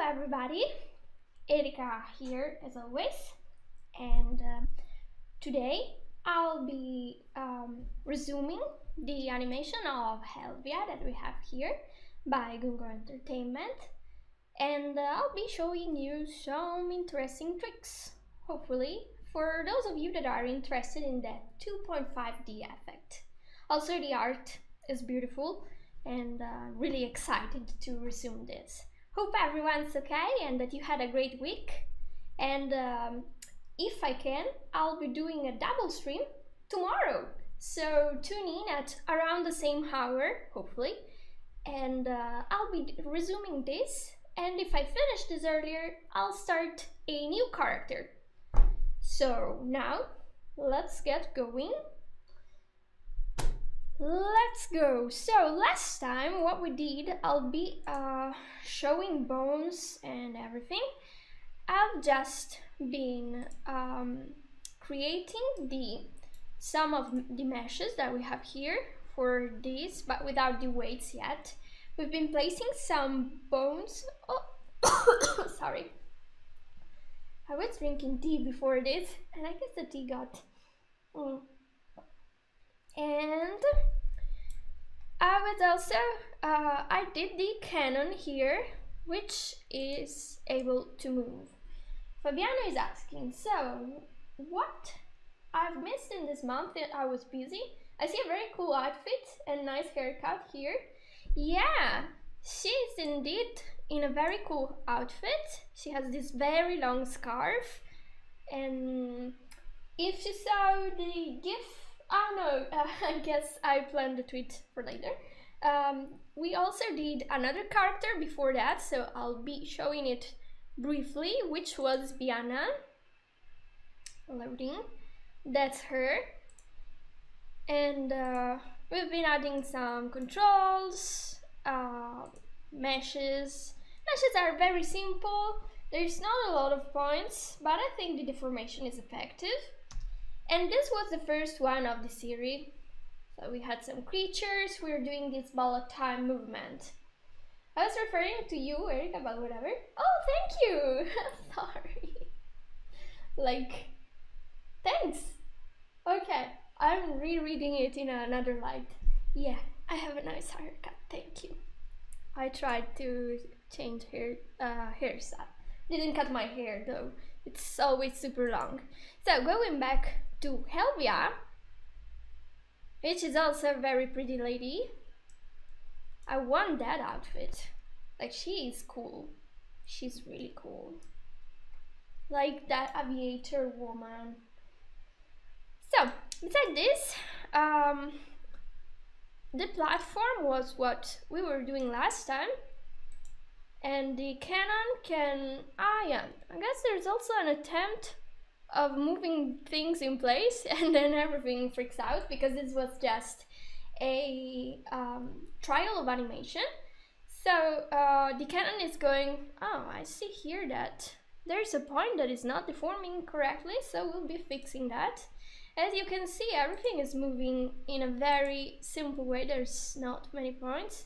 everybody, Erika here as always, and today I'll be resuming the animation of Helvia that we have here by GungHo Entertainment, and I'll be showing you some interesting tricks, hopefully, for those of you that are interested in that 2.5D effect. Also, the art is beautiful and really excited to resume this. Hope everyone's okay and that you had a great week, and if I can, I'll be doing a double stream tomorrow, so tune in at around the same hour, hopefully, and I'll be resuming this, and if I finish this earlier, I'll start a new character. So now, let's get going. Let's go. So last time what we did, I'll be showing bones and everything. I've just been creating some of the meshes that we have here for this, but without the weights yet. We've been placing some bones. Oh, sorry. I was drinking tea before this, and I guess the tea got. And I was also, I did the cannon here, which is able to move. Fabiano is asking, so what I've missed in this month? I was busy. I see a very cool outfit and nice haircut here. Yeah, she's indeed in a very cool outfit. She has this very long scarf, and if you saw the GIF, oh no, I guess I planned the tweet for later. We also did another character before that, so I'll be showing it briefly, which was Biana. Loading. That's her. And we've been adding some controls, meshes. Meshes are very simple. There's not a lot of points, but I think the deformation is effective. And this was the first one of the series. So we had some creatures, we were doing this ball of time movement. I was referring to you, Erika, but whatever. Oh, thank you! Sorry. Like, thanks! Okay, I'm rereading it in another light. Yeah, I have a nice haircut, thank you. I tried to change hairstyle. Didn't cut my hair though, it's always super long. So going back to Helvia, which is also a very pretty lady. I want that outfit. Like, she is cool. She's really cool. Like that aviator woman. So, besides this, the platform was what we were doing last time. And the cannon can, yeah, I guess there's also an attempt of moving things in place, and then everything freaks out because this was just a trial of animation. So the cannon is going, oh, I see here that there's a point that is not deforming correctly, so we'll be fixing that. As you can see, everything is moving in a very simple way. There's not many points.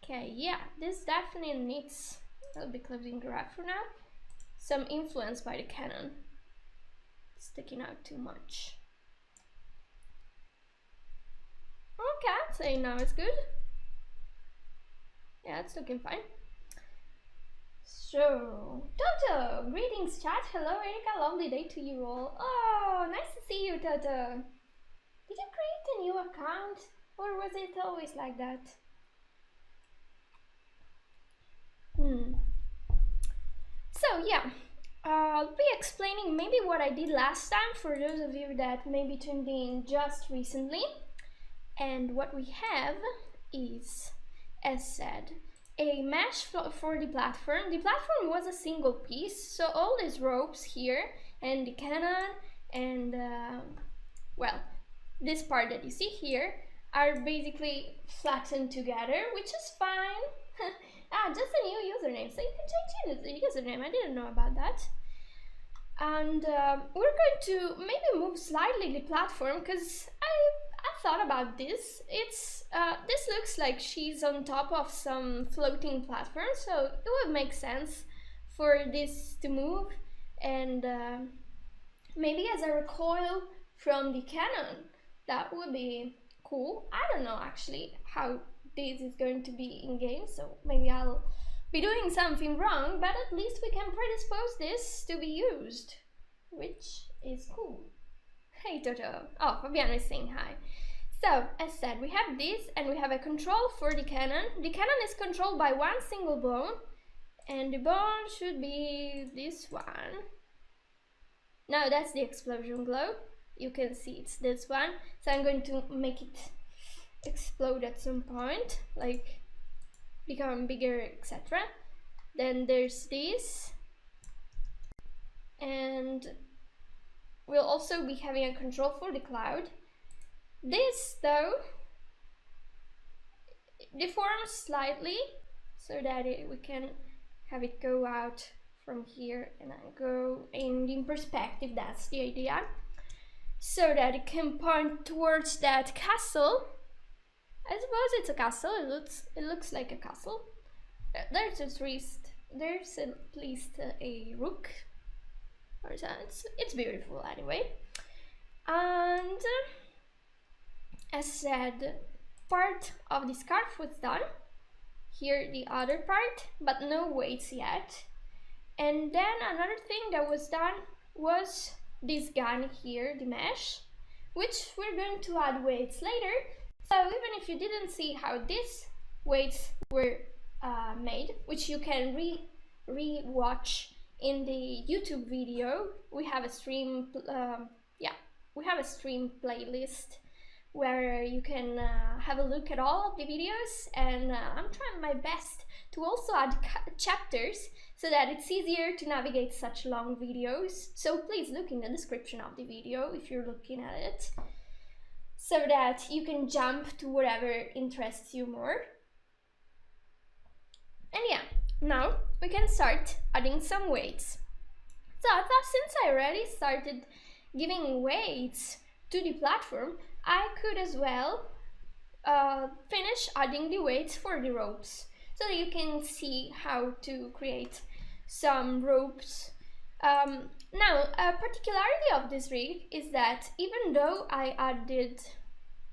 Okay, yeah, this definitely needs, I'll be closing graph for now, some influence by the cannon. Sticking out too much. Okay, so now it's good. Yeah, it's looking fine. So, Toto, greetings chat. Hello Erika, lovely day to you all. Oh, nice to see you, Toto. Did you create a new account, or was it always like that? So yeah, I'll be explaining maybe what I did last time for those of you that maybe tuned in just recently. And what we have is, as said, a mesh for the platform. The platform was a single piece, so all these ropes here and the cannon and, well, this part that you see here are basically flattened together, which is fine. Just a new username, so you can change the username. I didn't know about that. And we're going to maybe move slightly the platform, because I thought about this. This looks like she's on top of some floating platform, so it would make sense for this to move, and maybe as a recoil from the cannon. That would be cool. I don't know actually how this is going to be in game, so maybe I'll be doing something wrong, but at least we can predispose this to be used, which is cool. Hey Toto. Oh, Fabiano is saying hi. So, as said, we have this and we have a control for the cannon. The cannon is controlled by one single bone, and the bone should be this one. Now that's the explosion glow. You can see it's this one. So I'm going to make it explode at some point, like become bigger, etc. Then there's this, and we'll also be having a control for the cloud. This though deforms slightly so that we can have it go out from here and then go in perspective. That's the idea, so that it can point towards that castle. I suppose it's a castle. It looks like a castle. There's at least a rook, or something. It's beautiful anyway. And as said, part of the scarf was done. Here the other part, but no weights yet. And then another thing that was done was this gun here, the mesh, which we're going to add weights later. So even if you didn't see how these weights were made, which you can re-watch in the YouTube video, we have a stream. We have a stream playlist where you can have a look at all of the videos, and I'm trying my best to also add chapters so that it's easier to navigate such long videos. So please look in the description of the video if you're looking at it, so that you can jump to whatever interests you more. And yeah, now we can start adding some weights. So I thought, since I already started giving weights to the platform, I could as well finish adding the weights for the ropes, so that you can see how to create some ropes. Now, a particularity of this rig is that even though I added,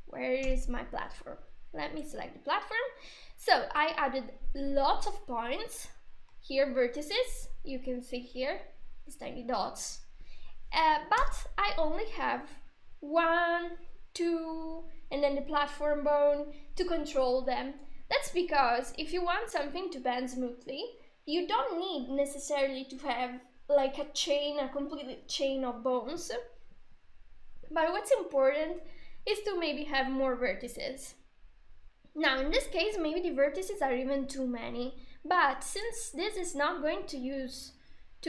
where is my platform? Let me select the platform. So I added lots of points here, vertices. You can see here these tiny dots, but I only have 1, 2, and then the platform bone to control them. That's because if you want something to bend smoothly, you don't need necessarily to have like a chain, a complete chain of bones. But what's important is to maybe have more vertices. Now in this case, maybe the vertices are even too many, but since this is not going to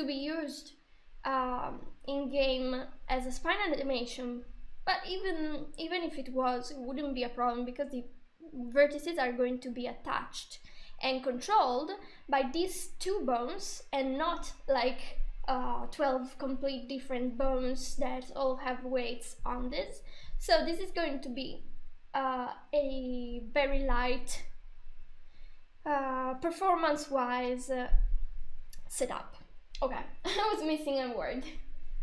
be used in game as a spine animation, but even if it was, it wouldn't be a problem, because the vertices are going to be attached and controlled by these 2 bones, and not like 12 complete different bones that all have weights on this. So this is going to be a very light, performance-wise setup. Okay, I was missing a word.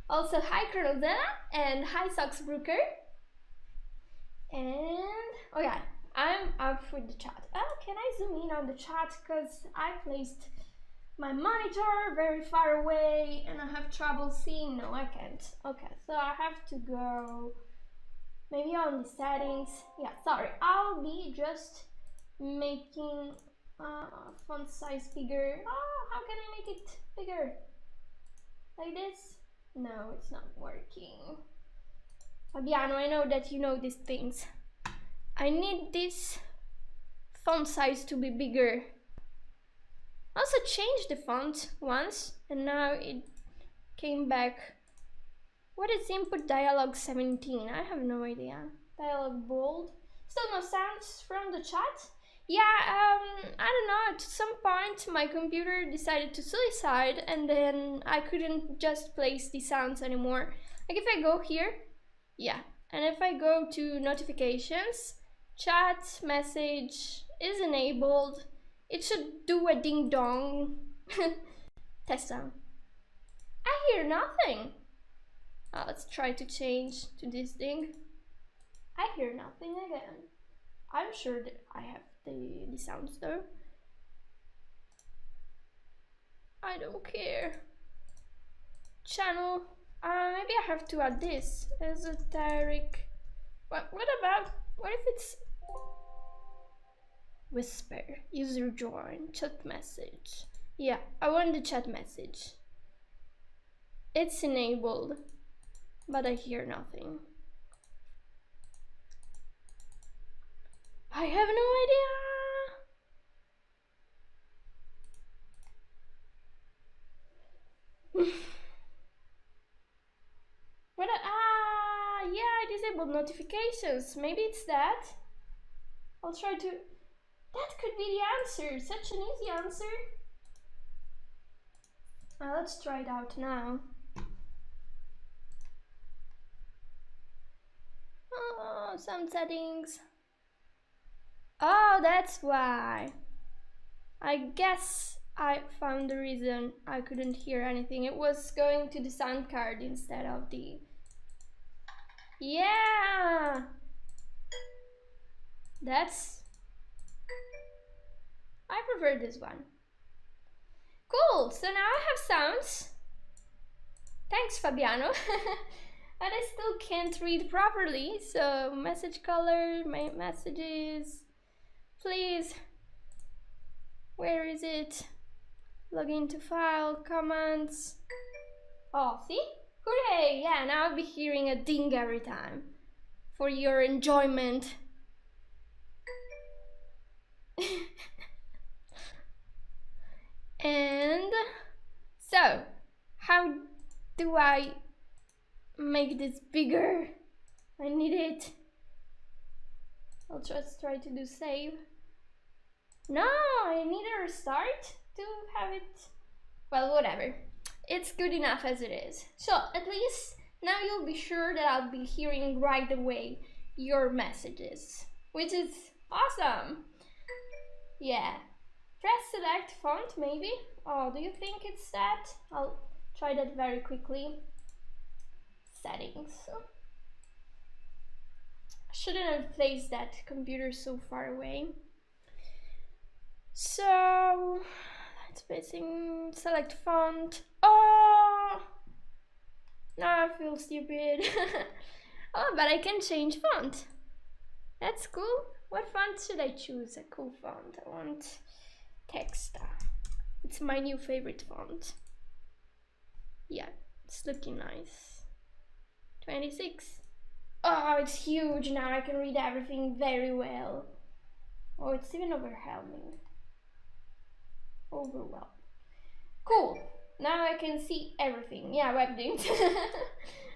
Also, hi Chronozella and hi Soxbrooker. And okay, I'm up with the chat. Can I zoom in on the chat, because I placed my monitor very far away and I have trouble seeing? No, I can't. Okay, so I have to go maybe on the settings. Yeah, sorry, I'll be just making font size bigger. Oh, how can I make it bigger? Like this? No, it's not working. Fabiano, I know that you know these things. I need this font size to be bigger. I also changed the font once and now it came back. What is input dialog 17? I have no idea. Dialog bold. Still no sounds from the chat? Yeah, I don't know, at some point my computer decided to suicide and then I couldn't just place the sounds anymore. Like if I go here, yeah, And if I go to notifications, chat message is enabled. It should do a ding dong. Test sound. I hear nothing. Let's try to change to this thing. I hear nothing again. I'm sure that I have the sounds though. I don't care. Channel. Maybe I have to add this. Esoteric. What if it's whisper, user join, chat message. Yeah, I want the chat message. It's enabled, but I hear nothing. I have no idea. What? Yeah, I disabled notifications. Maybe it's that. I'll try to. That could be the answer. Such an easy answer. Let's try it out now. Oh, some settings. Oh, that's why. I guess I found the reason I couldn't hear anything. It was going to the sound card instead of the... Yeah! That's... I prefer this one. Cool, so now I have sounds. Thanks, Fabiano. But I still can't read properly, so message color, my messages, please. Where is it? Log into file, comments. Oh, see? Hooray! Yeah, now I'll be hearing a ding every time for your enjoyment. And so, how do I make this bigger? I need it. I'll just try to do save. No, I need a restart to have it. Well, whatever. It's good enough as it is. So at least now you'll be sure that I'll be hearing right away your messages, which is awesome. Yeah. Press select font maybe. Oh, do you think it's that? I'll try that very quickly. Settings. I shouldn't have placed that computer so far away. So let's pressing select font. Oh, now I feel stupid. Oh, but I can change font. That's cool. What font should I choose? A cool font. I want Texta. It's my new favorite font. Yeah, it's looking nice. 26. Oh, it's huge now. I can read everything very well. Oh, it's even overwhelming. Overwhelmed. Cool. Now I can see everything. Yeah, webdings.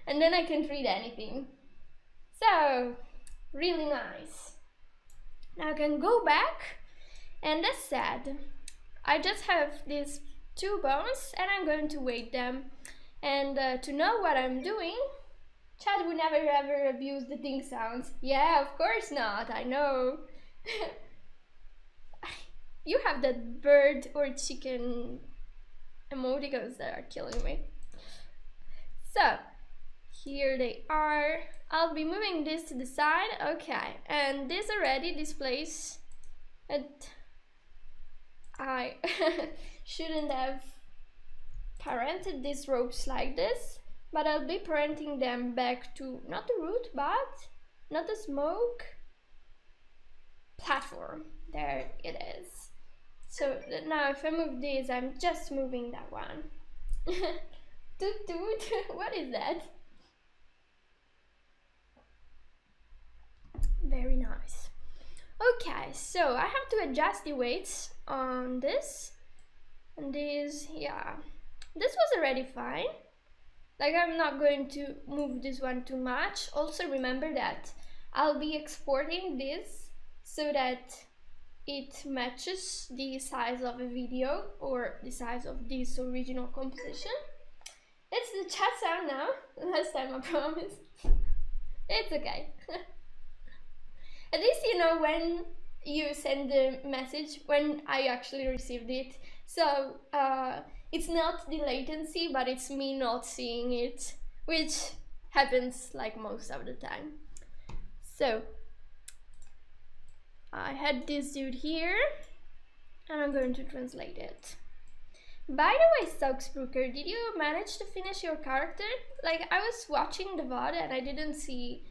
And then I can't read anything. So, really nice. Now I can go back, and as said, I just have these two bones and I'm going to weight them. And to know what I'm doing, Chad would never ever abuse the ding sounds. Yeah, of course not, I know. You have that bird or chicken emoticons that are killing me. So, here they are. I'll be moving this to the side. Okay, and this already displays that I shouldn't have parented these ropes like this, but I'll be parenting them back to not the root, but not the smoke platform. There it is. So now if I move this, I'm just moving that one. Toot toot, what is that? Very nice. Okay, so I have to adjust the weights on this and this. Yeah, this was already fine. Like, I'm not going to move this one too much. Also remember that I'll be exporting this so that it matches the size of a video or the size of this original composition. It's the chat sound now. Last time I promised. It's okay. At least you know when you send the message, when I actually received it. So it's not the latency, but it's me not seeing it, which happens like most of the time. So I had this dude here, and I'm going to translate it. By the way, Stokebrooker, did you manage to finish your character? Like, I was watching the VOD and I didn't see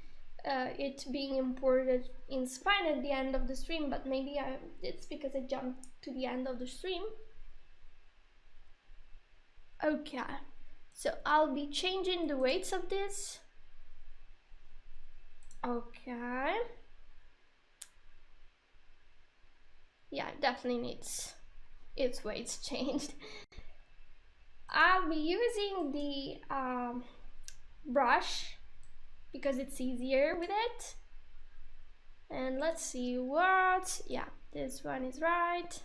it being imported in Spine at the end of the stream, but maybe it's because I jumped to the end of the stream. Okay, so I'll be changing the weights of this. Okay. Yeah, it definitely needs its weights changed. I'll be using the brush because it's easier with it. And let's see what, yeah, this one is right.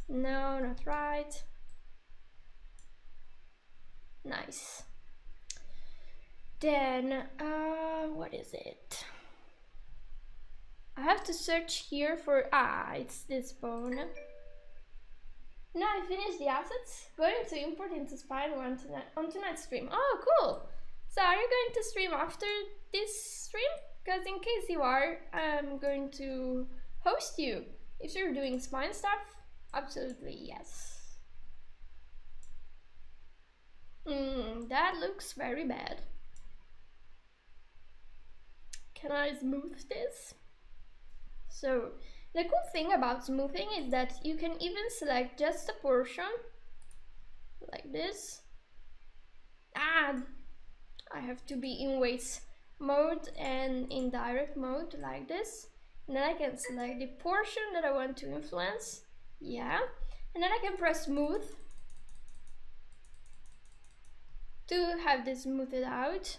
No, not right. Nice. Then, what is it? I have to search here for, it's this bone. Now I finished the assets. Going to import into Spine on tonight's stream. Oh, cool. So are you going to stream after this stream? Because in case you are, I'm going to host you. If you're doing Spine stuff, absolutely yes. That looks very bad. Can I smooth this? So the cool thing about smoothing is that you can even select just a portion like this. I have to be in weights mode and in direct mode like this, and then I can select the portion that I want to influence, yeah, and then I can press smooth to have this smoothed out,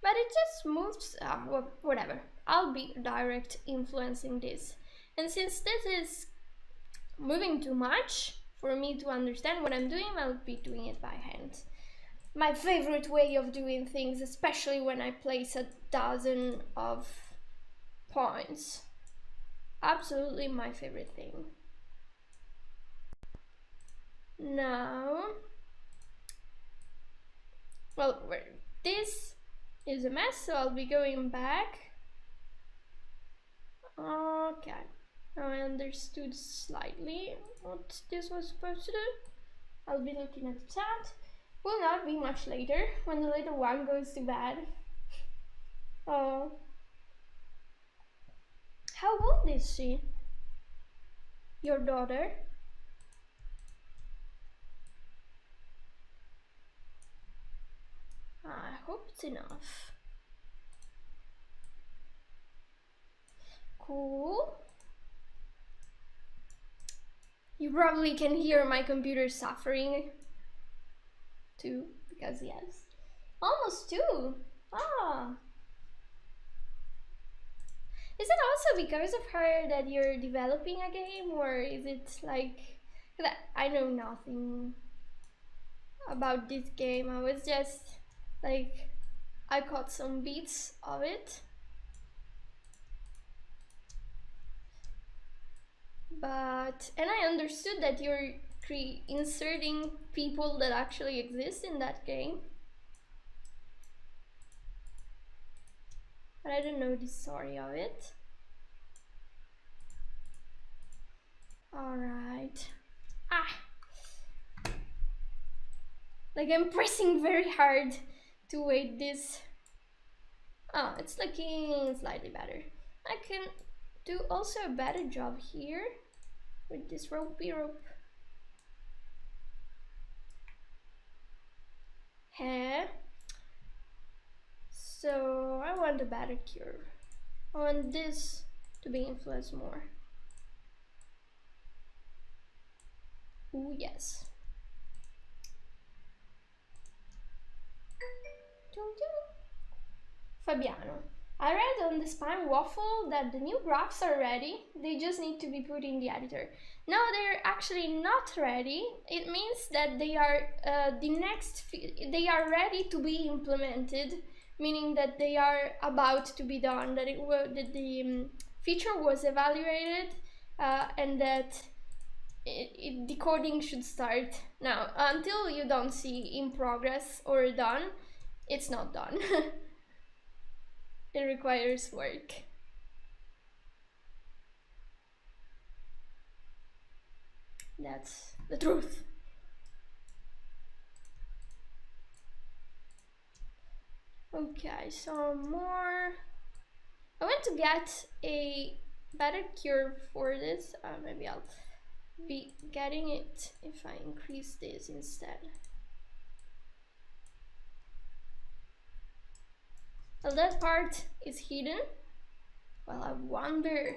but it just moves, well, whatever, I'll be direct influencing this. And since this is moving too much for me to understand what I'm doing, I'll be doing it by hand. My favorite way of doing things, especially when I place 1,000 of points. Absolutely my favorite thing. Now, well, this is a mess, so I'll be going back. Okay, now I understood slightly what this was supposed to do. I'll be looking at the chat. Will not be much later when the little one goes to bed. Oh. How old is she? Your daughter? I hope it's enough. Cool. You probably can hear my computer suffering too, because yes. Almost 2. Is it also because of her that you're developing a game, or is it like, I know nothing about this game. I was just like, I caught some bits of it, and I understood that you're inserting people that actually exist in that game, but I don't know the story of it. All right. Like, I'm pressing very hard to weight this. Oh, it's looking slightly better. I can do also a better job here with this ropey rope. Hair. So I want a better curve. I want this to be influenced more. Ooh, yes. Fabiano, I read on the Spine Waffle that the new graphs are ready, they just need to be put in the editor. No, they're actually not ready. It means that they are they are ready to be implemented, meaning that they are about to be done, that the feature was evaluated and that decoding should start now. Until you don't see in progress or done, it's not done. It requires work. That's the truth. Okay, some more. I want to get a better curve for this. Maybe I'll be getting it if I increase this instead. Well, that part is hidden. Well, I wonder.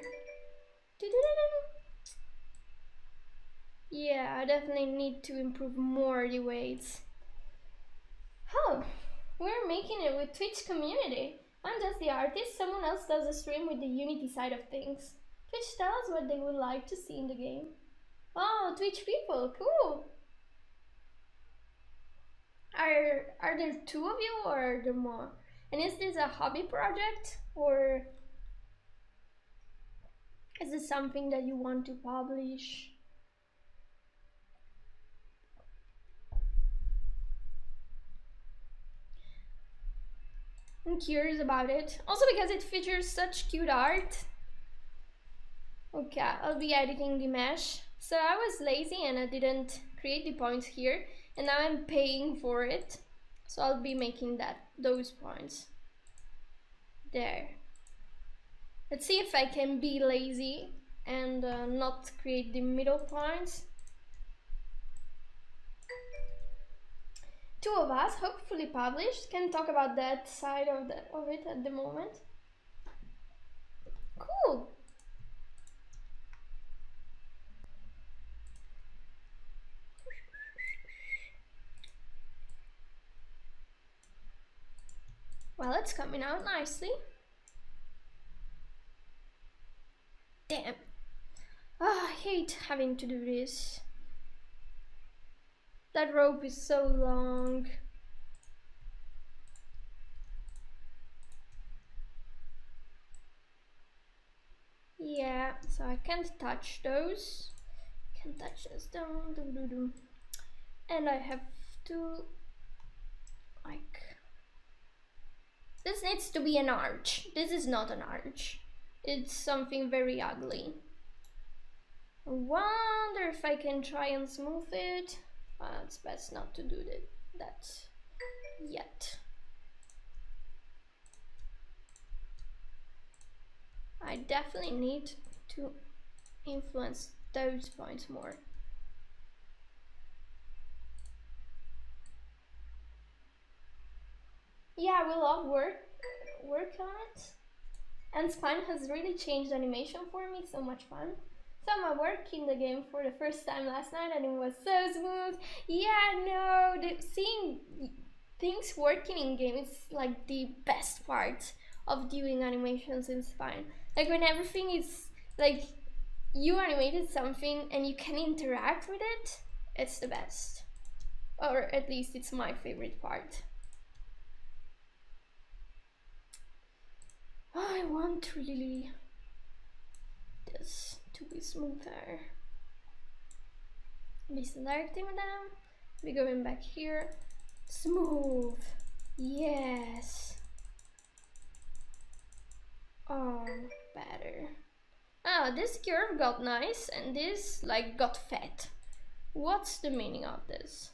Yeah, I definitely need to improve more the weights. Oh, we're making it with Twitch community. I'm just the artist, someone else does the stream with the Unity side of things. Twitch, tell us what they would like to see in the game. Oh, Twitch people, cool. Are there 2 of you or are there more? And is this a hobby project or is this something that you want to publish? I'm curious about it. Also because it features such cute art. Okay, I'll be editing the mesh. So I was lazy and I didn't create the points here, and now I'm paying for it. So I'll be making those points. There. Let's see if I can be lazy and not create the middle points. 2 of us, hopefully published. Can talk about that side of it at the moment. Cool. Well, it's coming out nicely. Damn. Oh, I hate having to do this. That rope is so long. Yeah, so I can't touch those. Can't touch this down. And I have to like. This needs to be an arch. This is not an arch. It's something very ugly. I wonder if I can try and smooth it. It's best not to do that yet. I definitely need to influence those points more. Yeah, we love work on it. And Spine has really changed animation for me, so much fun. So I worked in the game for the first time last night and it was so smooth. Yeah, no, seeing things working in game is like the best part of doing animations in Spine. Like when everything is like you animated something and you can interact with it, it's the best. Or at least it's my favorite part. I want really this to be smoother. Be selecting them, be going back here. Smooth, yes. Oh, better. Ah, this curve got nice and this like got fat. What's the meaning of this?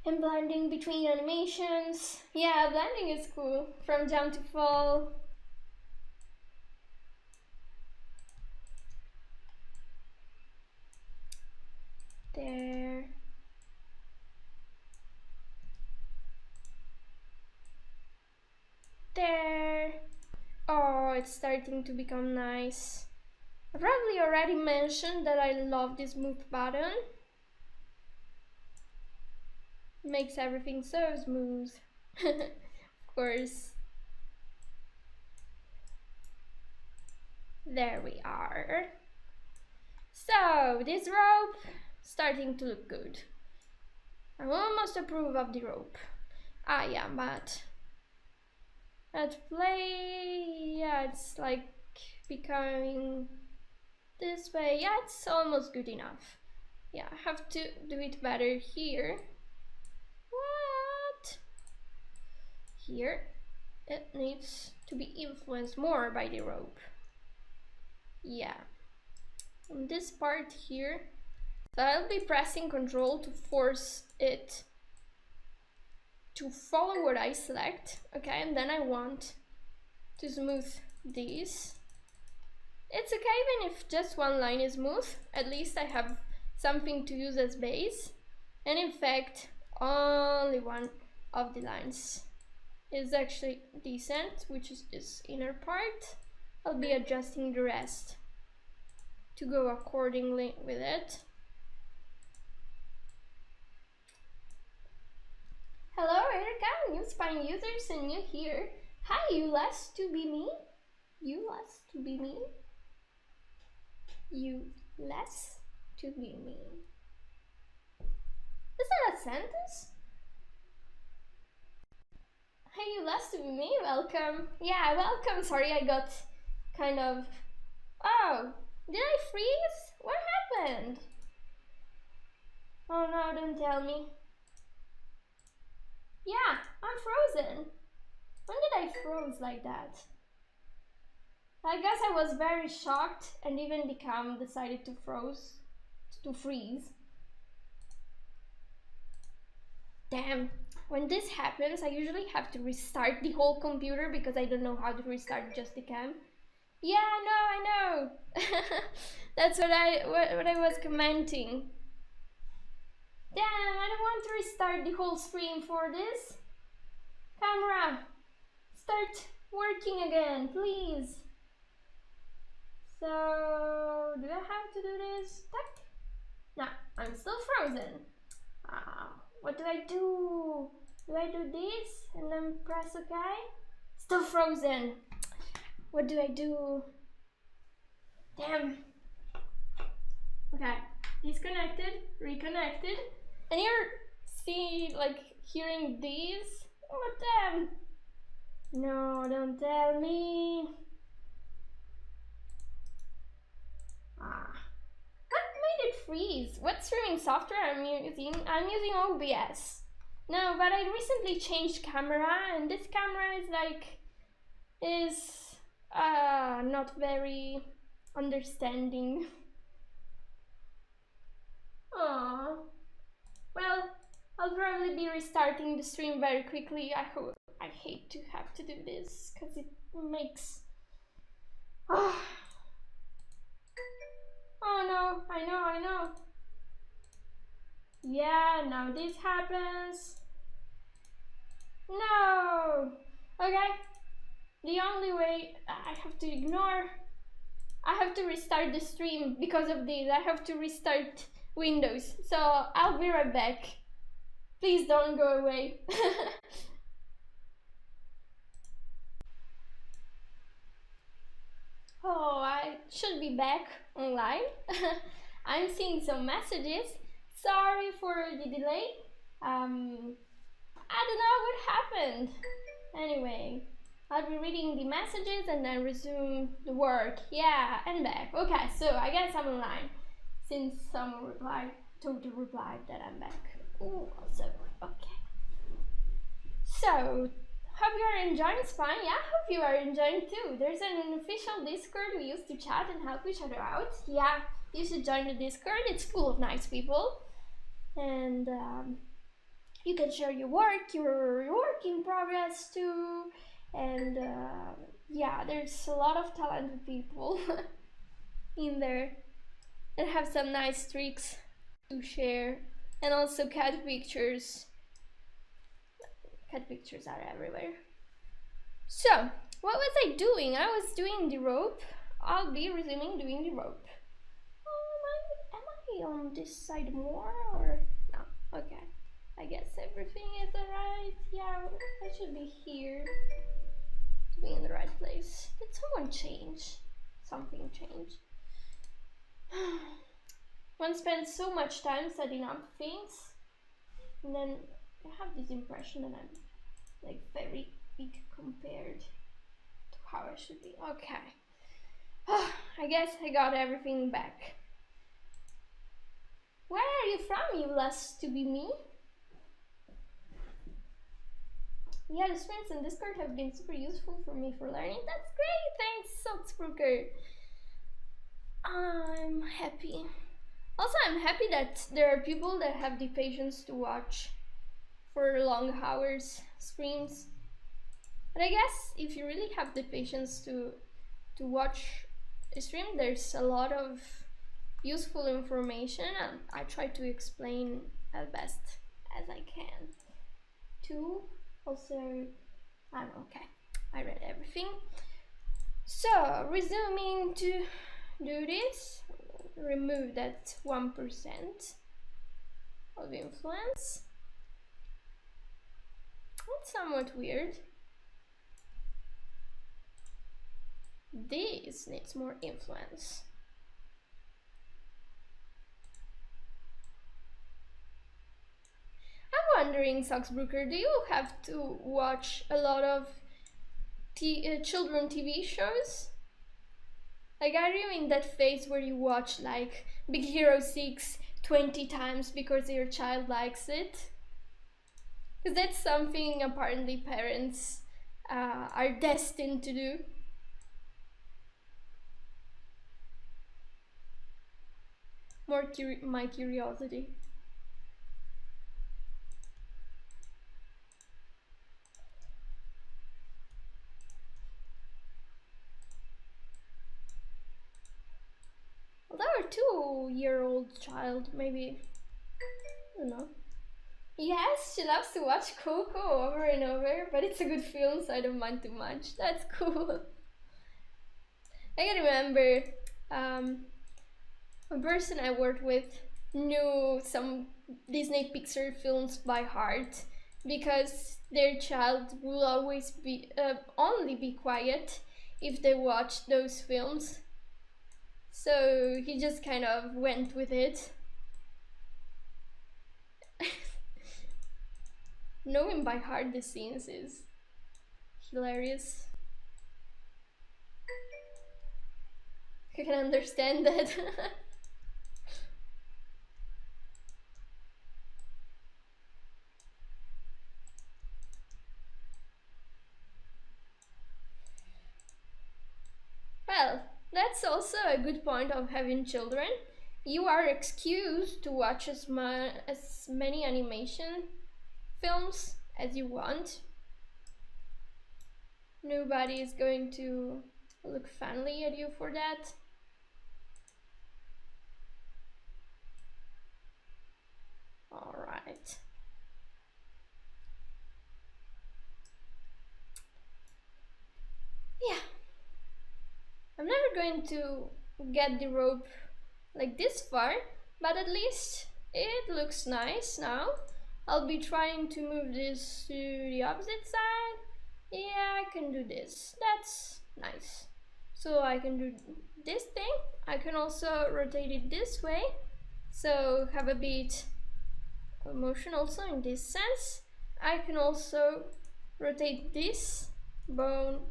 And blending between animations. Yeah, blending is cool. From jump to fall. There. There. Oh, it's starting to become nice. I probably already mentioned that I love this move button. Makes everything so smooth. Of course. There we are. So this rope starting to look good. I almost approve of the rope. Ah, yeah, but at play, yeah, it's like becoming this way. Yeah, it's almost good enough. Yeah, I have to do it better here. What? Here, it needs to be influenced more by the rope. Yeah. On this part here, so I'll be pressing Control to force it to follow what I select, okay, and then I want to smooth this. It's okay even if just one line is smooth, at least I have something to use as base, and in fact only one of the lines is actually decent, which is this inner part. I'll be adjusting the rest to go accordingly with it. Hello, Erica, new spine users and new here. Hi, you last to be me? You last to be me? You less to be me. Is that a sentence? Hey, you last to be me? Welcome. Yeah, welcome. Sorry, I got kind of... Oh, did I freeze? What happened? Oh no, don't tell me. Yeah, I'm frozen. When did I froze like that? I guess I was very shocked and even the cam decided to freeze. Damn, when this happens, I usually have to restart the whole computer because I don't know how to restart just the cam. Yeah, no, I know. That's what I was commenting. Damn, I don't want to restart the whole screen for this. Camera, start working again, please. So, do I have to do this? Tack. No, I'm still frozen. What do I do? Do I do this and then press OK? Still frozen. What do I do? Damn. Okay, disconnected, reconnected. And you're hearing these? Oh damn. No, don't tell me. What made it freeze? What streaming software I'm using? I'm using OBS. No, but I recently changed camera and this camera is not very understanding. Aww. Well, I'll probably be restarting the stream very quickly. I hate to have to do this because it makes... Oh no, I know. Yeah, now this happens. No! Okay. The only way I have to ignore... I have to restart the stream because of this. I have to restart Windows. So I'll be right back. Please don't go away. Oh, I should be back online. I'm seeing some messages. Sorry for the delay. I don't know what happened. Anyway, I'll be reading the messages and then resume the work. Yeah, and back. Okay, so I guess I'm online since someone totally replied that I'm back. Ooh, also, okay. So, hope you are enjoying Spine. Yeah, I hope you are enjoying too. There's an official Discord we used to chat and help each other out. Yeah, you should join the Discord. It's full of nice people. And you can share your work in progress too. And yeah, there's a lot of talented people in there that have some nice tricks to share. And also cat pictures. Cat pictures are everywhere. So, what was I doing? I was doing the rope. I'll be resuming doing the rope. Am I on this side more or no? Okay. I guess everything is alright. Yeah, I should be here to be in the right place. Did someone change? Something changed. one spends so much time setting up things, and then I have this impression that I'm like very big compared to how I should be. Okay. I guess I got everything back. Where are you from, you last to be me? Yeah, the streams in Discord have been super useful for me for learning. That's great, thanks, Sotsbruker. I'm happy. Also, I'm happy that there are people that have the patience to watch for long hours streams. But I guess if you really have the patience to watch a stream, there's a lot of useful information, and I try to explain as best as I can. Too. Also, I'm okay. I read everything. So, resuming to do this, remove that 1% of influence. That's somewhat weird. This needs more influence. I'm wondering, Soxbruker, do you have to watch a lot of children TV shows? Like, are you in that phase where you watch like Big Hero 6 20 times because your child likes it? Because that's something apparently parents are destined to do. More my curiosity. Although a 2-year-old child, maybe, I don't know. Yes, she loves to watch Coco over and over, but it's a good film, so I don't mind too much. That's cool. I can remember a person I worked with knew some Disney Pixar films by heart because their child will always be only be quiet if they watch those films. So he just kind of went with it. Knowing by heart the scenes is hilarious. I can understand that. Well, that's also a good point of having children. You are excused to watch as many animation films as you want. Nobody is going to look funny at you for that. All right. Yeah. I'm never going to get the rope like this far, but at least it looks nice now. I'll be trying to move this to the opposite side. Yeah, I can do this. That's nice. So I can do this thing. I can also rotate it this way. So have a bit of motion also in this sense. I can also rotate this bone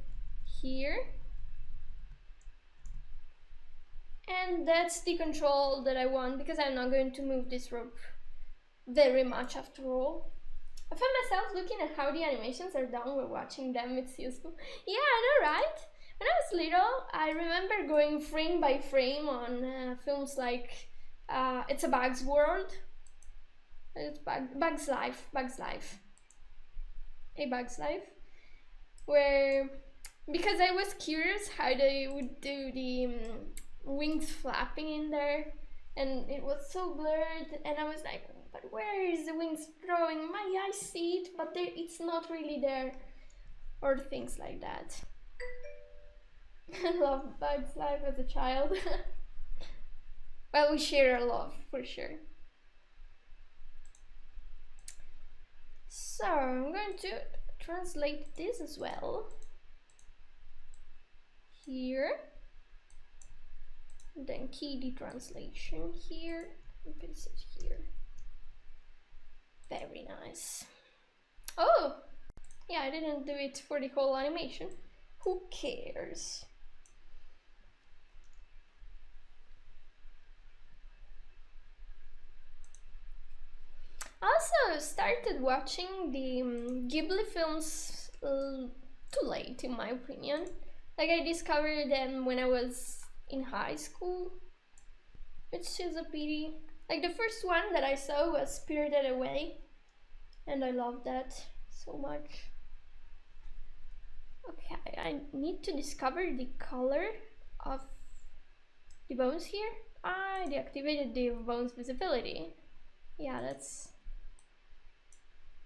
here. And that's the control that I want, because I'm not going to move this rope very much after all. I find myself looking at how the animations are done while watching them. It's useful. Yeah, I know, right? When I was little, I remember going frame by frame on films like It's a Bug's World. It's Bug's Life. A Bug's Life. Where, because I was curious how they would do the wings flapping in there, and it was so blurred, and I was like, but where is the wings growing? My eyes see it, but it's not really there, or things like that. I love Bug's Life as a child. Well, we share a love for sure. So I'm going to translate this as well here, then key the translation here and place it here. Very nice. Oh, yeah, I didn't do it for the whole animation. Who cares? I also started watching the Ghibli films too late, in my opinion. Like, I discovered them when I was in high school, which is a pity. Like, the first one that I saw was Spirited Away, and I loved that so much. Okay, I need to discover the color of the bones here. I deactivated the bones visibility. Yeah, that's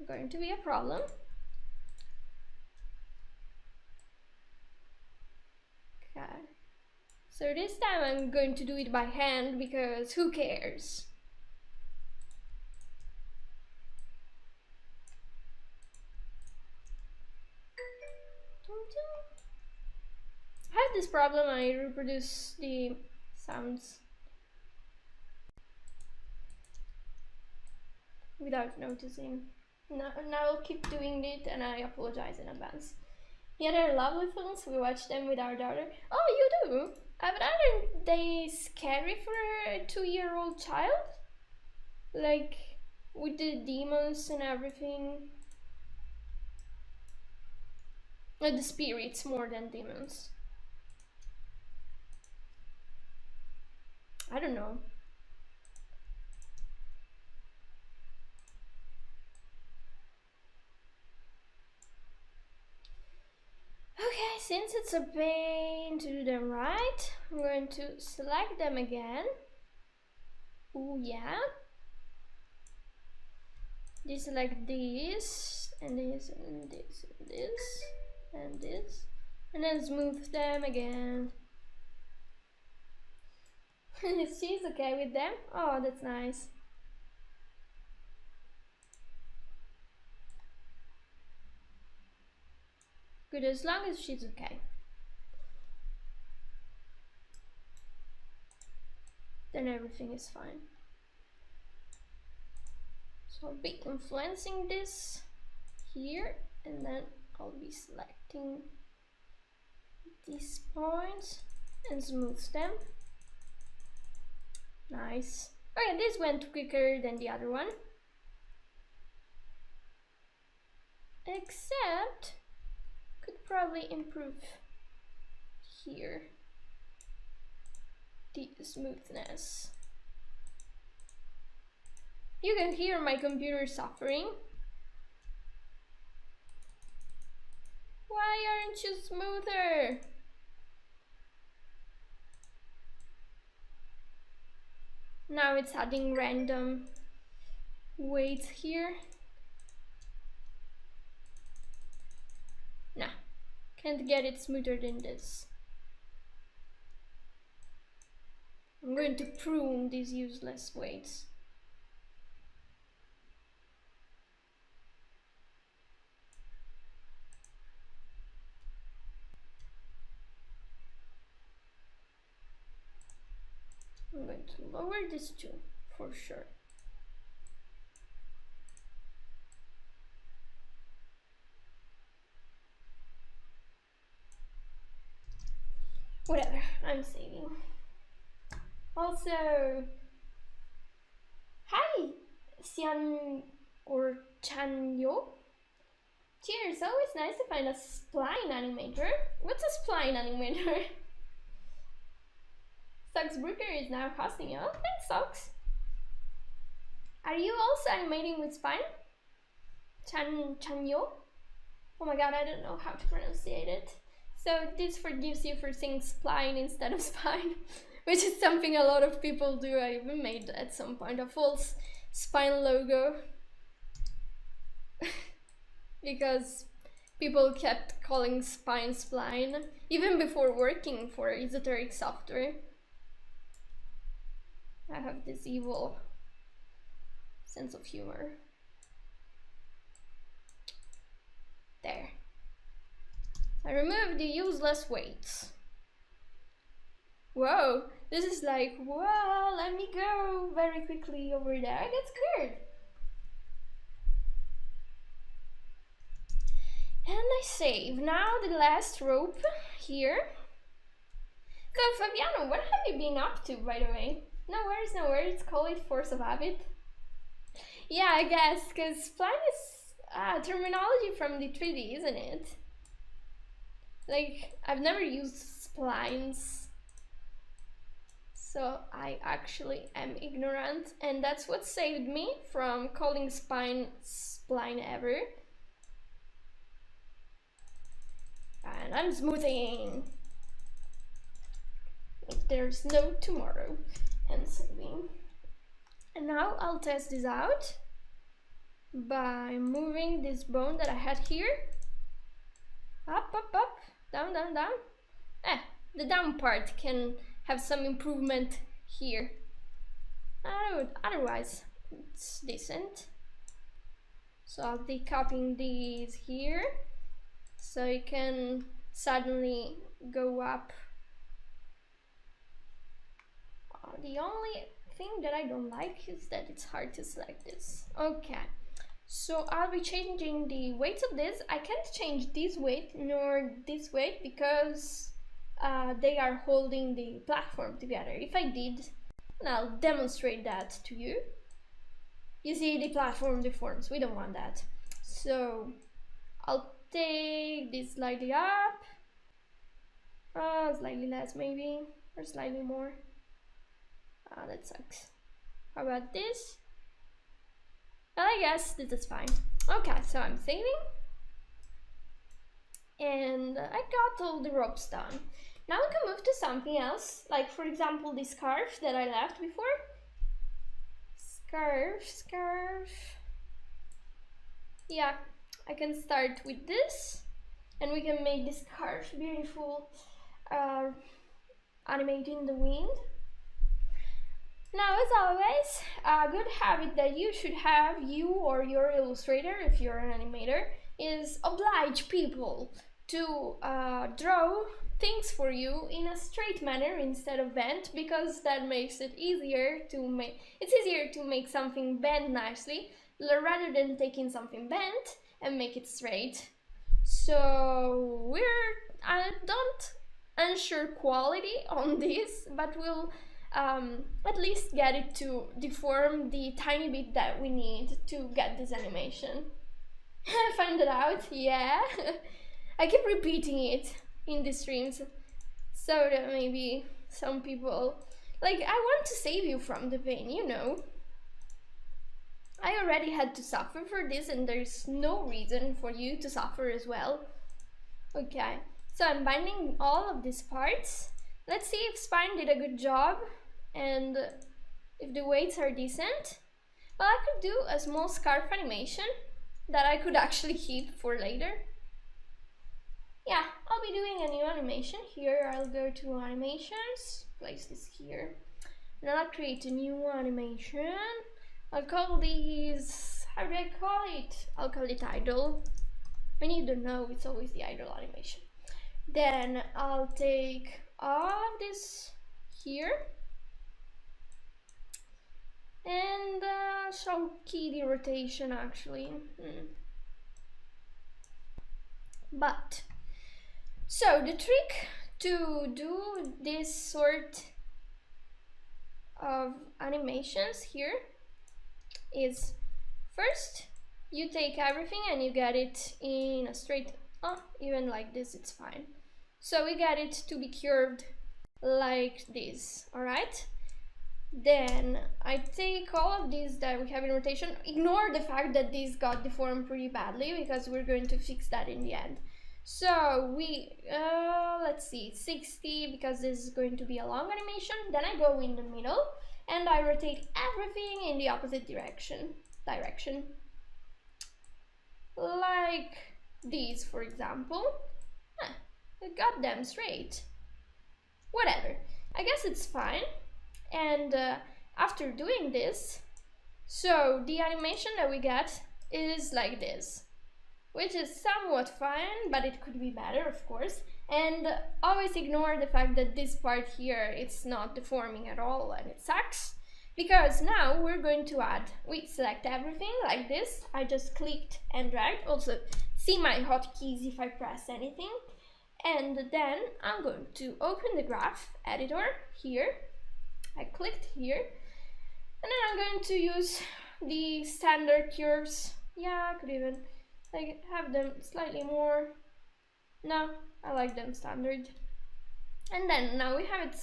going to be a problem. Okay. So this time I'm going to do it by hand because who cares? I have this problem, I reproduce the sounds without noticing. Now I'll keep doing it and I apologize in advance. The other lovely films, we watch them with our daughter. Oh, you do? But aren't they scary for a 2-year-old child? Like, with the demons and everything? The spirits more than demons. I don't know. Okay, since it's a pain to do them right, I'm going to select them again. Oh yeah. Deselect this, and this, and this, and this, and this, and then smooth them again. She's okay with them? Oh, that's nice. Good, as long as she's okay. Then everything is fine. So I'll be influencing this here, and then I'll be selecting these points and smooth them. Nice. Okay, this went quicker than the other one. Except, could probably improve here the smoothness. You can hear my computer suffering. Why aren't you smoother? Now it's adding random weights here. Nah, can't get it smoother than this. I'm going to prune these useless weights. I'm going to lower this too, for sure. Whatever, I'm saving. Also, hi, Xian or Chanyo. Cheers, always nice to find a spline animator. What's a spline animator? Socks Brooker is now hosting you. Oh, thanks, Socks. Are you also animating with spine? Chanyo? Oh my god, I don't know how to pronounce it. So this forgives you for saying spline instead of spine, which is something a lot of people do. I even made at some point a false spine logo because people kept calling spine spline, even before working for esoteric software. I have this evil sense of humor. There. I removed the useless weights. Whoa, this is like, whoa, let me go very quickly over there. I get scared. And I save. Now the last rope here. So Fabiano, what have you been up to, by the way? No worries, call it force of habit. Yeah, I guess, because spline is terminology from the 3D, isn't it? Like, I've never used splines, so I actually am ignorant, and that's what saved me from calling spline ever. And I'm smoothing. There's no tomorrow, and saving. And now I'll test this out by moving this bone that I had here. Up, down. The down part can have some improvement here. Otherwise, it's decent. So I'll be copying these here, so you can suddenly go up. The only thing that I don't like is that it's hard to select this. Okay, so I'll be changing the weights of this. I can't change this weight nor this weight because they are holding the platform together. If I did, and I'll demonstrate that to you. You see, the platform deforms. We don't want that. So I'll take this slightly up, slightly less maybe, or slightly more. That sucks. How about this? Well, I guess this is fine. Okay, so I'm saving. And I got all the ropes done. Now we can move to something else, like for example this scarf that I left before. Scarf. Yeah, I can start with this, and we can make this scarf beautiful, animating the wind. Now, as always, a good habit that you should have, you or your illustrator, if you're an animator, is oblige people to draw things for you in a straight manner instead of bent, because that makes it easier to make. It's easier to make something bend nicely rather than taking something bent and make it straight. So I don't ensure quality on this, but we'll at least get it to deform the tiny bit that we need to get this animation. I found it out, yeah. I keep repeating it in the streams so that maybe some people, like, I want to save you from the pain, you know. I already had to suffer for this, and there's no reason for you to suffer as well. Okay, so I'm binding all of these parts. Let's see if spine did a good job and if the weights are decent. Well, I could do a small scarf animation that I could actually keep for later. Yeah, I'll be doing a new animation. Here I'll go to animations, place this here, and I'll create a new animation. I'll call these, how do I call it? I'll call it idle. When you don't know, it's always the idle animation. Then I'll take all of this here and show key the rotation actually. But so the trick to do this sort of animations here is, first you take everything and you get it in a straight, even like this it's fine. So we get it to be curved like this, alright? Then I take all of these that we have in rotation. Ignore the fact that these got deformed pretty badly because we're going to fix that in the end. So we, let's see, 60, because this is going to be a long animation. Then I go in the middle and I rotate everything in the opposite direction. Like these, for example. I got them straight. Whatever, I guess it's fine. And after doing this, so the animation that we get is like this, which is somewhat fine, but it could be better, of course. And always ignore the fact that this part here, it's not deforming at all and it sucks. Because now we're going to add, we select everything like this. I just clicked and dragged. Also, see my hotkeys if I press anything. And then I'm going to open the graph editor here. I clicked here. And then I'm going to use the standard curves. Yeah, I could even like have them slightly more. No, I like them standard. And then now we have it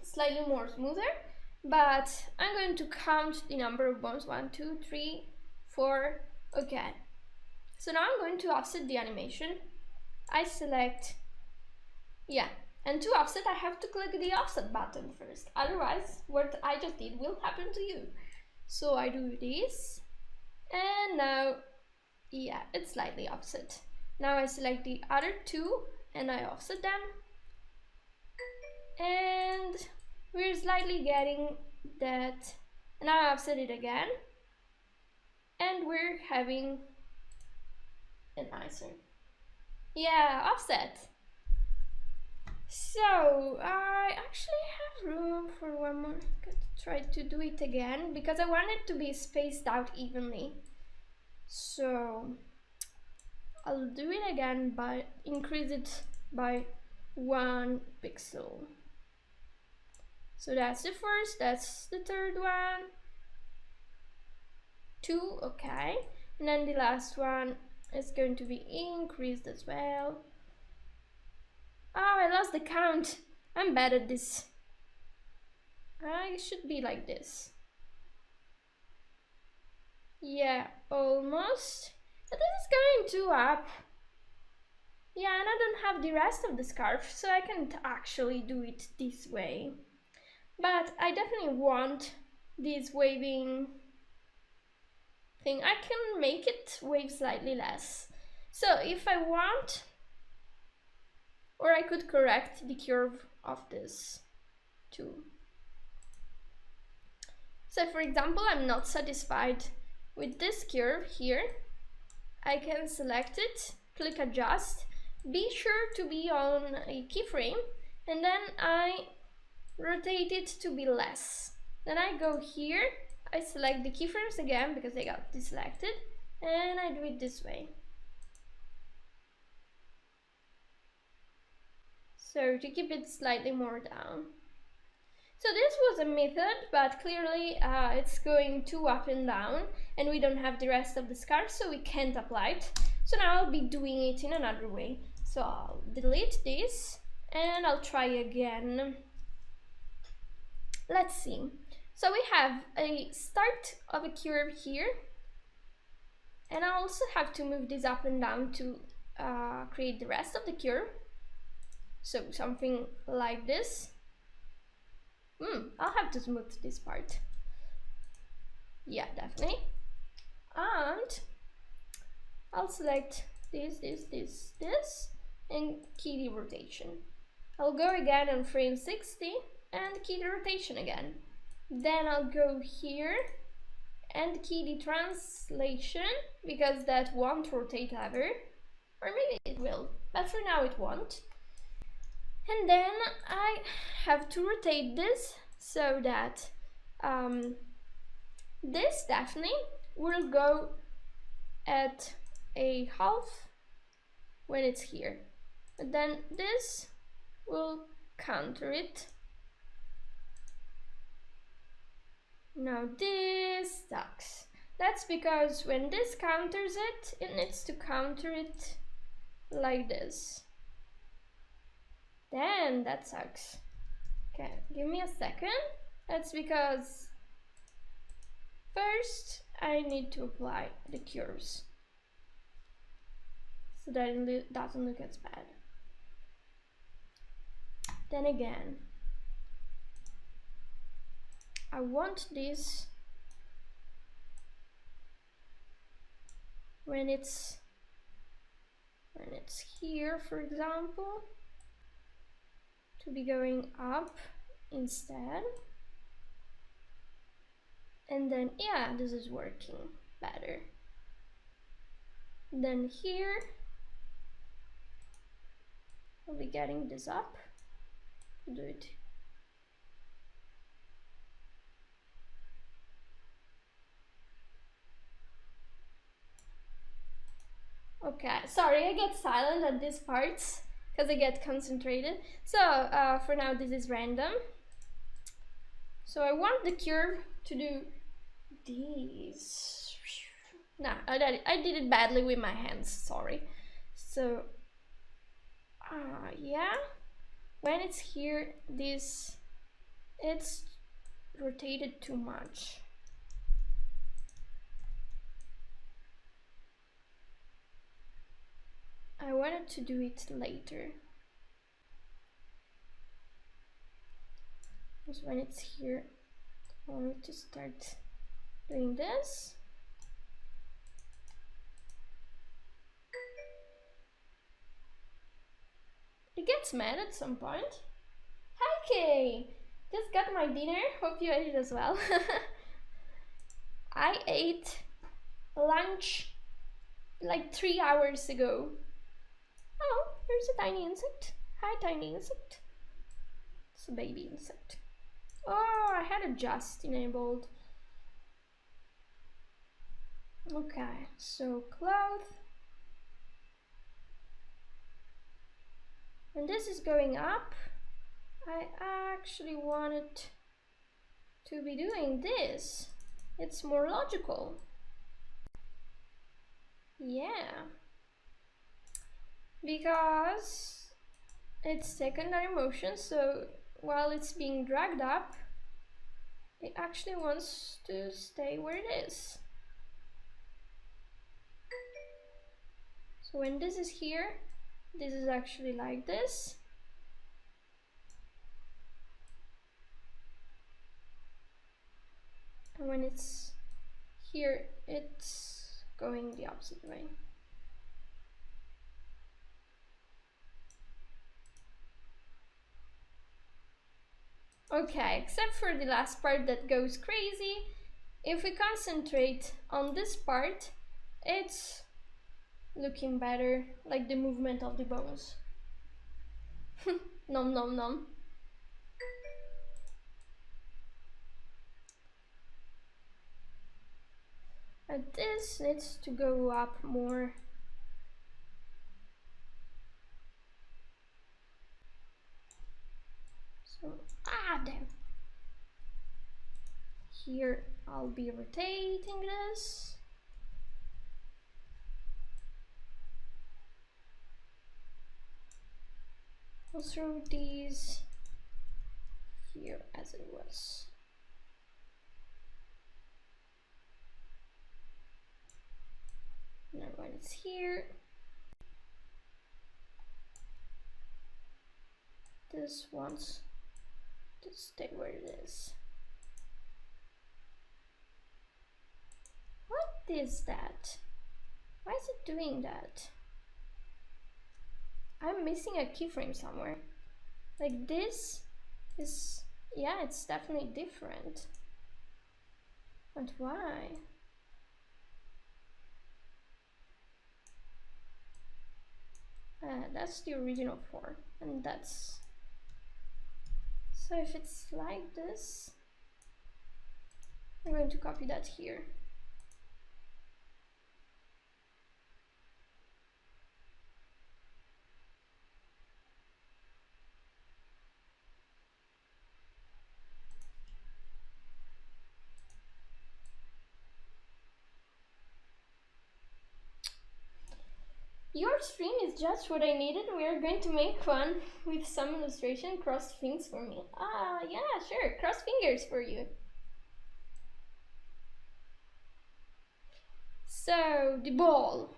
slightly more smoother. But I'm going to count the number of bones. 1, 2, 3, 4. Okay. So now I'm going to offset the animation. I select, yeah, and to offset I have to click the offset button first. Otherwise, what I just did will happen to you. So I do this, and now, yeah, it's slightly offset. Now I select the other two and I offset them. And we're slightly getting that. Now I offset it again, and we're having a nicer, yeah, offset. So I actually have room for one more. Try to do it again because I want it to be spaced out evenly. So I'll do it again, but increase it by 1 pixel. So that's the first, that's the third one. 2, okay. And then the last one is going to be increased as well. Oh, I lost the count. I'm bad at this. I should be like this. Yeah, almost. But this is going too up. Yeah, and I don't have the rest of the scarf, so I can't actually do it this way. But I definitely want this waving thing. I can make it wave slightly less. So if I want, or I could correct the curve of this too. So for example, I'm not satisfied with this curve here. I can select it, click adjust, be sure to be on a keyframe, and then I rotate it to be less. Then I go here, I select the keyframes again because they got deselected, and I do it this way. So to keep it slightly more down. So this was a method, but clearly it's going too up and down, and we don't have the rest of the scarf, so we can't apply it. So now I'll be doing it in another way. So I'll delete this, and I'll try again. Let's see. So we have a start of a curve here, and I also have to move this up and down to create the rest of the curve. So something like this. I'll have to smooth this part. Yeah, definitely. And I'll select this, and key the rotation. I'll go again on frame 60 and key the rotation again. Then I'll go here and key the translation, because that won't rotate ever. Or maybe it will, but for now it won't. And then I have to rotate this so that this definitely will go at a half when it's here. But then this will counter it. Now this sucks. That's because when this counters it, it needs to counter it like this. Then that sucks. Okay, give me a second. That's because first I need to apply the curves so that it doesn't look as bad. Then again, I want this when it's here, for example, to be going up instead. And then, yeah, this is working better. Then here, I'll be getting this up. Do it. Okay, sorry, I get silent at these parts because I get concentrated. So for now this is random. So I want the curve to do this. Nah, I did it badly with my hands, sorry. So yeah, when it's here, it's rotated too much. I wanted to do it later. Because when it's here, I want to start doing this. It gets mad at some point. Hi Kay! Just got my dinner, hope you ate it as well. I ate lunch like 3 hours ago. Oh, there's a tiny insect. Hi tiny insect. It's a baby insect. Oh, I had adjust enabled. Okay, so cloth. When this is going up, I actually wanted to be doing this. It's more logical. Yeah. Because it's secondary motion, so while it's being dragged up, it actually wants to stay where it is. So when this is here, this is actually like this. And when it's here, it's going the opposite way. Okay, except for the last part that goes crazy, if we concentrate on this part, it's looking better, like the movement of the bones. Nom nom nom. And this needs to go up more. So, damn. Here I'll be rotating this. I'll throw these here as it was. Now when it's here, this wants to stay where it is. What is that? Why is it doing that? I'm missing a keyframe somewhere. Like this is, yeah, it's definitely different. But why? That's the original form, and that's, so if it's like this, I'm going to copy that here. Your stream is just what I needed. We are going to make one with some illustration. Cross fingers for me. Yeah, sure. Cross fingers for you. So, the ball.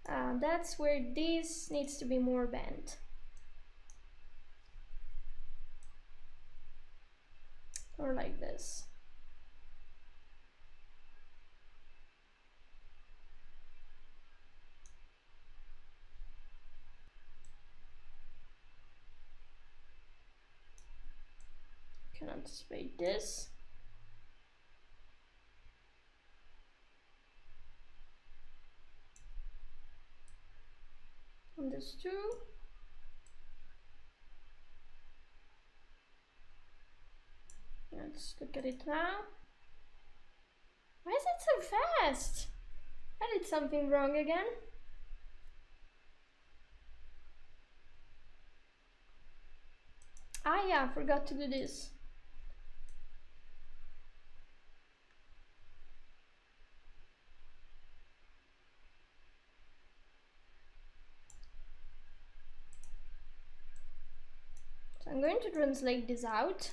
That's where this needs to be more bent. Or like this. Can anticipate this. those two. Let's look at it now. Why is it so fast? I did something wrong again. Ah yeah, I forgot to do this. So I'm going to translate this out.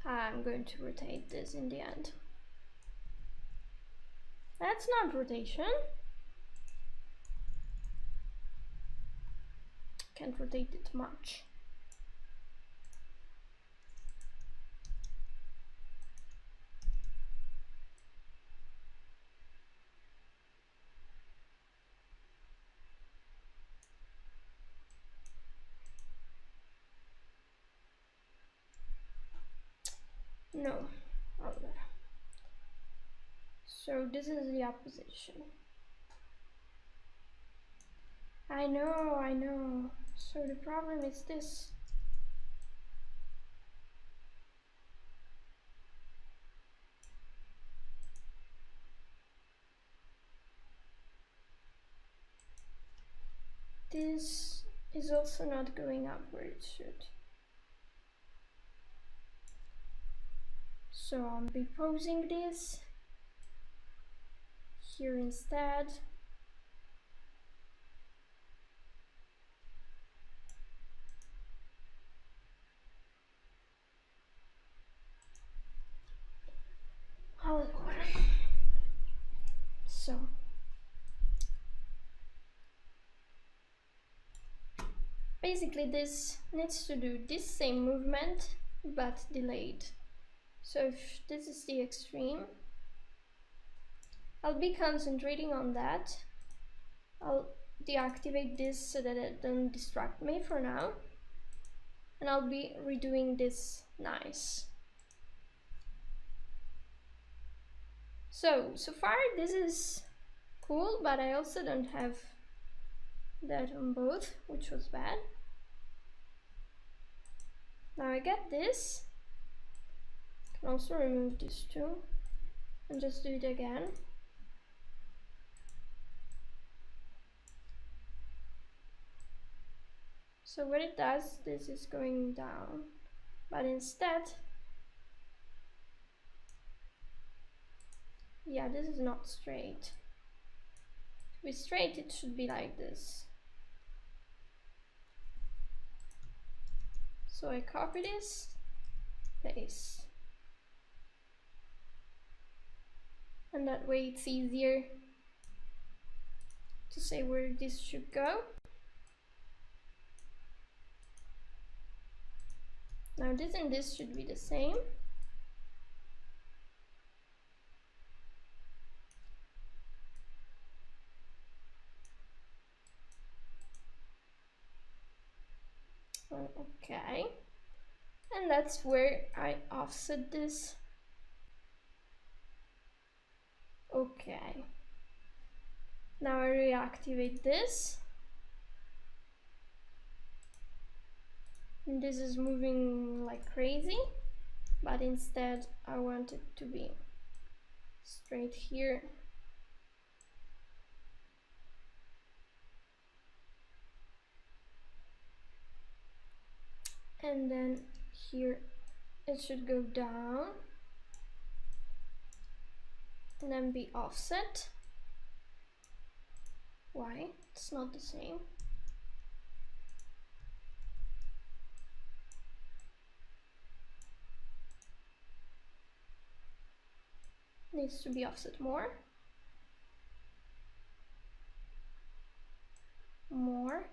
I'm going to rotate this in the end. That's not rotation. Can't rotate it much. No. So this is the opposition. I know. So the problem is this. This is also not going up where it should. So I'm proposing this here instead. So basically this needs to do this same movement but delayed. So if this is the extreme, I'll be concentrating on that. I'll deactivate this so that it doesn't distract me for now. And I'll be redoing this nice. So far this is cool, but I also don't have that on both, which was bad. Now I get this. I can also remove this too and just do it again. So what it does, this is going down, but instead, yeah, this is not straight. To be straight, it should be like this. So I copy this, paste. And that way it's easier to say where this should go. Now this and this should be the same. Okay. And that's where I offset this. Okay. Now I reactivate this. And this is moving like crazy, but instead I want it to be straight here. And then here it should go down and then be offset. Why? It's not the same. Needs to be offset more. More.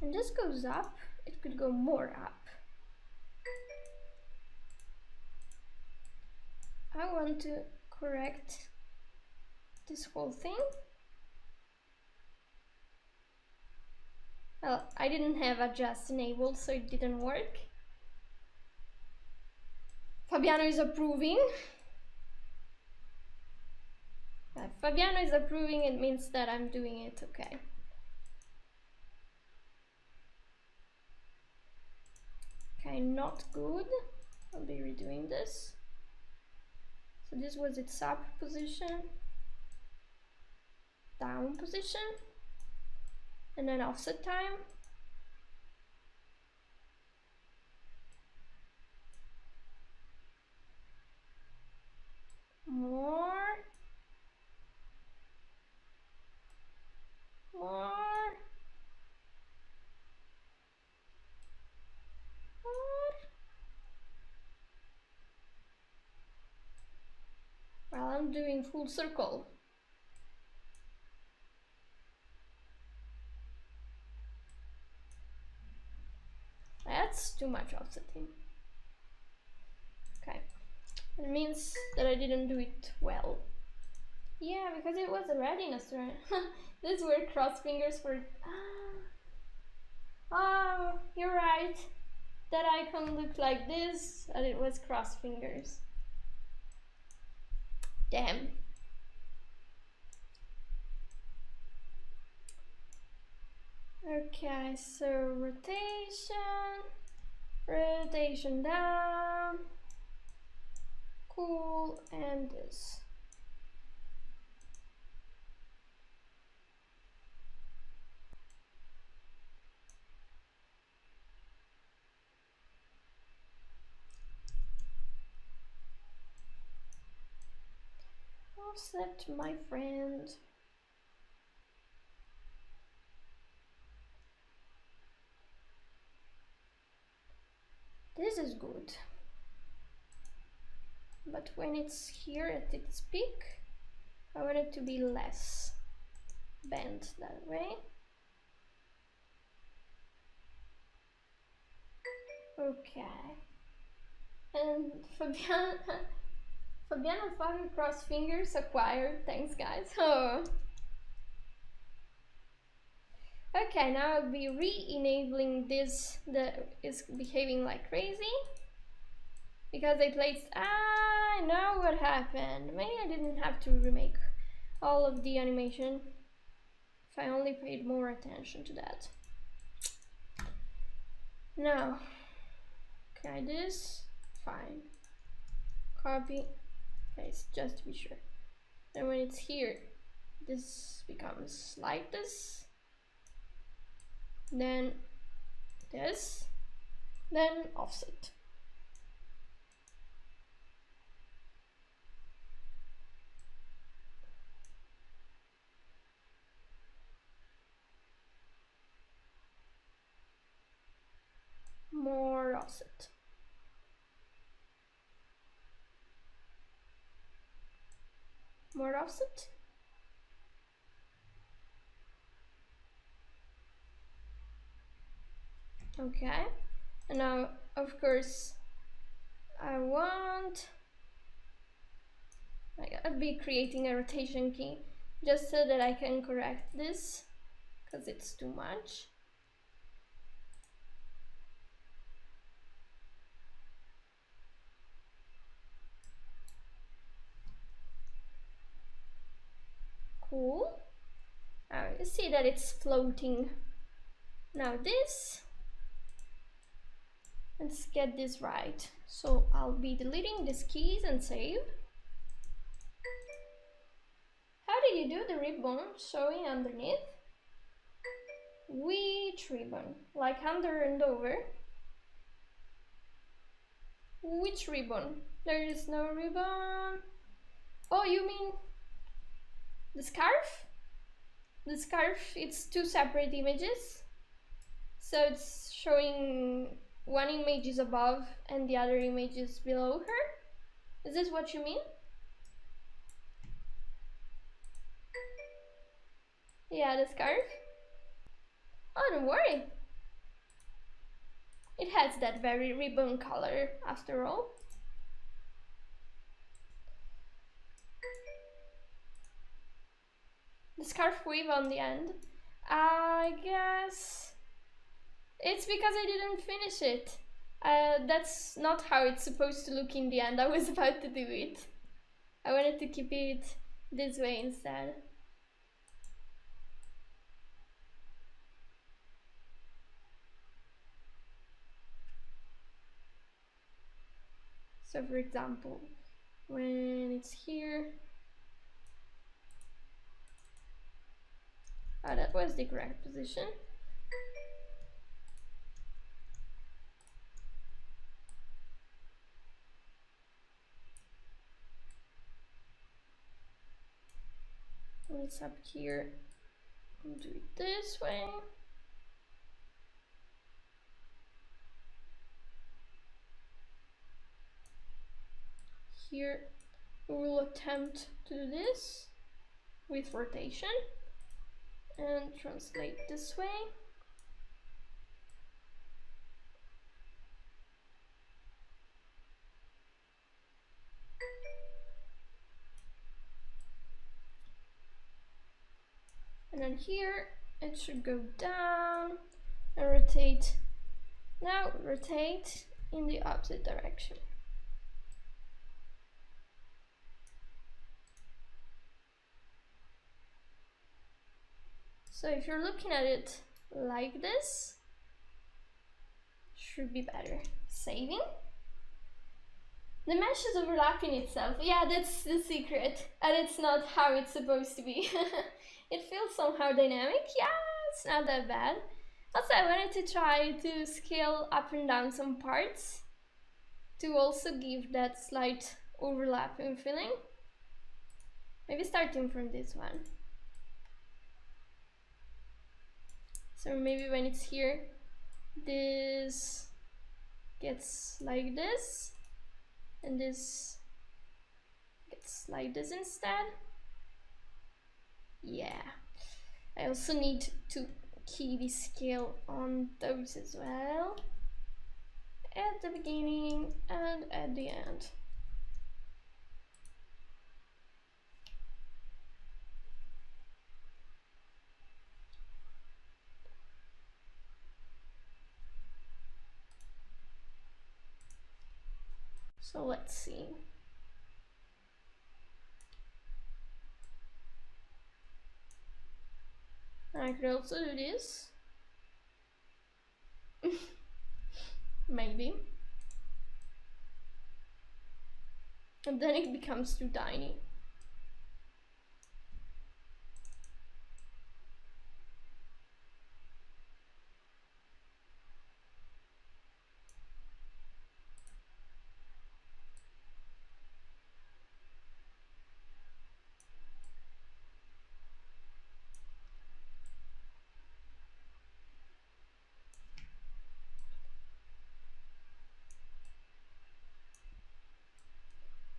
And this goes up, it could go more up. I want to correct this whole thing. Well, I didn't have adjust enabled, so it didn't work. Fabiano is approving. If Fabiano is approving, it means that I'm doing it okay. Okay, not good. I'll be redoing this. So this was its up position, down position, and then offset time. More. Well, I'm doing full circle. That's too much offsetting. Okay, it means that I didn't do it well. Yeah, because it was a readiness turn. These were cross fingers for... Oh, you're right. That icon looked like this, and it was cross fingers. Damn. Okay, so rotation down, cool, and this. Offset, my friend. This is good. But when it's here at its peak, I want it to be less bent that way. Okay. And Fabiano fucking cross fingers acquired. Thanks, guys. Oh. Okay, now I'll be re-enabling this that is behaving like crazy. Because I placed... I know what happened. Maybe I didn't have to remake all of the animation. If I only paid more attention to that. Now, okay, this, fine. Copy, paste, just to be sure. And when it's here, this becomes like this. Then this, then offset. More offset. More offset. Okay, and now of course I'll be creating a rotation key just so that I can correct this because it's too much. Cool. Now you see that it's floating. Now this, let's get this right. So I'll be deleting these keys and save. How did you do the ribbon showing underneath? Which ribbon? Like under and over? Which ribbon? There is no ribbon. Oh, you mean the scarf? The scarf, it's two separate images. So it's showing one image is above and the other image is below her. Is this what you mean? Yeah, the scarf. Oh, don't worry. It has that very ribbon color after all. The scarf weave on the end. I guess It's because I didn't finish it. That's not how it's supposed to look in the end. I was about to do it. I wanted to keep it this way instead. So for example, when it's here, that was the correct position. When it's up here, I'll do it this way. Here we will attempt to do this with rotation and translate this way. And then here it should go down and rotate. Now rotate in the opposite direction. So if you're looking at it like this, should be better. Saving. The mesh is overlapping itself. Yeah, that's the secret. And it's not how it's supposed to be. It feels somehow dynamic. Yeah, it's not that bad. Also, I wanted to try to scale up and down some parts to also give that slight overlapping feeling. Maybe starting from this one. So maybe when it's here, this gets like this, and this gets like this instead. Yeah. I also need to key the scale on those as well. At the beginning and at the end. So let's see. I could also do this. Maybe. And then it becomes too tiny.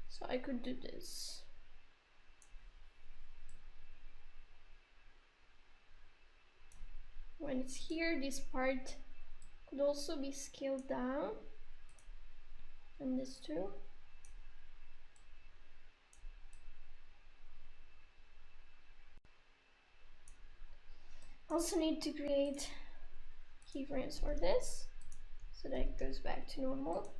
So I could do this. When it's here, this part could also be scaled down. And this too. Also need to create keyframes for this, so that it goes back to normal.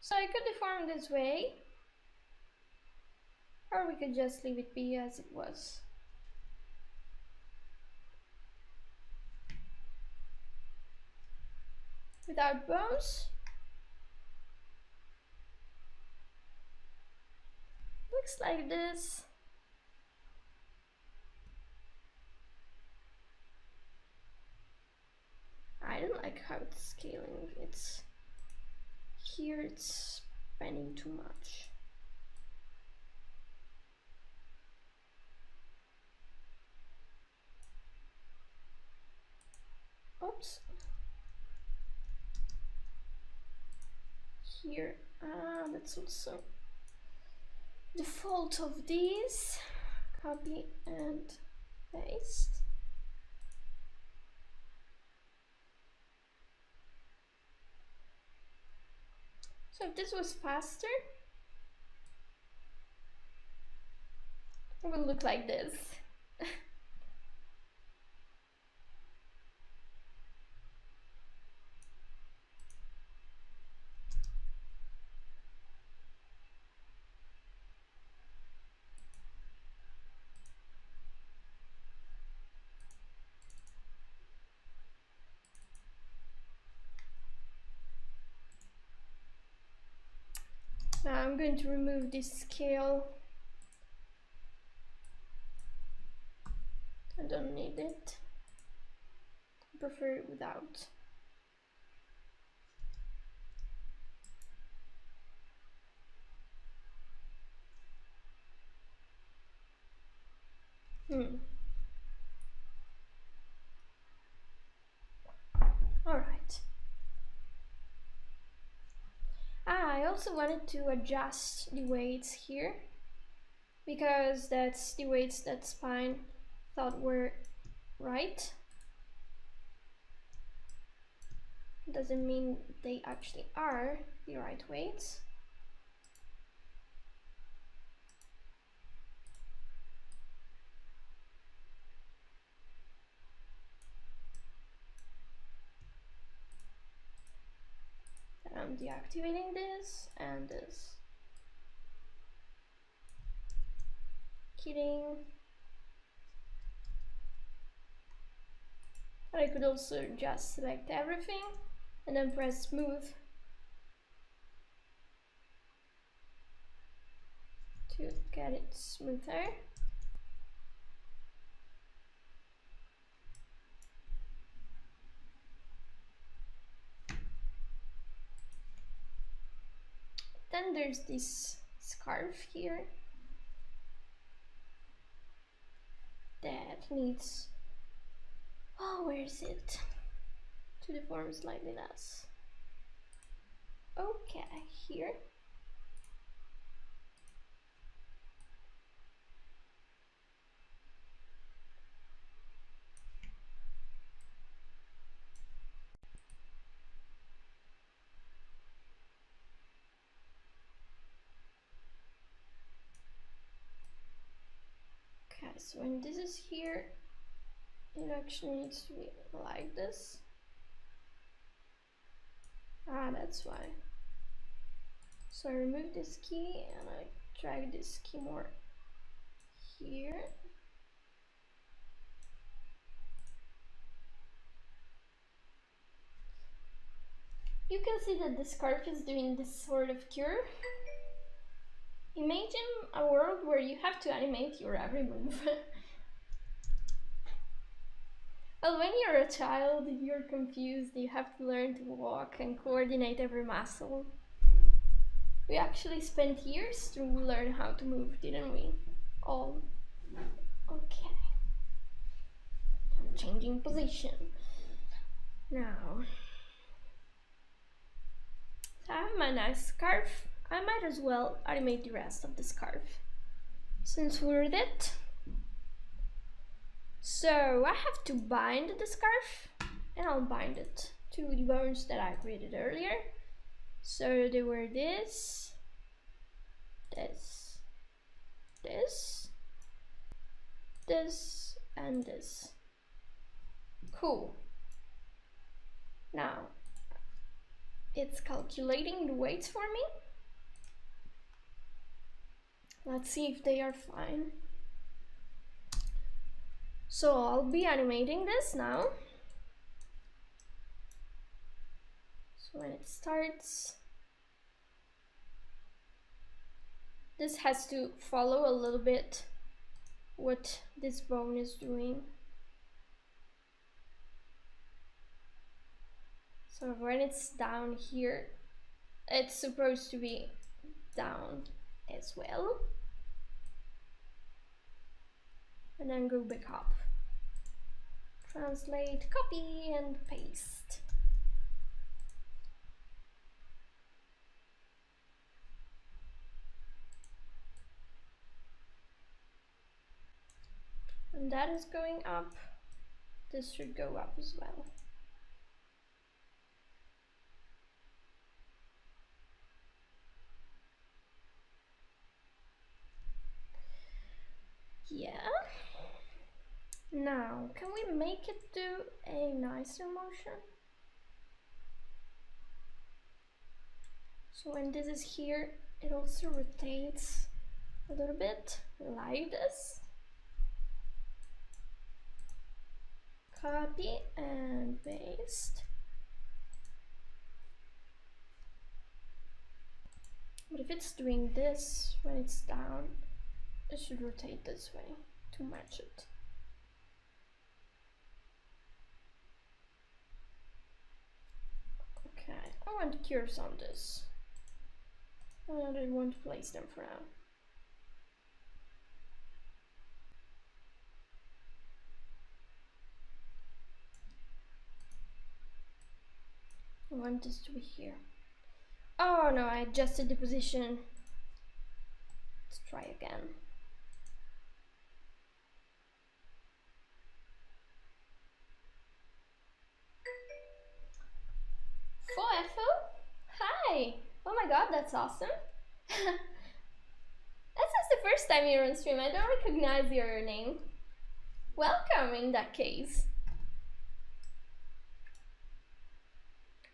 So I could deform this way, or we could just leave it be as it was. Without bones. Looks like this. I don't like how it's scaling. It's here, it's bending too much. Oops. Here, that's also the fault of these. Copy and paste. So if this was faster, it would look like this. Now I'm going to remove this scale. I don't need it. I prefer it without. All right. I also wanted to adjust the weights here because that's the weights that Spine thought were right. Doesn't mean they actually are the right weights. I'm deactivating this and this. Kidding. But I could also just select everything and then press smooth to get it smoother. Then there's this scarf here that needs, oh, where is it? To deform slightly less. Okay, here. Okay, so when this is here, it actually needs to be like this. Ah, that's why. So I remove this key and I drag this key more here. You can see that the scarf is doing this sort of curve. Imagine a world where you have to animate your every move. Well, when you're a child, you're confused, you have to learn to walk and coordinate every muscle. We actually spent years to learn how to move, didn't we? All. Okay. I'm changing position. Now, so I have my nice scarf. I might as well animate the rest of the scarf, since we're at it. So I have to bind the scarf, and I'll bind it to the bones that I created earlier. So they were this, this, this, this, and this. Cool. Now, it's calculating the weights for me. Let's see if they are fine. So I'll be animating this now. So when it starts, this has to follow a little bit what this bone is doing. So when it's down here, it's supposed to be down as well. And then go back up. Translate, copy, and paste. And that is going up. This should go up as well. Yeah. Now, can we make it do a nicer motion? So when this is here, it also rotates a little bit like this. Copy and paste. But if it's doing this when it's down, it should rotate this way to match it. Okay, I want curves on this. And I want to place them for now. I want this to be here. Oh no, I adjusted the position. Let's try again. Foefo? Hi! Oh my god, that's awesome. This is the first time you're on stream. I don't recognize your name. Welcome in that case.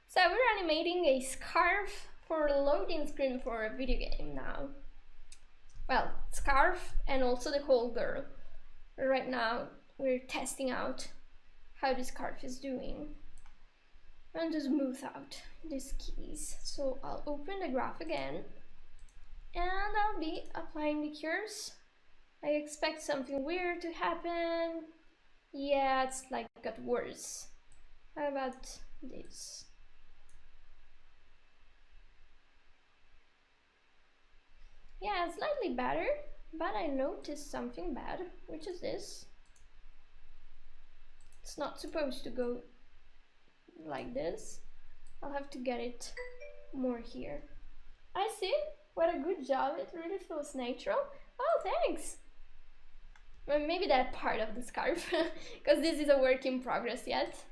So we're animating a scarf for a loading screen for a video game now. Well, scarf and also the whole girl. Right now we're testing out how the scarf is doing. And just smooth out these keys. So I'll open the graph again and I'll be applying the curves. I expect something weird to happen. Yeah, it's like got worse. How about this? Yeah, slightly better, but I noticed something bad, which is this. It's not supposed to go like this. I'll have to get it more here. I see. What a good job. It really feels natural. Oh, thanks. Well, maybe that part of the scarf, because this is a work in progress yet.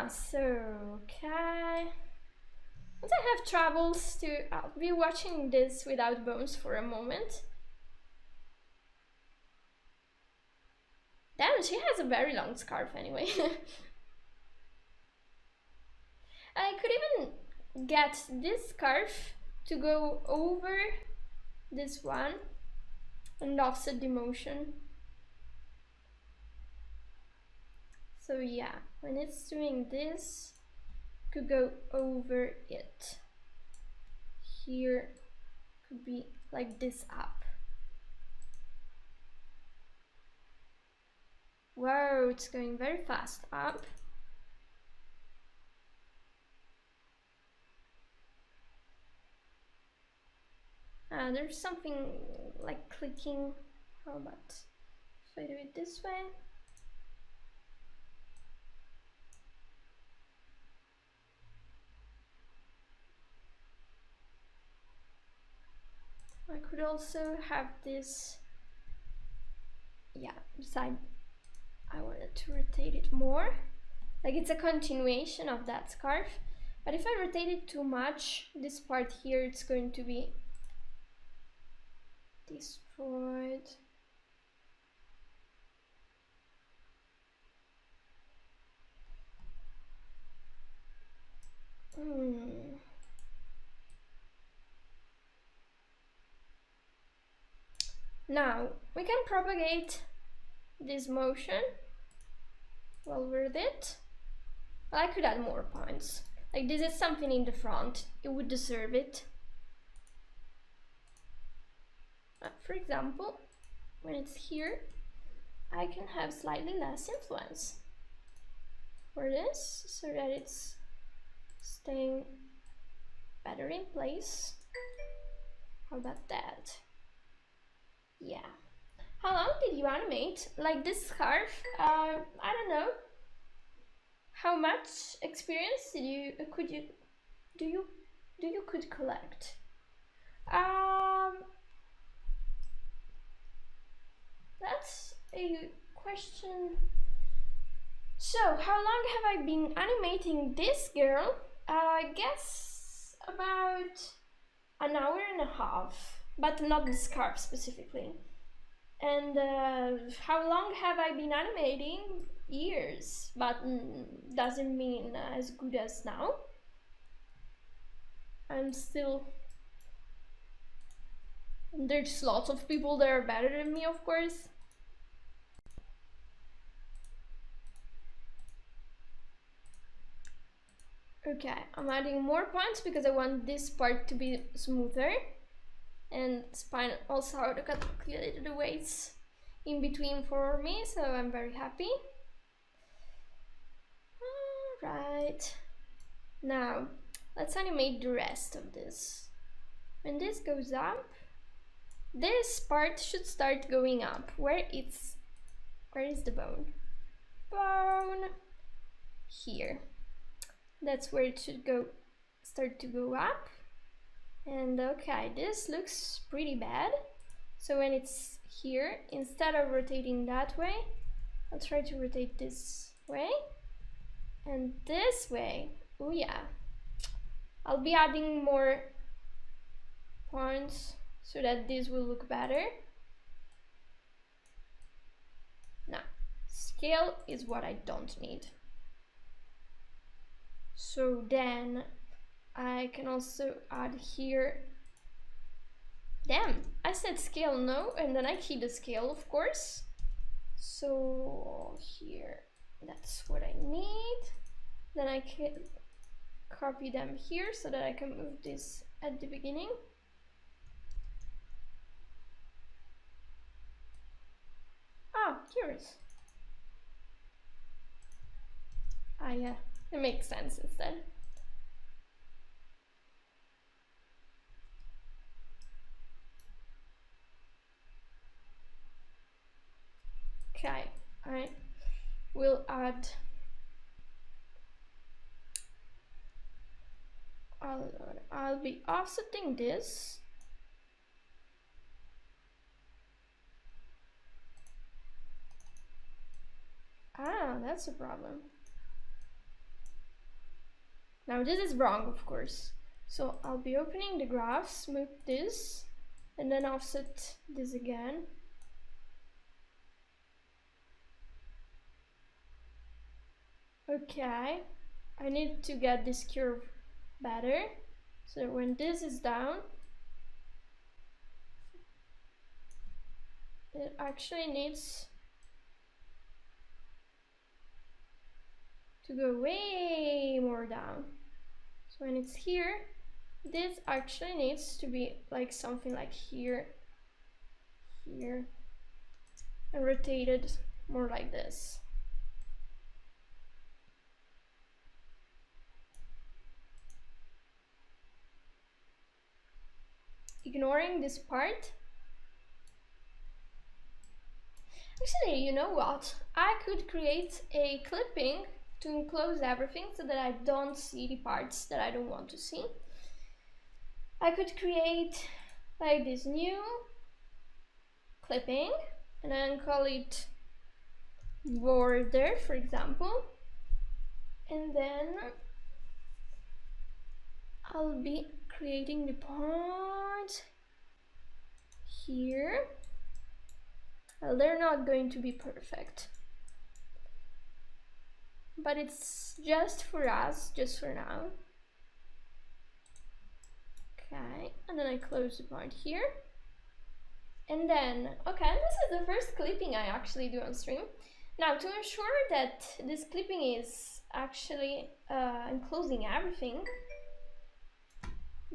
So, okay. Once I have travels to, I'll be watching this without bones for a moment. Damn, she has a very long scarf anyway. I could even get this scarf to go over this one and offset the motion. So yeah, when it's doing this, could go over it. Here could be like this up. Whoa, it's going very fast up. There's something like clicking. How about if I do it this way? I could also have this, yeah, beside I wanted to rotate it more. Like it's a continuation of that scarf. But if I rotate it too much, this part here, it's going to be destroyed. Now we can propagate this motion well with it. Well, I could add more points. Like this is something in the front, it would deserve it. For example, when it's here, I can have slightly less influence for this so that it's staying better in place. How about that? Yeah. How long did you animate? Like this scarf? I don't know. How much experience did you could collect? That's a question. So, how long have I been animating this girl? I guess about an hour and a half, but not the scarf specifically. And how long have I been animating? Years, but doesn't mean as good as now. I'm still... There's lots of people that are better than me, of course. Okay, I'm adding more points because I want this part to be smoother. And Spine also calculated the weights in between for me, so I'm very happy. Alright, now let's animate the rest of this. When this goes up, this part should start going up. Where is the bone? Bone here. That's where it should start to go up. And okay, this looks pretty bad. So when it's here, instead of rotating that way, I'll try to rotate this way and this way. Oh yeah. I'll be adding more points so that this will look better. Now, scale is what I don't need. So then I can also add here. Damn, I said scale no, and then I keep the scale, of course. So here, that's what I need. Then I can copy them here so that I can move this at the beginning. Ah, here it is. Ah, yeah, it makes sense instead. Okay, I will add. I'll be offsetting this. Ah, that's a problem. Now this is wrong, of course. So I'll be opening the graph, smooth this, and then offset this again. Okay, I need to get this curve better. So when this is down, it actually needs to go way more down. So when it's here, this actually needs to be like something like here, here, and rotated more like this. Ignoring this part. Actually, you know what? I could create a clipping to enclose everything so that I don't see the parts that I don't want to see. I could create like this new clipping and then call it border, for example. And then I'll be creating the part here. Well, they're not going to be perfect, but it's just for us, just for now. Okay, and then I close the part here. And then, okay, this is the first clipping I actually do on stream. Now, to ensure that this clipping is actually enclosing everything,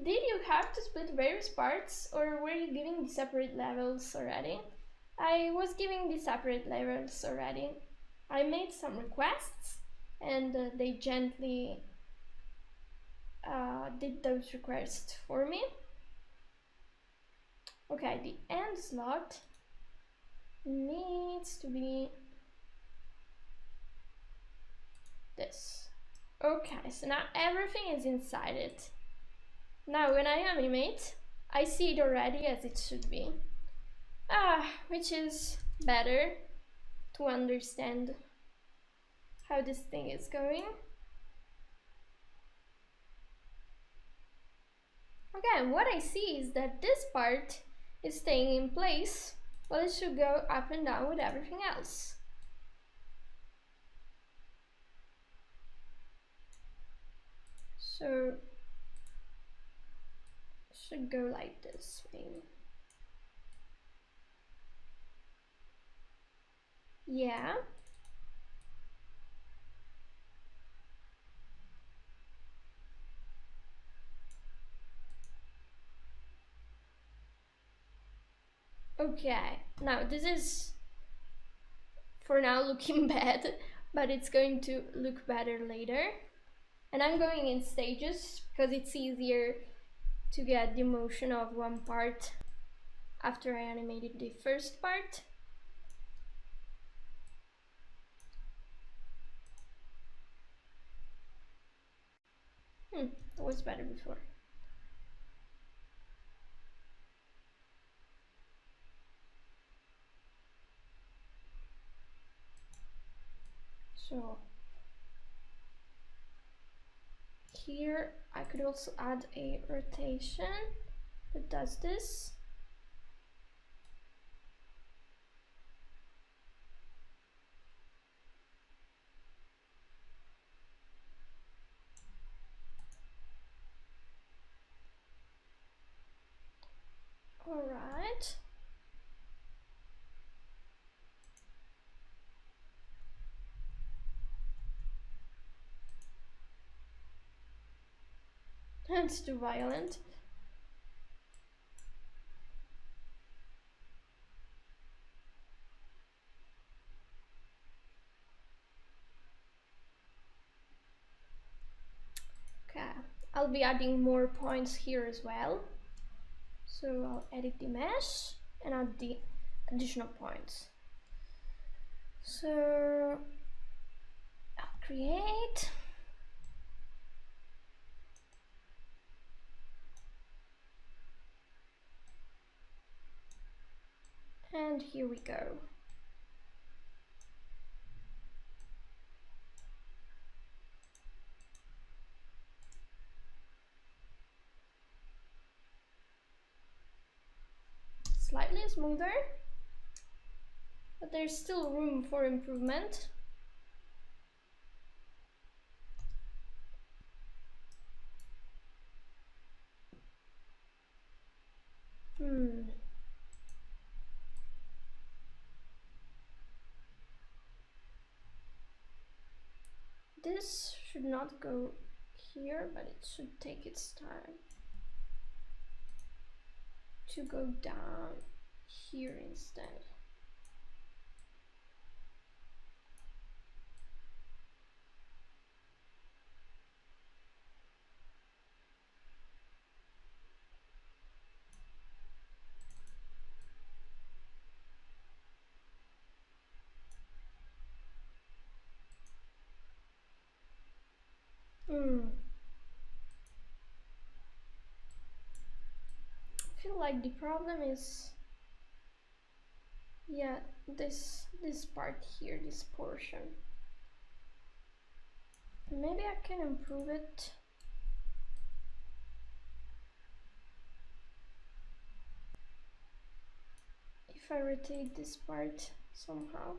did you have to split various parts, or were you giving the separate levels already? I was giving the separate levels already. I made some requests and they gently did those requests for me. Okay, the end slot needs to be this. Okay, so now everything is inside it. Now when I animate, I see it already as it should be. Which is better to understand how this thing is going. Okay, what I see is that this part is staying in place, while it should go up and down with everything else. So it should go like this way. Yeah. Okay, now this is for now looking bad, but it's going to look better later. And I'm going in stages because it's easier to get the motion of one part after I animated the first part. It was better before. So here I could also add a rotation that does this. All right. It's too violent. Okay, I'll be adding more points here as well. So I'll edit the mesh and add the additional points. So I'll create. And here we go. Slightly smoother, but there's still room for improvement. This should not go here, but it should take its time to go down here instead. I feel like the problem is, yeah, this part here, this portion. Maybe I can improve it. If I rotate this part somehow.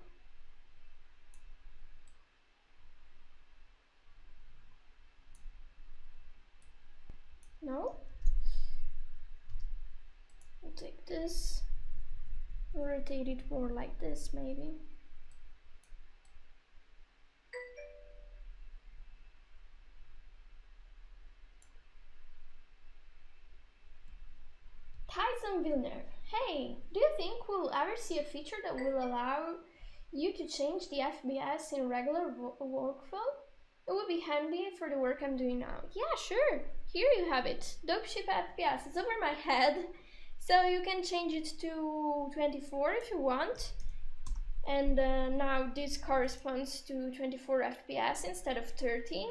No? I'll take this, rotate it more like this maybe. Tyson Villeneuve. Hey, do you think we'll ever see a feature that will allow you to change the FPS in regular workflow? It would be handy for the work I'm doing now. Yeah, sure. Here you have it. Dopeship FPS. It's over my head. So you can change it to 24 if you want. And now this corresponds to 24 FPS instead of 30.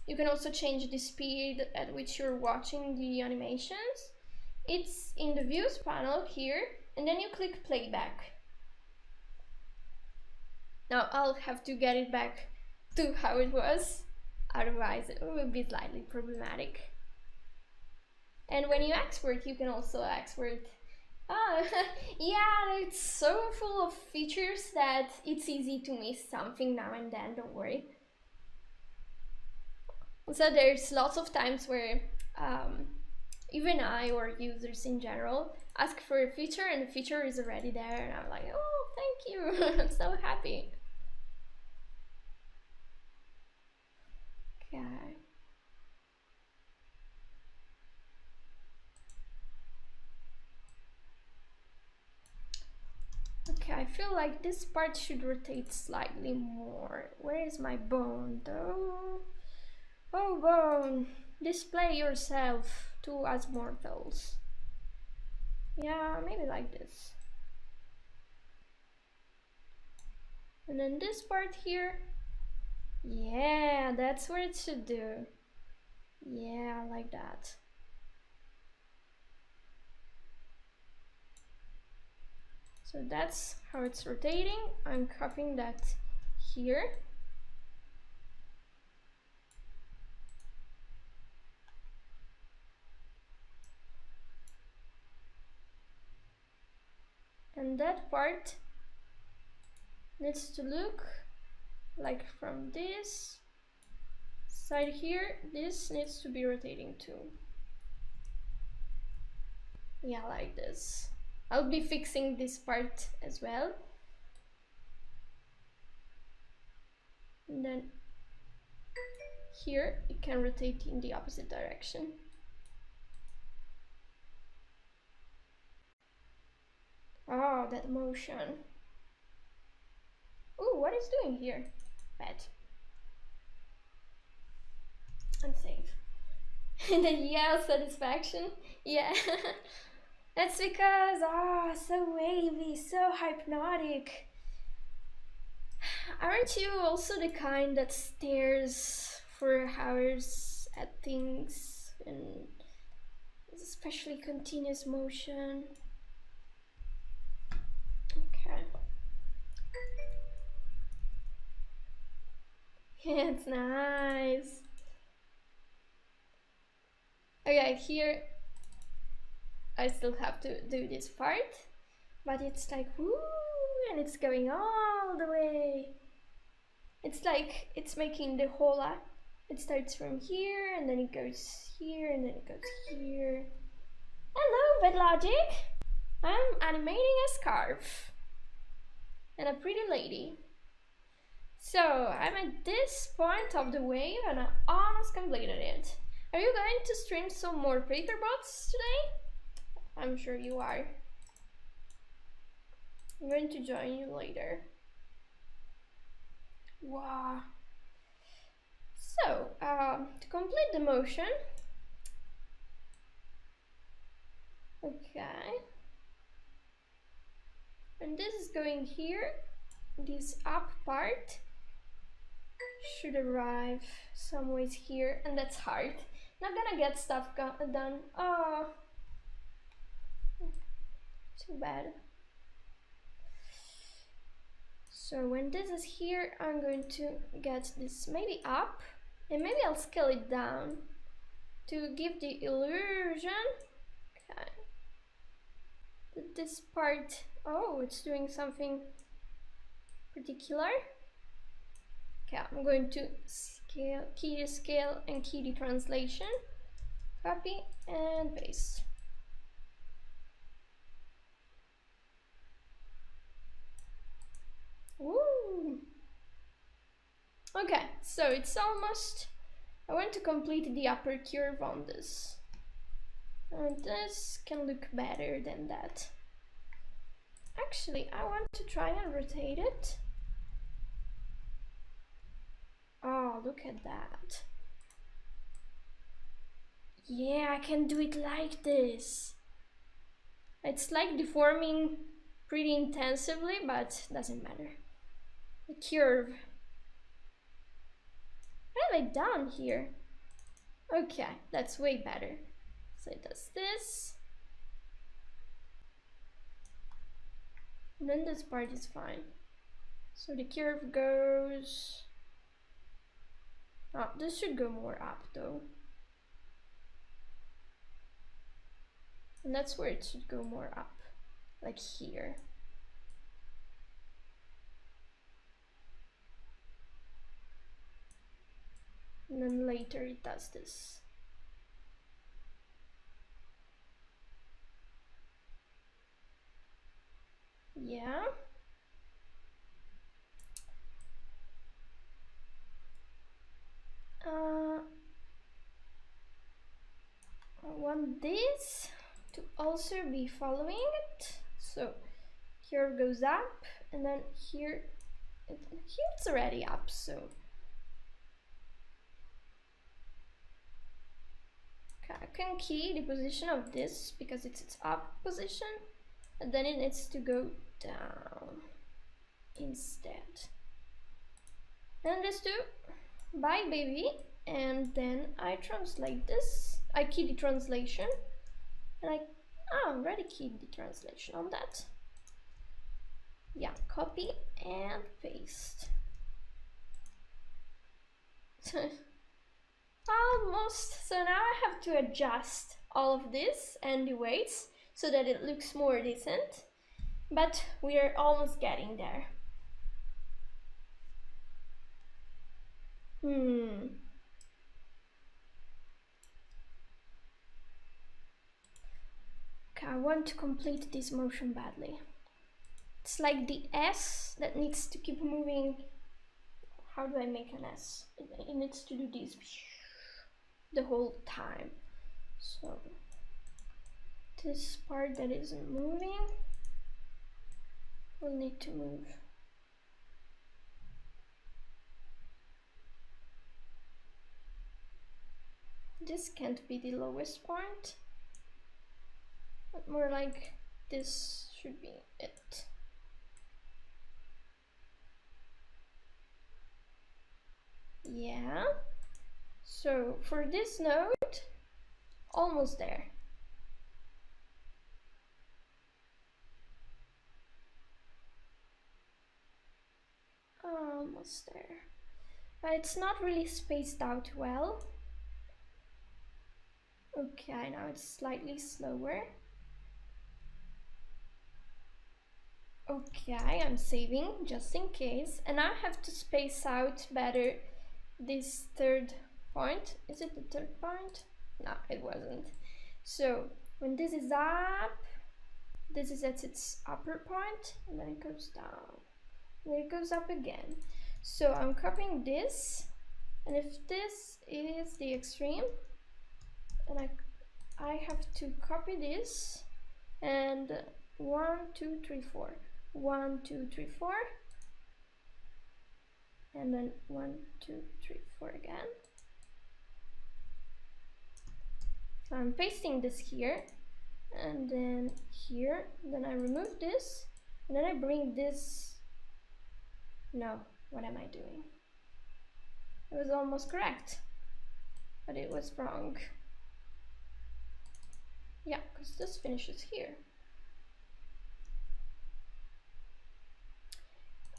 You can also change the speed at which you're watching the animations. It's in the views panel here, and then you click playback. Now I'll have to get it back to how it was, otherwise it will be slightly problematic. And when you export, you can also export. Yeah, it's so full of features that it's easy to miss something now and then, don't worry. So there's lots of times where even I or users in general ask for a feature and the feature is already there and I'm like, oh, thank you. I'm so happy. Okay. I feel like this part should rotate slightly more. Where is my bone though? Oh, bone, display yourself to us mortals. Yeah, maybe like this. And then this part here. Yeah, that's what it should do. Yeah, like that. So that's how it's rotating. I'm copying that here. And that part needs to look like from this side here, this needs to be rotating too. Yeah, like this. I'll be fixing this part as well. And then here it can rotate in the opposite direction. Oh, that motion. Ooh, what is doing here? Bad. Unsafe. And then yell satisfaction. Yeah. That's because, so wavy, so hypnotic. Aren't you also the kind that stares for hours at things and especially continuous motion? Okay. Yeah, it's nice. Okay, here I still have to do this part, but it's like woo, and it's going all the way. It's like it's making the whole act. It starts from here and then it goes here and then it goes here. Hello, VetLogic! I'm animating a scarf and a pretty lady. So I'm at this point of the wave and I almost completed it. Are you going to stream some more paper boats today? I'm sure you are. I'm going to join you later. Wow. So, to complete the motion, okay, and this is going here, this up part should arrive some ways here, and that's hard. Not gonna get stuff done. Oh, too bad. So when this is here, I'm going to get this maybe up, and maybe I'll scale it down to give the illusion. Okay. That this part, oh, it's doing something particular. Okay, I'm going to scale, key the scale and key the translation. Copy and paste. Woo! Okay, so it's almost, I want to complete the upper curve on this. And this can look better than that. Actually, I want to try and rotate it. Oh, look at that. Yeah, I can do it like this. It's like deforming pretty intensively, but doesn't matter. The curve. What have I done here? Okay, that's way better. So it does this. And then this part is fine. So the curve goes... Oh, this should go more up though. And that's where it should go more up. Like here. And then later it does this. Yeah. I want this to also be following it. So here goes up, and then here it's already up, so okay, I can key the position of this because it's its up position, and then it needs to go down instead. And just do bye baby, and then I translate this. I key the translation, and I already keyed the translation on that. Yeah, copy and paste. Almost. So now I have to adjust all of this and the weights so that it looks more decent, but we are almost getting there. Okay, I want to complete this motion badly. It's like the S that needs to keep moving. How do I make an S? It needs to do this the whole time. So this part that isn't moving will need to move. This can't be the lowest point, but more like this should be it. Yeah, so for this node, almost there. Almost there. But it's not really spaced out well. Okay, now it's slightly slower. Okay, I'm saving just in case, and I have to space out better this third point. Is it the third point? No, it wasn't. So when this is up, this is at its upper point, and then it goes down, and then it goes up again. So I'm copying this, and if this is the extreme, and I have to copy this, and 1, 2, 3, 4. 1, 2, 3, 4, and then 1, 2, 3, 4 again. So I'm pasting this here, and then here, then I remove this, and then I bring this. No, what am I doing? It was almost correct, but it was wrong. Yeah, because this finishes here.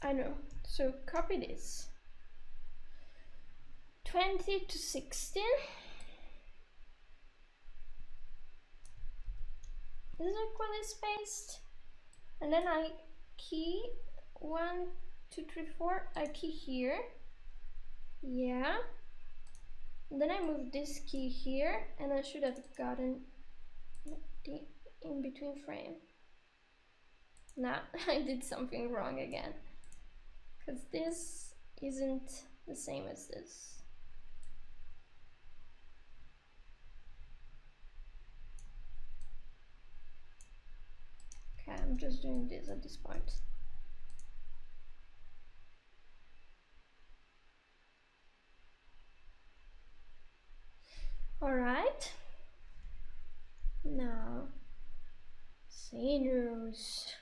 I know, so copy this. 20 to 16. This is equally spaced. And then I key 1, 2, 3, 4. I key here. Yeah. And then I move this key here, and I should have gotten the in-between frame. Nah, I did something wrong again. Because this isn't the same as this. Okay, I'm just doing this at this point. Alright. Now, sinews.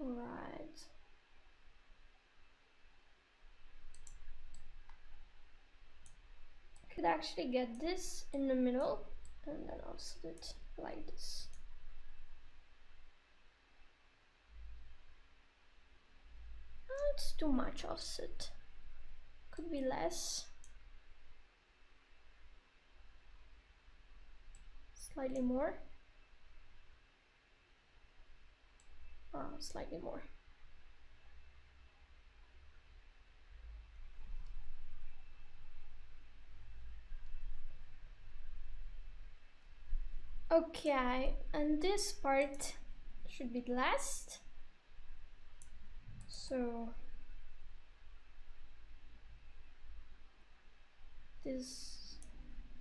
Alright. Could actually get this in the middle, and then I'll set it like this. Oh, it's too much offset. Could be less. Slightly more. Oh, slightly more. Okay, and this part should be the last. So this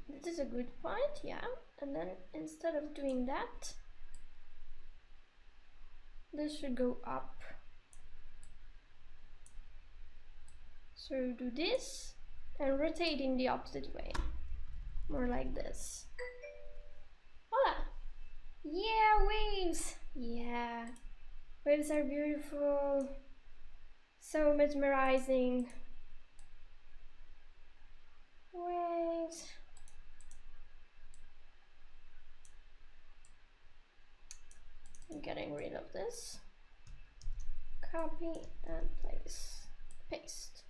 This is a good point, yeah. And then instead of doing that, this should go up. So do this and rotate in the opposite way. More like this. Voila! Yeah, waves! Yeah, waves are beautiful. So mesmerizing. Waves. I'm getting rid of this. Copy and place. Paste.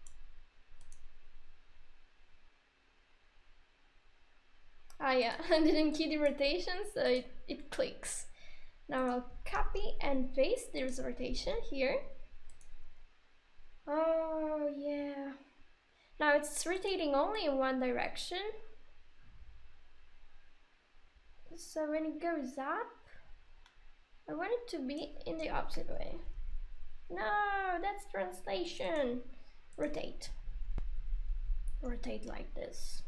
Ah yeah, I didn't key the rotation, so it clicks. Now I'll copy and paste this rotation here. Oh yeah. Now it's rotating only in one direction. So when it goes up, I want it to be in the opposite way. No, that's translation. Rotate. Rotate like this.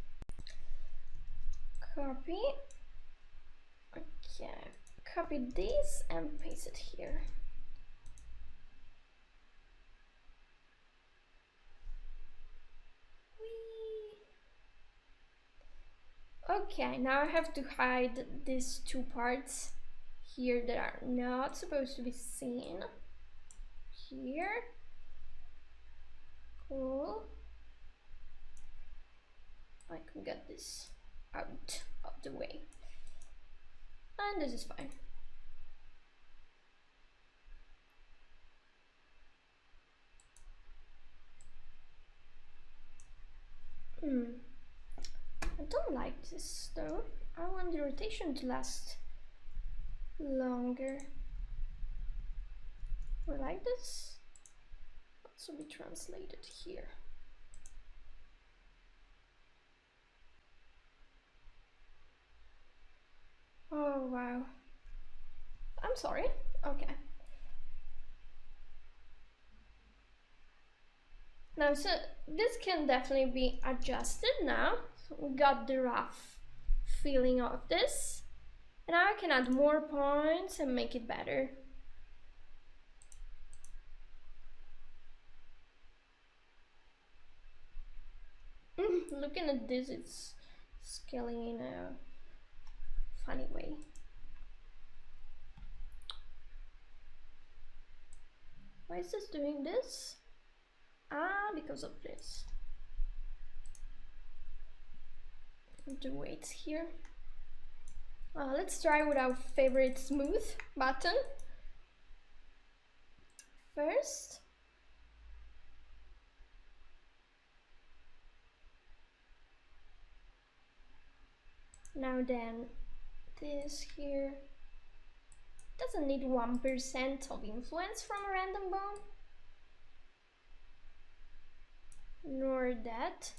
Copy. Okay. Copy this and paste it here. Whee! Okay, now I have to hide these two parts here that are not supposed to be seen. Here. Cool. I can get this out of the way. And this is fine. I don't like this though. I want the rotation to last longer. Or like this. Also be translated here. Oh wow. I'm sorry. Okay. Now, so this can definitely be adjusted now. So we got the rough feeling of this. And now I can add more points and make it better. Looking at this, it's scaling in a funny way. Why is this doing this? Ah, because of this. The weights here. Let's try with our favorite smooth button. First. Now then, this here doesn't need 1% of influence from a random bone. Nor that.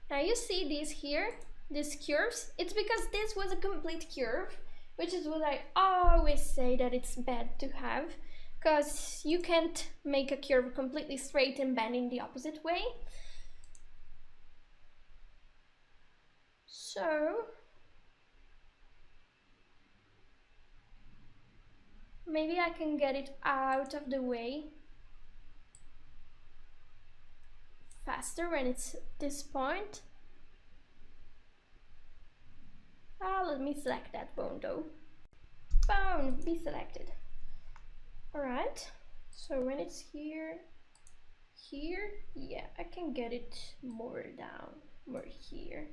Now you see these here, these curves, it's because this was a complete curve, which is what I always say that it's bad to have, because you can't make a curve completely straight and bend in the opposite way. So maybe I can get it out of the way faster when it's this point. Let me select that bone though. Bone, be selected. Alright, so when it's here, yeah, I can get it more down, more here.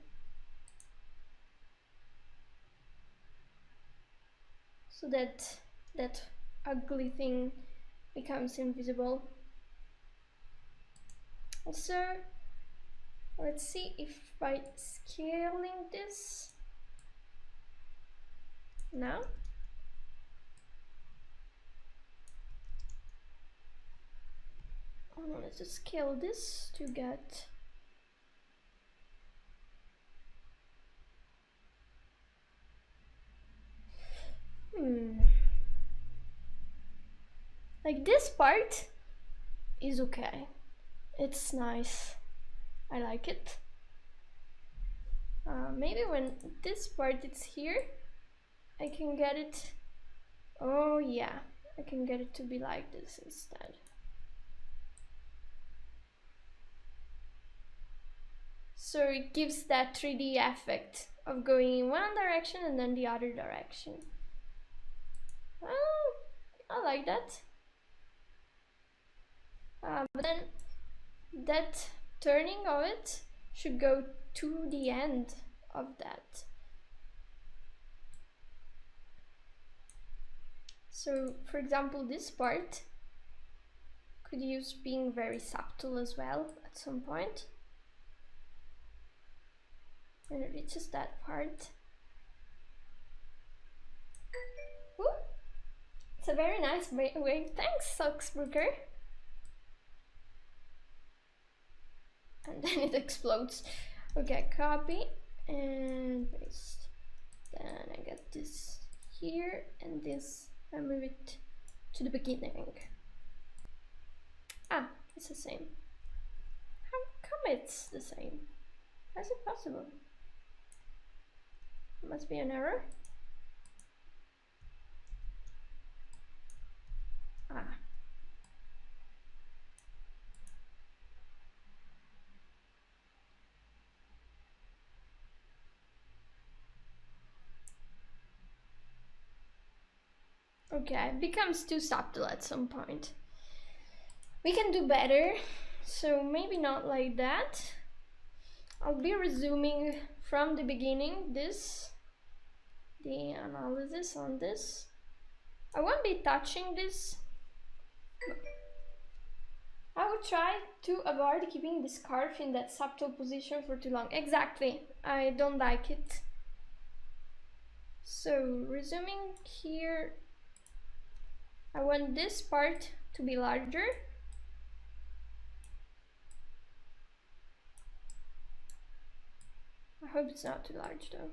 So that that ugly thing becomes invisible. Also, let's see if by scaling this now. Let's just scale this to get like this part is okay. It's nice. I like it. Maybe when this part is here, I can get it. Oh yeah, I can get it to be like this instead. So it gives that 3D effect of going in one direction and then the other direction. Oh, I like that. But then that turning of it should go to the end of that. So, for example, this part could use being very subtle as well at some point. When it reaches that part. Ooh, it's a very nice wave. Thanks, Socksbrooker. And then it explodes. Okay, copy and paste. Then I get this here and this. I move it to the beginning. Ah, it's the same. How come it's the same? How is it possible? Must be an error. Ah. Okay, it becomes too subtle at some point. We can do better, so maybe not like that. I'll be resuming from the beginning the analysis on this. I won't be touching this. I will try to avoid keeping the scarf in that subtle position for too long. Exactly, I don't like it. So resuming here, I want this part to be larger. I hope it's not too large though.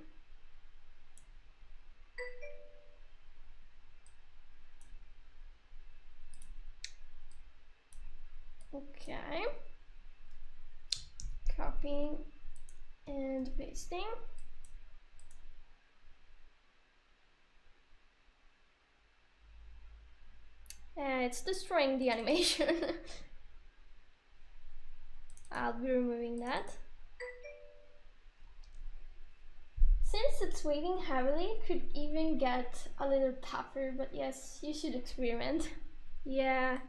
Okay. Copying and pasting. It's destroying the animation. I'll be removing that. Since it's waving heavily, it could even get a little tougher, but yes, you should experiment. Yeah.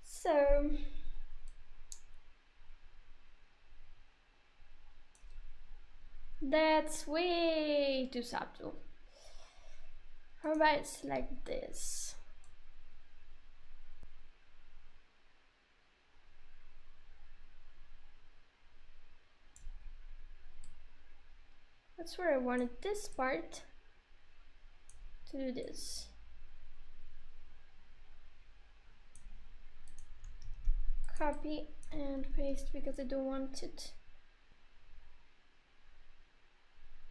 So that's way too subtle. How about it's like this? That's where I wanted this part to do this. Copy and paste because I don't want it.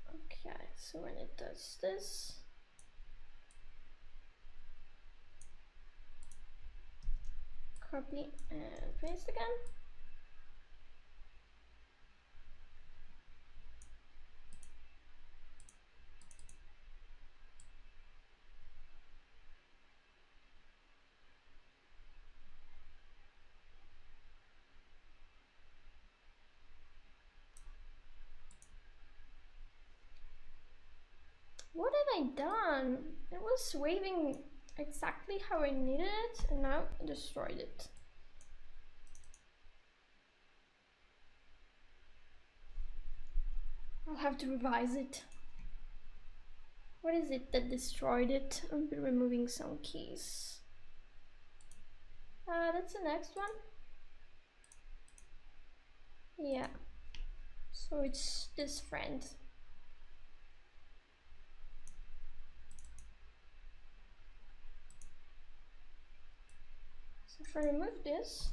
Okay, so when it does this, copy and paste again. What have I done? It was waving exactly how I needed it, and now I destroyed it. I'll have to revise it. What is it that destroyed it? I'll be removing some keys. That's the next one. Yeah. So it's this friend. So if I remove this,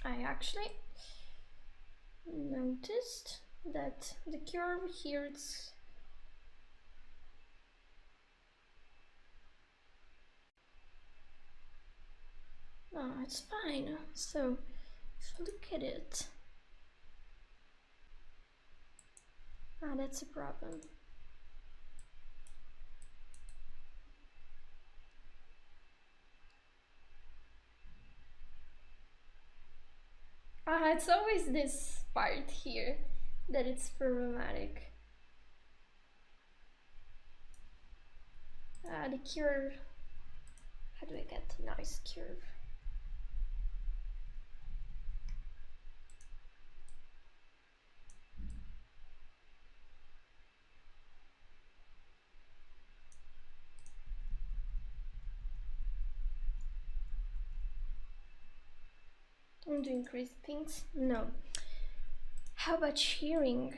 I actually noticed that the curve here it's no, it's fine. So if you look at it, that's a problem. It's always this part here that it's problematic. The curve. How do I get a nice curve? I'm doing crazy things. No. How about shearing?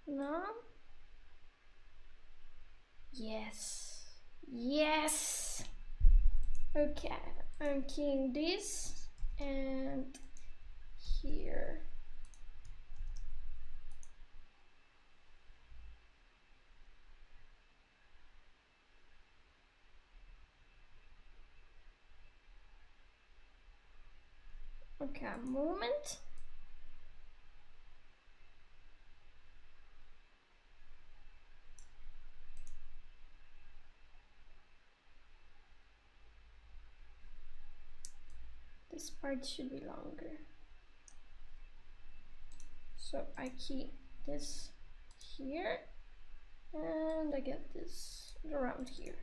No? Yes. Yes! Okay, I'm keying this and here. Okay, moment. This part should be longer. So I key this here and I get this around here.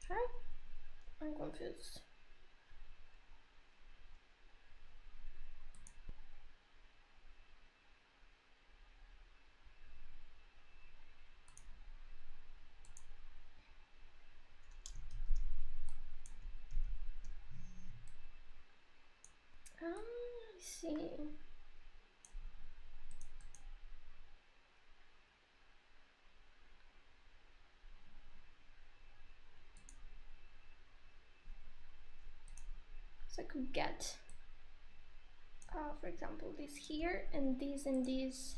Okay, I'm confused. I see. So I could get, for example, this here and these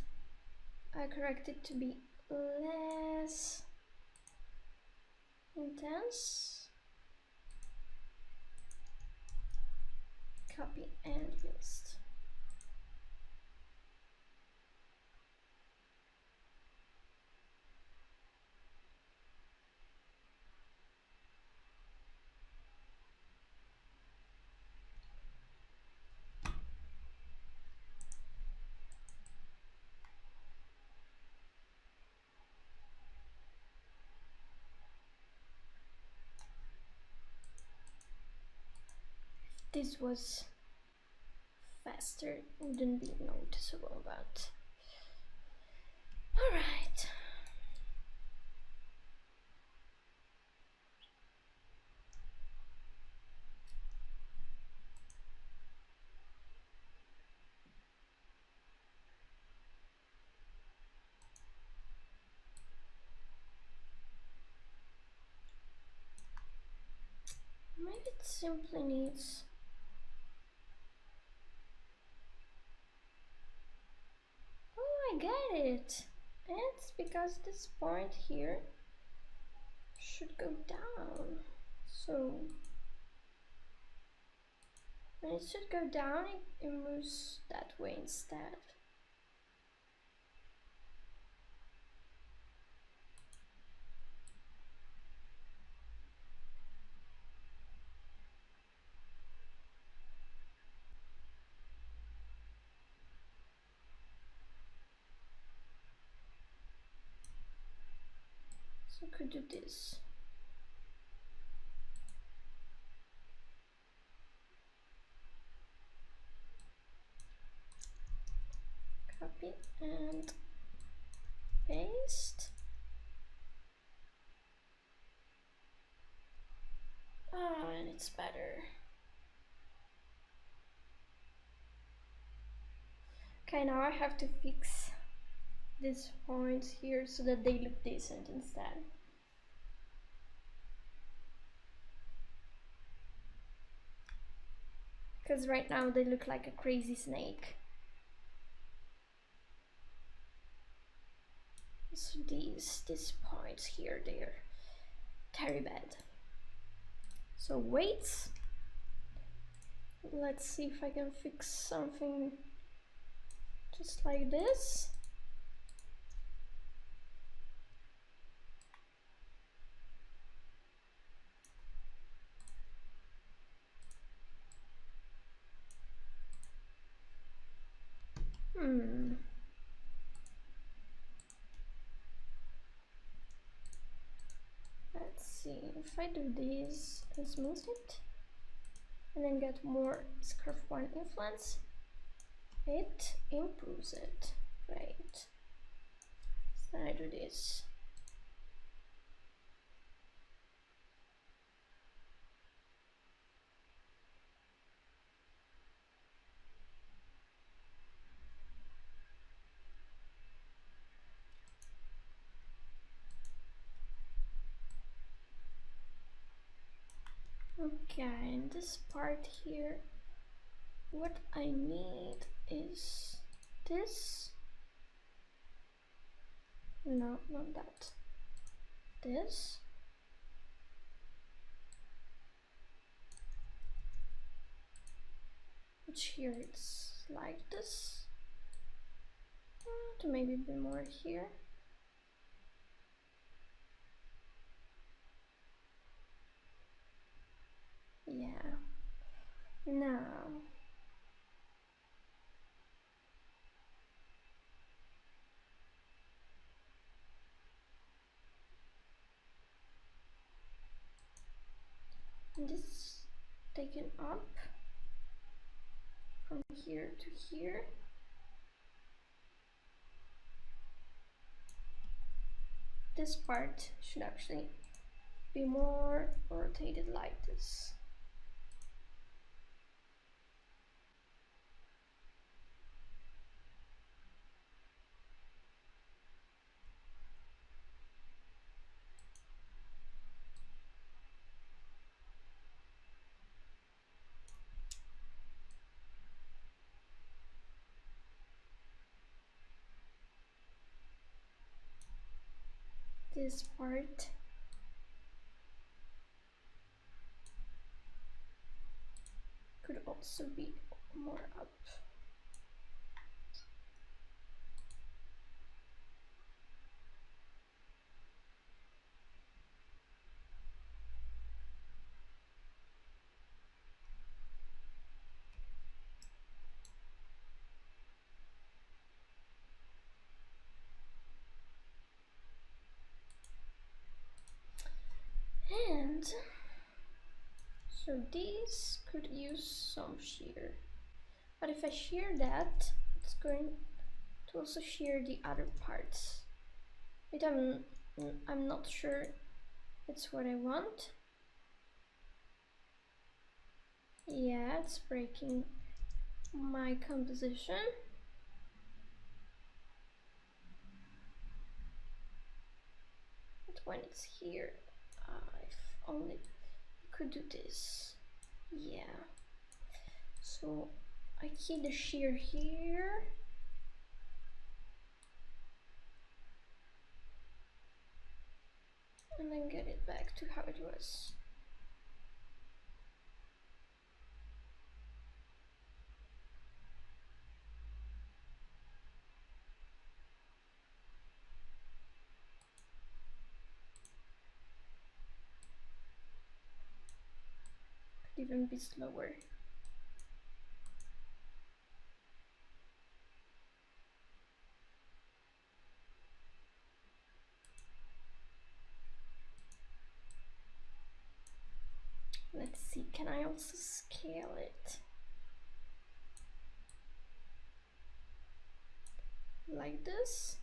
are corrected to be less intense. Copy and paste. This was faster, it wouldn't be noticeable, but all right. Maybe it simply needs oh, I get it. It's because this point here should go down. So when it should go down, it moves that way instead. So I could do this. Copy and paste. And it's better. Okay, now I have to fix these points here so that they look decent instead. because right now they look like a crazy snake. So these points here, they're very bad. So weights. Let's see if I can fix something just like this. Let's see, if I do this and smooth it, and then get more curve one influence, it improves it. Great. So then I do this. Okay, and this part here, what I need is this. No, not that. This. Which here it's like this. To maybe be more here. Yeah. Now. This taken up from here to here. This part should actually be more rotated like this. This part could also be more up. And so these could use some shear, but if I shear that, it's going to also shear the other parts. But I'm not sure it's what I want. Yeah, it's breaking my composition. But when it's here, if only I could do this. Yeah. So I key the shear here. And then get it back to how it was. Could even be slower. Let's see, can I also scale it? Like this?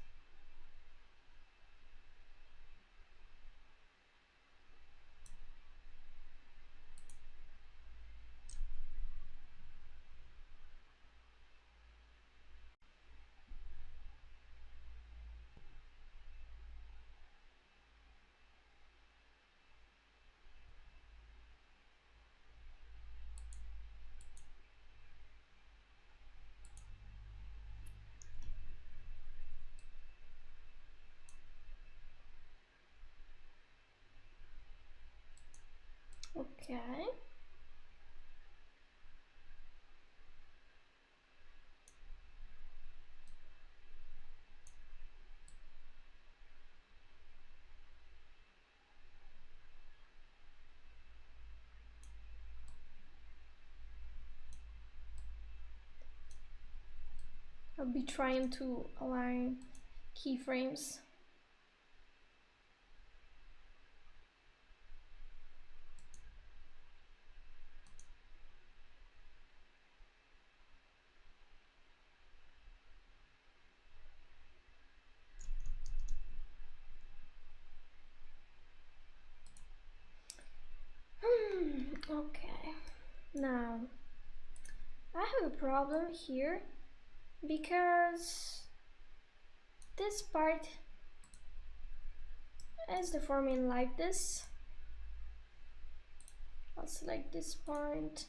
Okay. I'll be trying to align keyframes. Okay, now I have a problem here because this part is deforming like this. I'll select this point.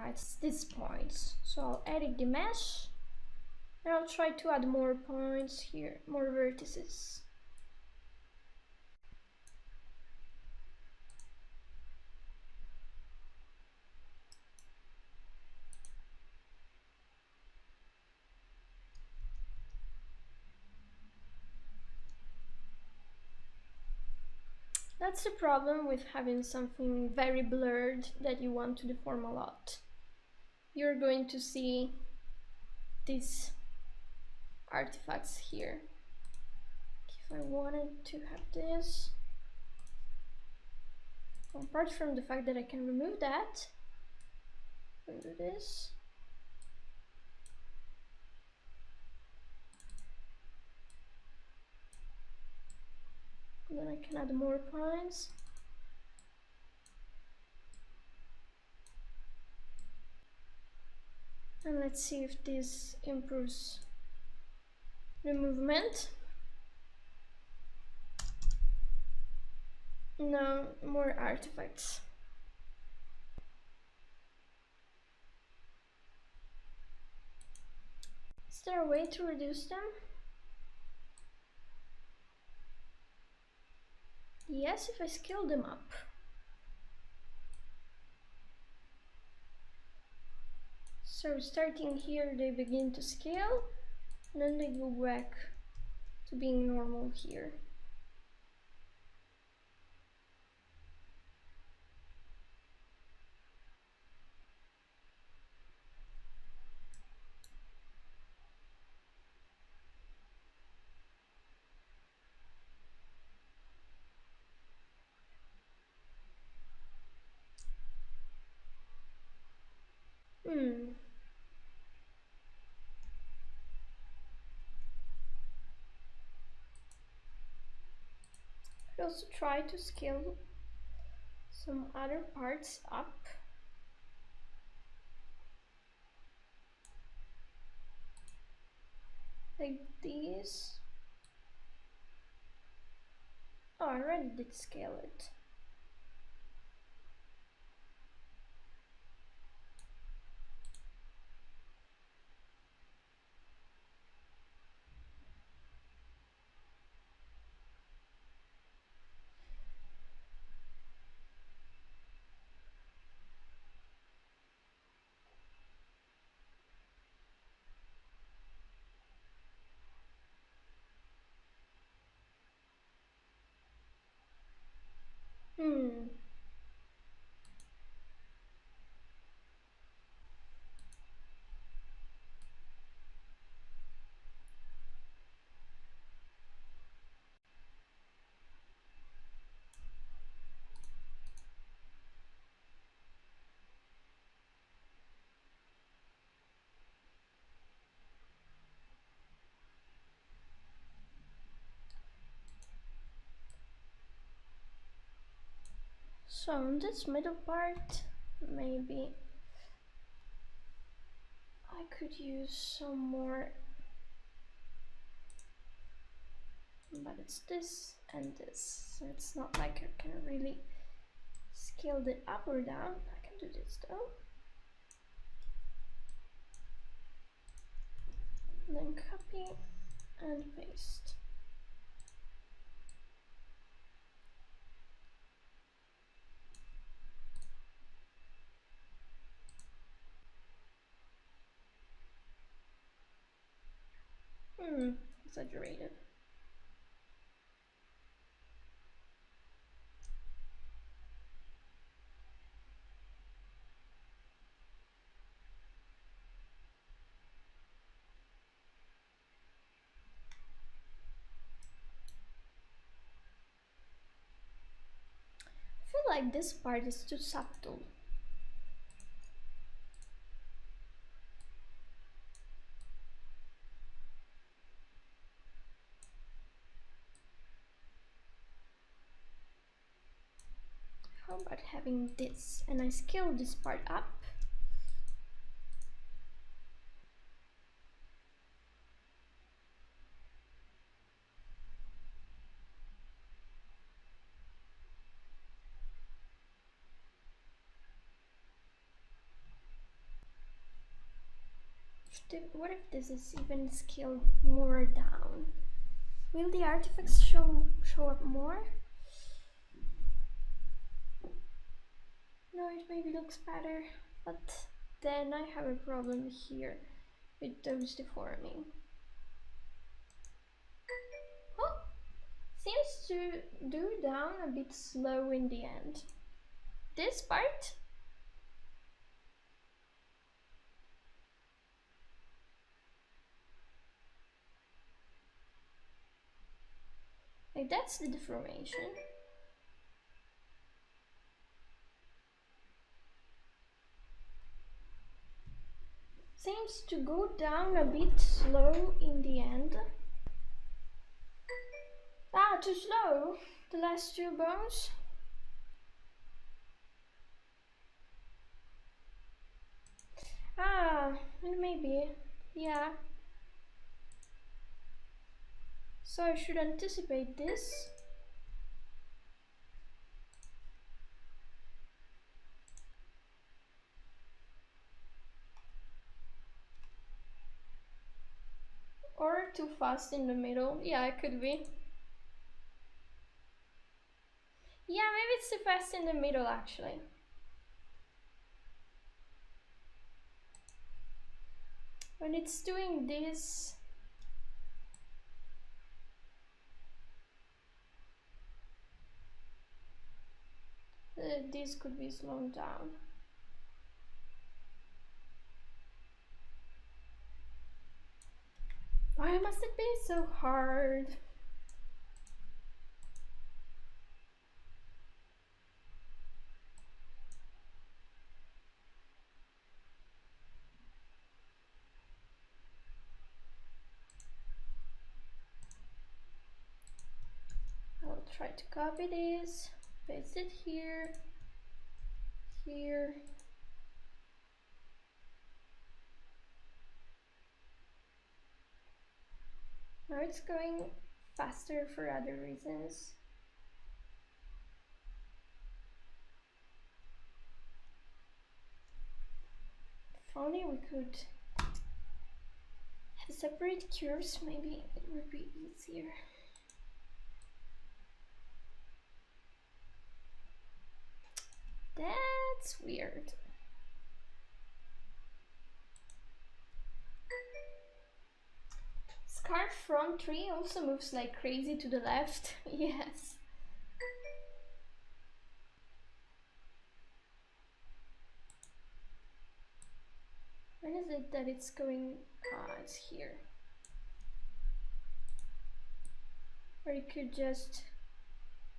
It's this point. So I'll edit the mesh and I'll try to add more points here, more vertices. That's the problem with having something very blurred that you want to deform a lot. You're going to see these artifacts here. If I wanted to have this, apart from the fact that I can remove that and do this, and then I can add more points. And let's see if this improves the movement. No, more artifacts. Is there a way to reduce them? Yes, if I scale them up. So starting here, they begin to scale, and then they go back to being normal here. I'd also try to scale some other parts up. Like these. Oh, I already did scale it. So on this middle part, maybe I could use some more, but it's this and this, so it's not like I can really scale it up or down. I can do this though. And then copy and paste. Exaggerated. I feel like this part is too subtle. How about having this and I scale this part up? What if this is even scaled more down? Will the artifacts show up more? No, it maybe looks better, but then I have a problem here with those deforming. Oh, seems to do down a bit slow in the end. This part? Like that's the deformation. Seems to go down a bit slow in the end. Ah, too slow. The last two bones. Ah, maybe. Yeah. So I should anticipate this. Or too fast in the middle. Yeah, it could be. Yeah, maybe it's too fast in the middle actually. When it's doing this, this could be slowed down. Why must it be so hard? I'll try to copy this, paste it here, here. Now it's going faster for other reasons. If only we could have separate curves, maybe it would be easier. That's weird. Scarf front tree also moves like crazy to the left. Yes. When is it that it's going? Ah, it's here. Or you could just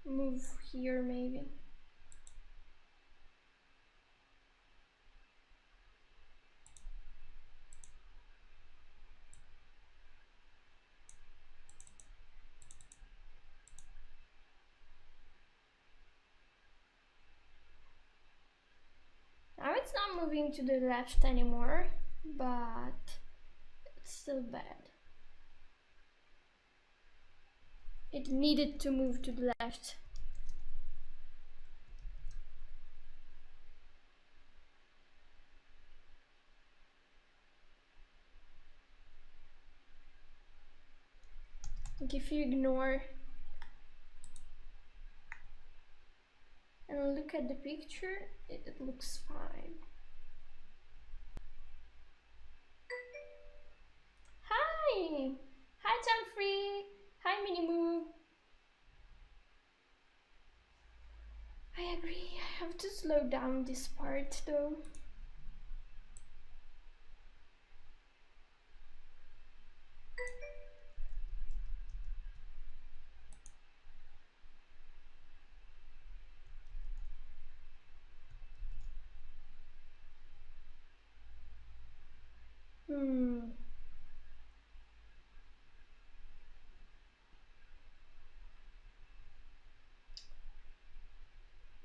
move here maybe. Now it's not moving to the left anymore, but it's still bad. It needed to move to the left. Like if you ignore and look at the picture, it looks fine. Hi! Hi slow down this part though.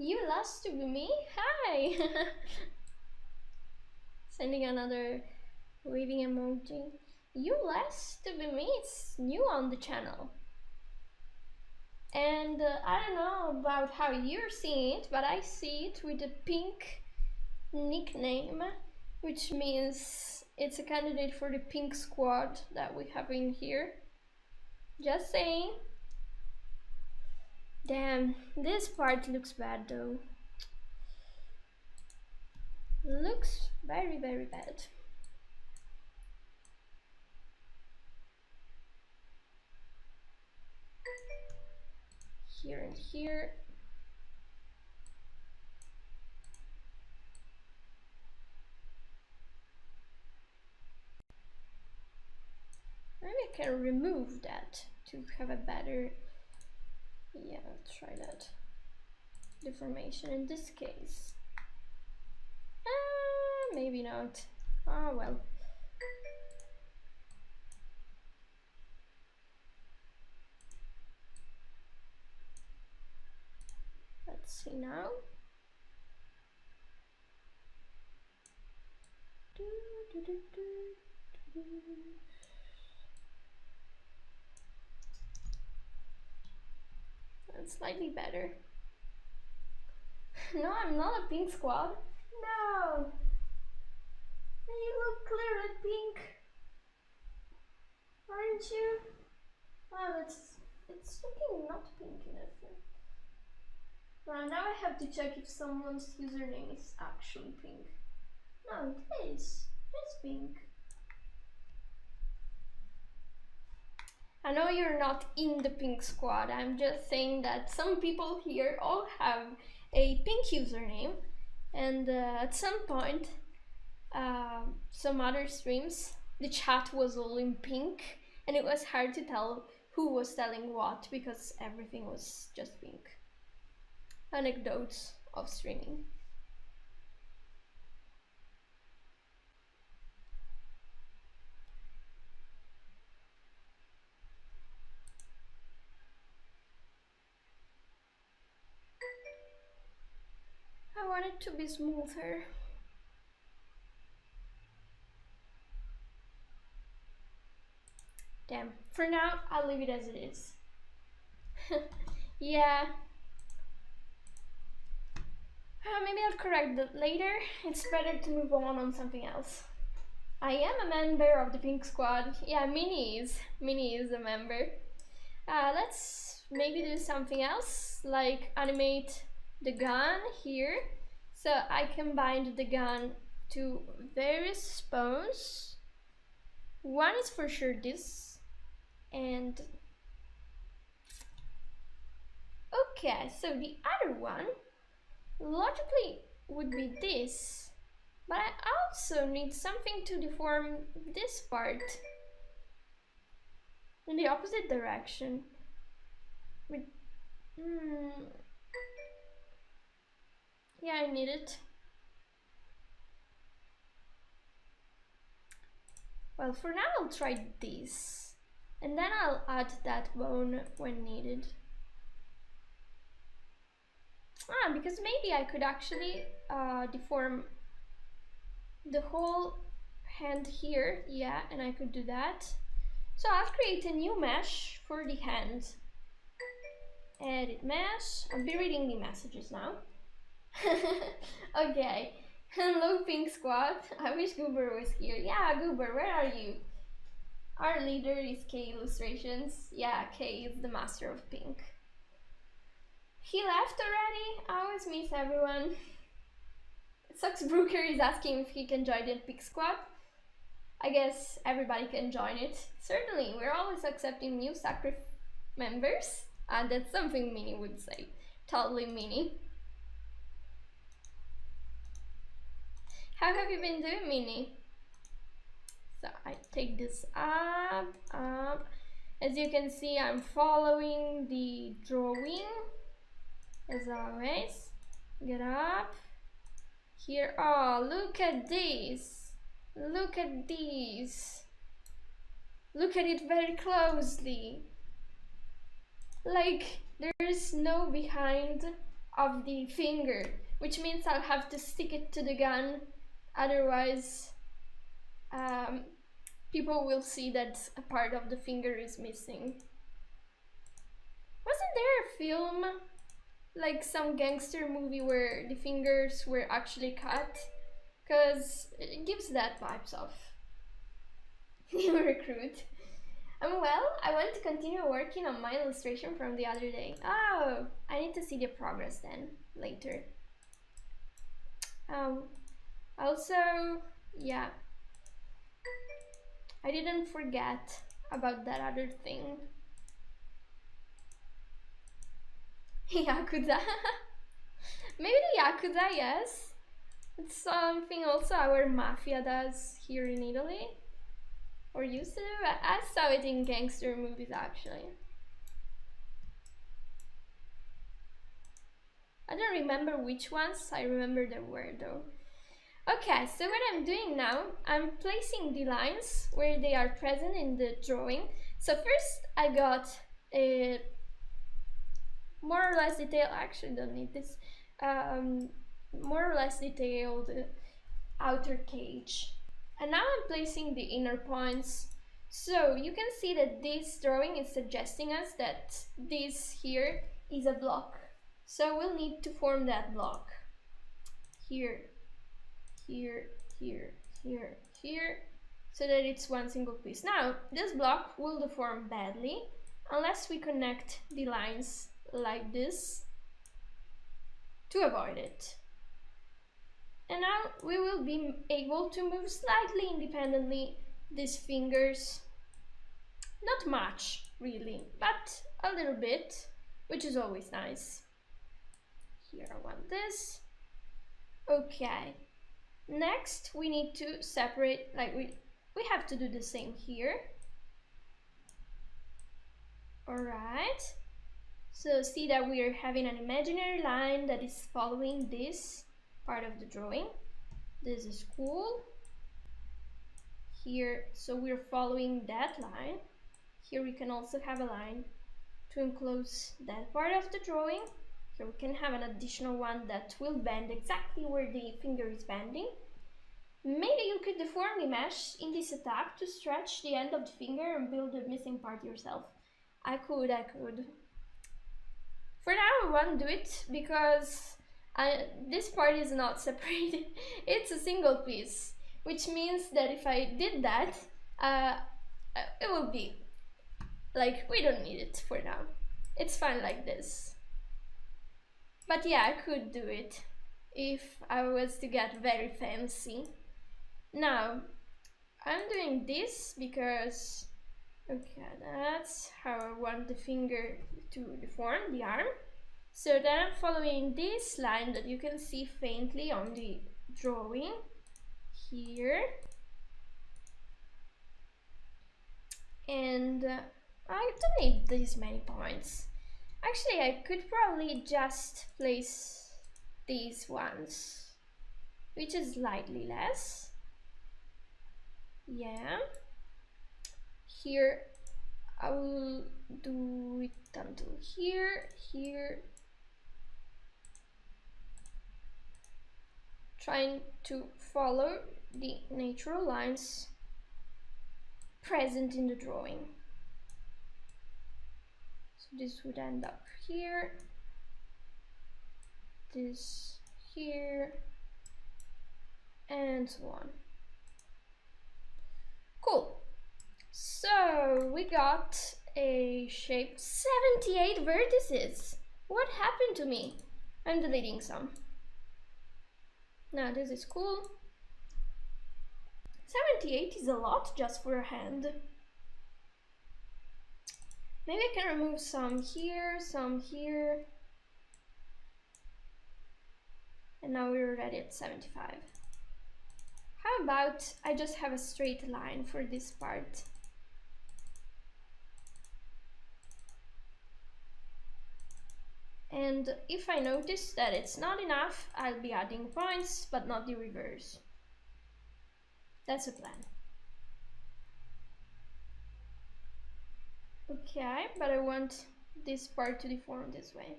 You lost to me? Hi! Sending another waving emoji. You lost to be me? It's new on the channel. And I don't know about how you're seeing it, but I see it with a pink nickname, which means it's a candidate for the pink squad that we have in here. Just saying. Damn, this part looks bad though. Looks very, very bad. Here and here. Maybe I can remove that to have a better, yeah, let's try that. Deformation in this case. Maybe not. Oh well. Let's see now. That's slightly better. No, I'm not a pink squad. No. You look clearly pink. Aren't you? Wow, it's looking not pink enough. Well, now I have to check if someone's username is actually pink. No, it is. It's pink. I know you're not in the pink squad. I'm just saying that some people here all have a pink username, and at some point, some other streams, the chat was all in pink, and it was hard to tell who was telling what because everything was just pink. Anecdotes of streaming. I want it to be smoother. Damn, for now I'll leave it as it is. Yeah. Maybe I'll correct that later. It's better to move on something else. I am a member of the pink squad. Yeah, Minnie is a member. Let's maybe do something else, like animate the gun here. So I can bind the gun to various bones. One is for sure this, and okay, so the other one logically would be this, but I also need something to deform this part in the opposite direction. Yeah, I need it. Well, for now I'll try this, and then I'll add that bone when needed. Because maybe I could actually deform the whole hand here, yeah, and I could do that. So I'll create a new mesh for the hand. Edit mesh. I'll be reading the messages now. Okay. Hello, Pink Squad. I wish Goober was here. Yeah, Goober, where are you? Our leader is K Illustrations. Yeah, K is the master of pink. He left already? I always miss everyone. Sucks Brooker is asking if he can join the Pink Squad. I guess everybody can join it. Certainly, we're always accepting new Sacri members. And that's something Minnie would say. Totally Minnie. How have you been doing, Minnie? So I take this up, up. As you can see, I'm following the drawing, as always. Get up. Here, oh, look at this. Look at these. Look at it very closely. Like, there's no behind of the finger, which means I'll have to stick it to the gun, otherwise people will see that a part of the finger is missing. Wasn't there a film, like some gangster movie, where the fingers were actually cut? Because it gives that vibes of new recruit. Well, I want to continue working on my illustration from the other day. Oh, I need to see the progress then, later. Also, yeah, I didn't forget about that other thing. Yakuza. Maybe the Yakuza, yes. It's something also our mafia does here in Italy. Or used to do. I saw it in gangster movies actually. I don't remember which ones, I remember there were though. Okay, so what I'm doing now, I'm placing the lines where they are present in the drawing. So first I got a more or less detailed, actually don't need this, more or less detailed outer cage. And now I'm placing the inner points. So you can see that this drawing is suggesting us that this here is a block. So we'll need to form that block. Here, here, here, here, here, so that it's one single piece. Now, this block will deform badly unless we connect the lines like this to avoid it. And now we will be able to move slightly independently these fingers. Not much, really, but a little bit, which is always nice. Here I want this. Okay. Next, we need to separate, like we have to do the same here. Alright. So see that we are having an imaginary line that is following this part of the drawing. This is cool. Here, so we're following that line. Here we can also have a line to enclose that part of the drawing. Here we can have an additional one that will bend exactly where the finger is bending. Maybe you could deform the mesh in this setup to stretch the end of the finger and build the missing part yourself. I could. For now I won't do it because this part is not separated. It's a single piece, which means that if I did that, it would be like, we don't need it for now. It's fine like this. But yeah, I could do it if I was to get very fancy. Now, I'm doing this because, okay, that's how I want the finger to deform, the arm. So then I'm following this line that you can see faintly on the drawing here. And I don't need these many points. Actually, I could probably just place these ones, which is slightly less. Yeah. Here, I will do it until here, here. Trying to follow the natural lines present in the drawing. So this would end up here, this here, and so on. Cool. So we got a shape. 78 vertices. What happened to me? I'm deleting some. Now this is cool. 78 is a lot just for a hand. Maybe I can remove some here, some here. And now we're already at 75. How about I just have a straight line for this part? And if I notice that it's not enough, I'll be adding points, but not the reverse. That's a plan. Okay, but I want this part to deform this way.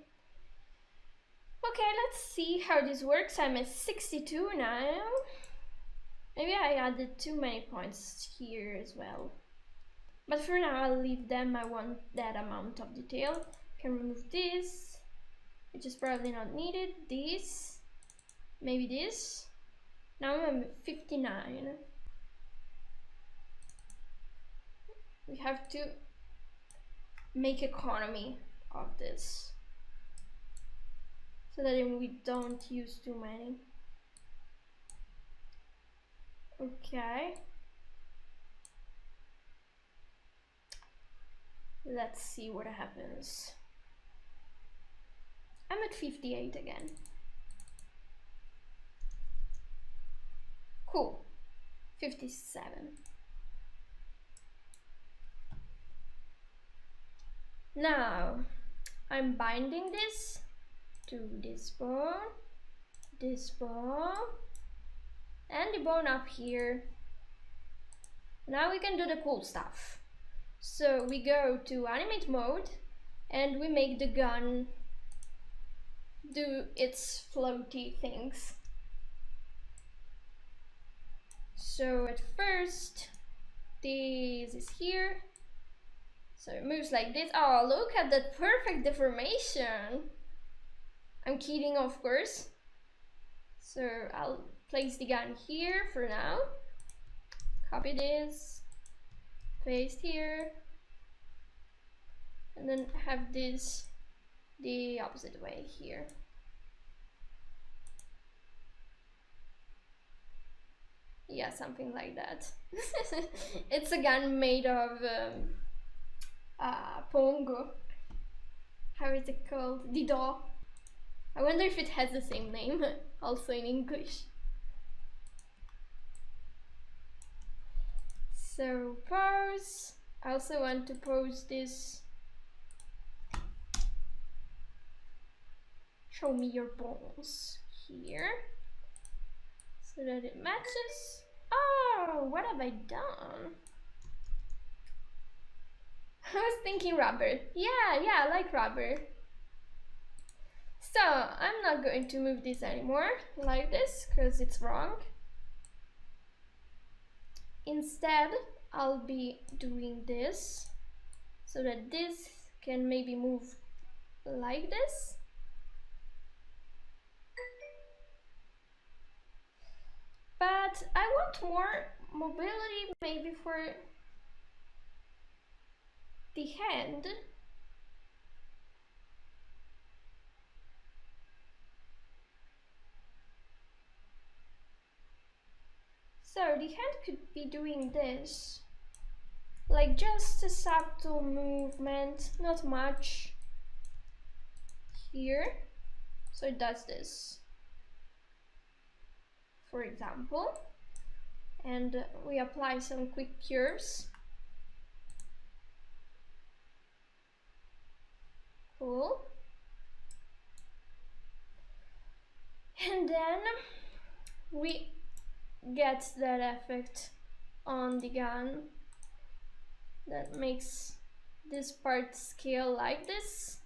Okay, let's see how this works. I'm at 62 now. Maybe I added too many points here as well. But for now, I'll leave them. I want that amount of detail. Can remove this, which is probably not needed. This, maybe this. Now I'm 59. We have to make economy of this so that we don't use too many. Okay. Let's see what happens. I'm at 58 again. Cool. 57. Now I'm binding this to this bone, and the bone up here. Now we can do the cool stuff. So we go to animate mode and we make the gun do its floaty things. So at first, this is here. So it moves like this. Oh, look at that perfect deformation. I'm kidding, of course. So I'll place the gun here for now. Copy this, paste here, and then have this the opposite way here. Yeah, something like that. It's a gun made of pongo. How is it called? Dido. I wonder if it has the same name also in English. So pose. I also want to pose this. Show me your bones here so that it matches. Oh, what have I done? I was thinking rubber. Yeah, I like rubber. So I'm not going to move this anymore like this because it's wrong. Instead, I'll be doing this so that this can maybe move like this. But I want more mobility maybe for the hand. So the hand could be doing this, like just a subtle movement, not much here. So it does this, for example, and we apply some quick curves. Cool. And then we get that effect on the gun that makes this part scale like this,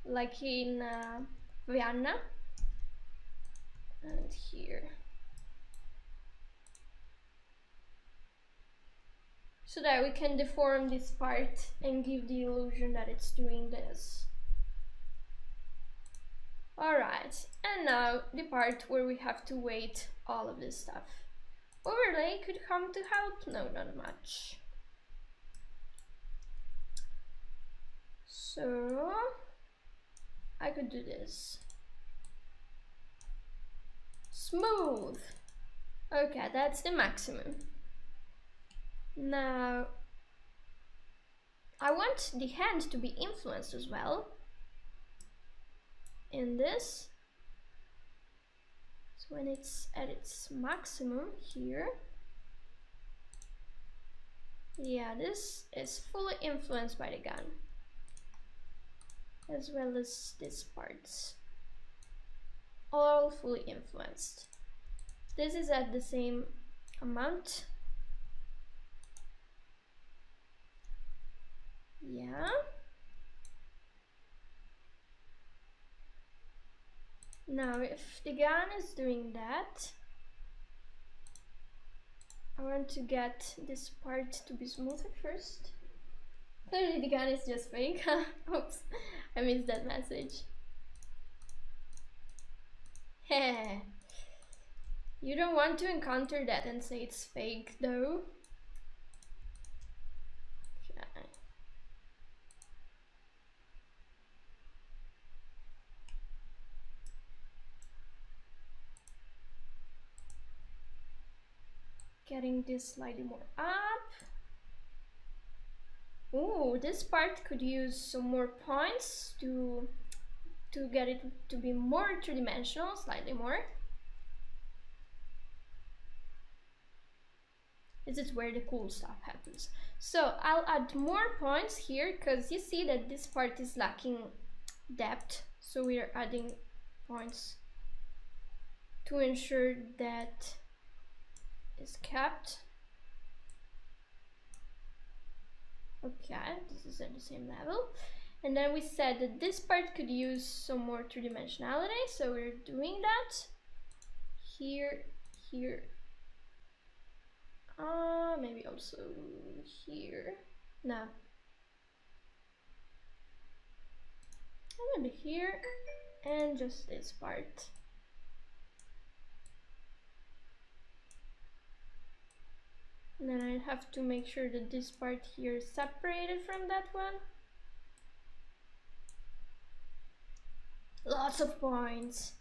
like in Vienna, and here, so that we can deform this part and give the illusion that it's doing this. Alright, and now the part where we have to weight all of this stuff. Overlay could come to help? No, not much. So I could do this. Smooth. Okay, that's the maximum. Now I want the hand to be influenced as well in this. So when it's at its maximum here. Yeah, this is fully influenced by the gun, as well as these parts, all fully influenced. This is at the same amount. Yeah. Now, if the gun is doing that, I want to get this part to be smoother first. Clearly the gun is just fake. Oops, I missed that message. Heh. You don't want to encounter that and say it's fake though. Okay. Getting this slightly more up. Ooh, this part could use some more points to get it to be more three-dimensional, slightly more. This is where the cool stuff happens. So I'll add more points here because you see that this part is lacking depth. So we are adding points to ensure that is kept. Okay, this is at the same level. And then we said that this part could use some more three-dimensionality, so we're doing that. Here, here. Maybe also here. No. Maybe here, and just this part. And then I have to make sure that this part here is separated from that one. Lots of points.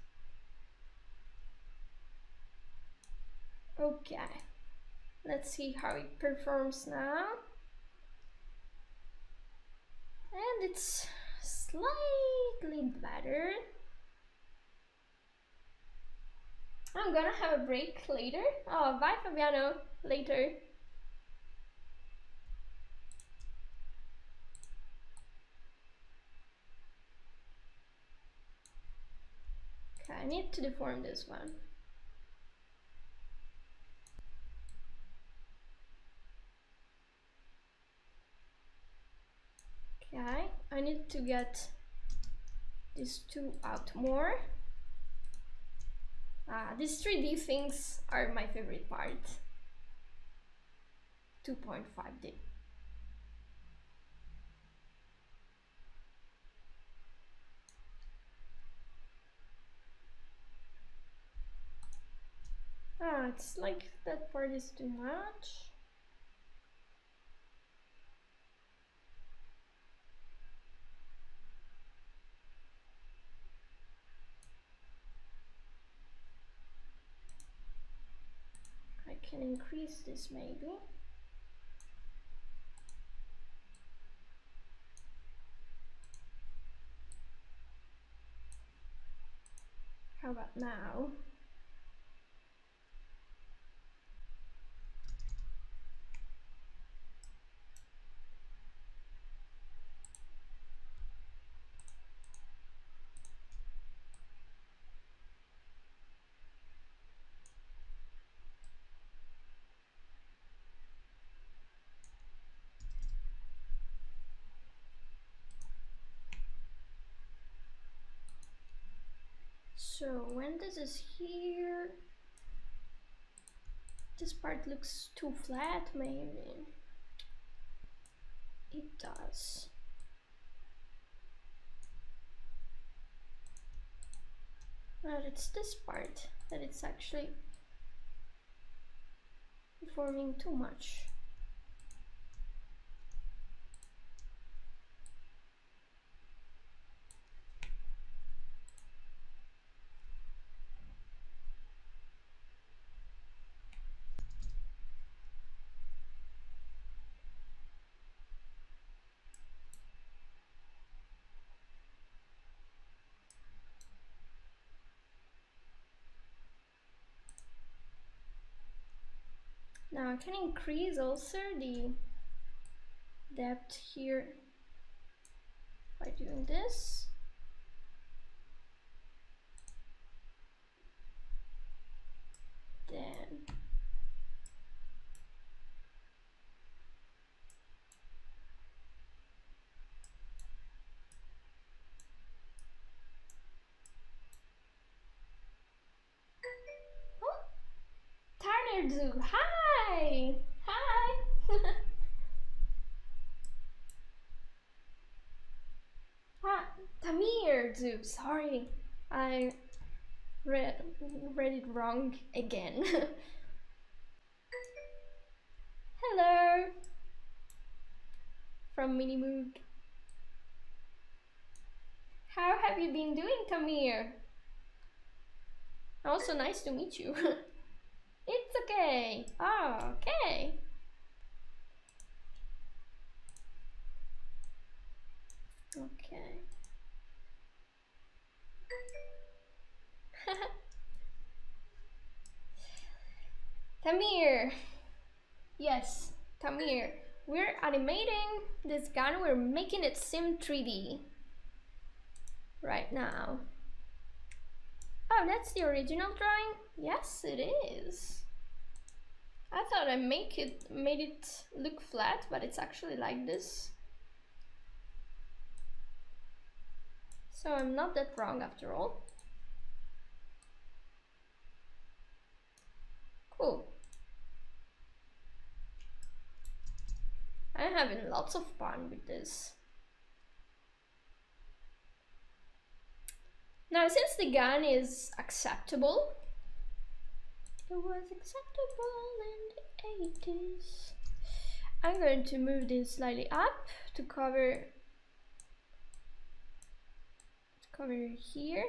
Okay, let's see how it performs now. And it's slightly better. I'm gonna have a break later. Oh, bye Fabiano, later. Okay, I need to deform this one. Okay, I need to get these two out more. These 3D things are my favorite part. 2.5D. It's like that part is too much. I can increase this maybe. How about now? So when this is here, this part looks too flat maybe. It does. But it's this part that it's actually deforming too much. Now I can increase also the depth here by doing this. Then Turner Zoo, hi! Hi! Ah, Tamir Zoo, sorry. I read it wrong again. Hello! From Minimoog. How have you been doing, Tamir? Also nice to meet you. It's okay. Oh, okay. Okay. Tamir. Yes, Tamir. We're animating this gun. We're making it sim 3D right now. Oh, that's the original drawing? Yes, it is. I thought I made it look flat, but it's actually like this. So I'm not that wrong after all. Cool. I'm having lots of fun with this. Now, since the gun is acceptable, it was acceptable in the 80s. I'm going to move this slightly up to cover here.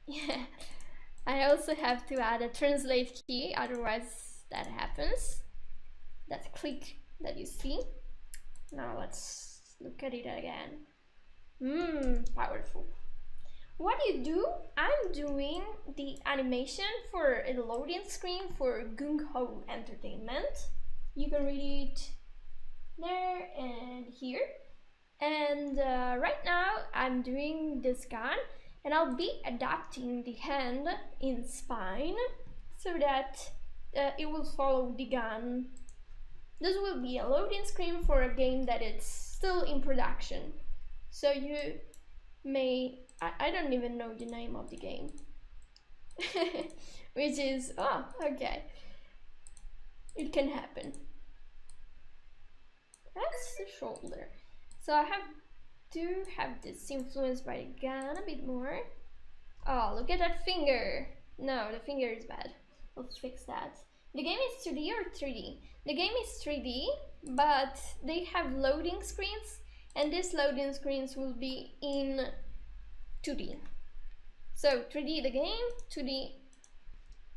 Yeah, I also have to add a translate key, otherwise that happens. That click that you see. Now let's look at it again. Powerful. What do you do? I'm doing the animation for a loading screen for GungHo Entertainment. You can read it there and here. And right now I'm doing this gun, and I'll be adapting the hand in spine so that it will follow the gun. This will be a loading screen for a game that is still in production. So you may, I don't even know the name of the game. Which is, oh, okay. It can happen. That's the shoulder. So I to have this influenced by the gun a bit more. Oh, look at that finger. No, the finger is bad. Let's fix that. The game is 2D or 3D? The game is 3D, but they have loading screens, and these loading screens will be in 2D. So 3D the game, 2D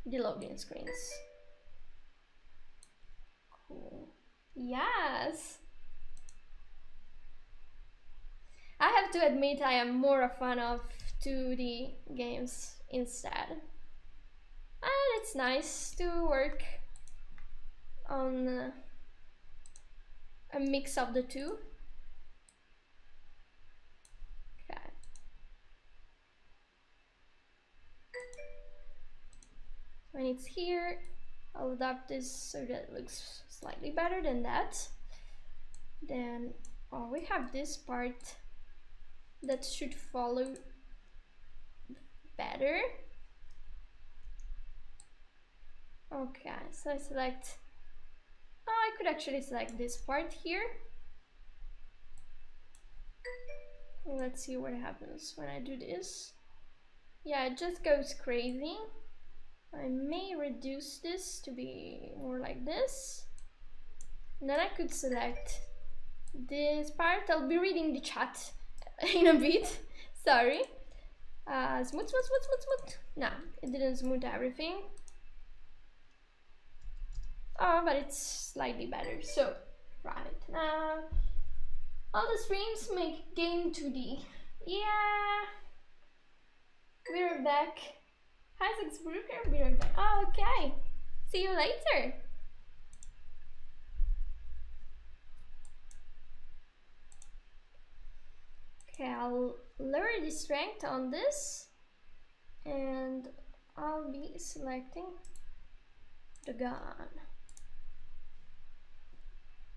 the loading screens. Cool. Yes. I have to admit I am more a fan of 2D games instead. And it's nice to work on a mix of the two. Okay. When it's here, I'll adapt this so that it looks slightly better than that. Then, oh, we have this part that should follow better. Okay, so I select, oh, I could actually select this part here. Let's see what happens when I do this. Yeah, it just goes crazy. I may reduce this to be more like this. And then I could select this part. I'll be reading the chat in a bit. Sorry. Smooth. No, it didn't smooth everything. Oh, but it's slightly better. So, right now, all the streams make game 2D. Yeah, we're back. Hi, Brooker, be right back. Oh, okay. See you later. Okay, I'll lower the strength on this, and I'll be selecting the gun.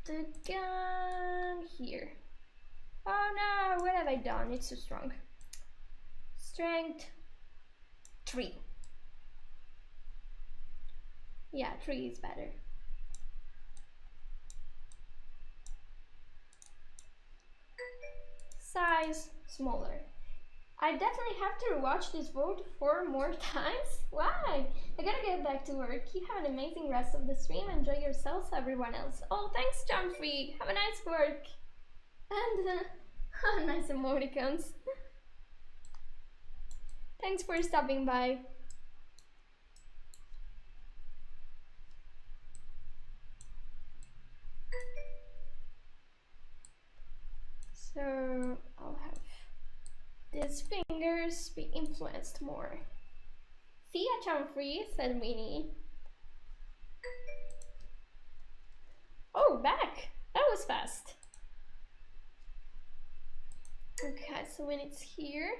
The gun here. Oh no, what have I done? It's too strong. Strength 3. Yeah, 3 is better. Size smaller. I definitely have to rewatch this vote 4 more times. Why? I gotta get back to work. You have an amazing rest of the stream. Enjoy yourselves, everyone else. Oh, thanks, John Free. Have a nice work. And nice emoticons. Thanks for stopping by. So I'll have these fingers be influenced more. See ya, Chumfrey, said Winnie. Oh, back! That was fast. Okay, so when it's here,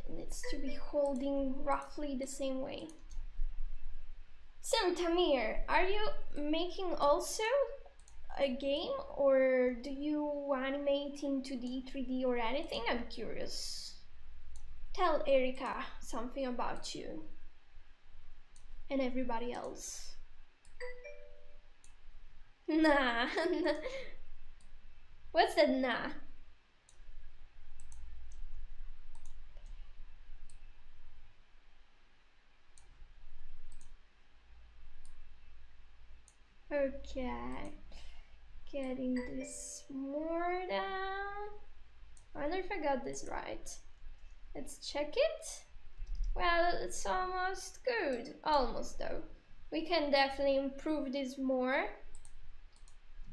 it needs to be holding roughly the same way. So Tamir, are you making also a game, or do you animate in 2D, 3D or anything? I'm curious. Tell Erika something about you and everybody else. Nah. What's that nah? Okay. Getting this more down. I wonder if I got this right. Let's check it. Well, it's almost good. Almost though. We can definitely improve this more.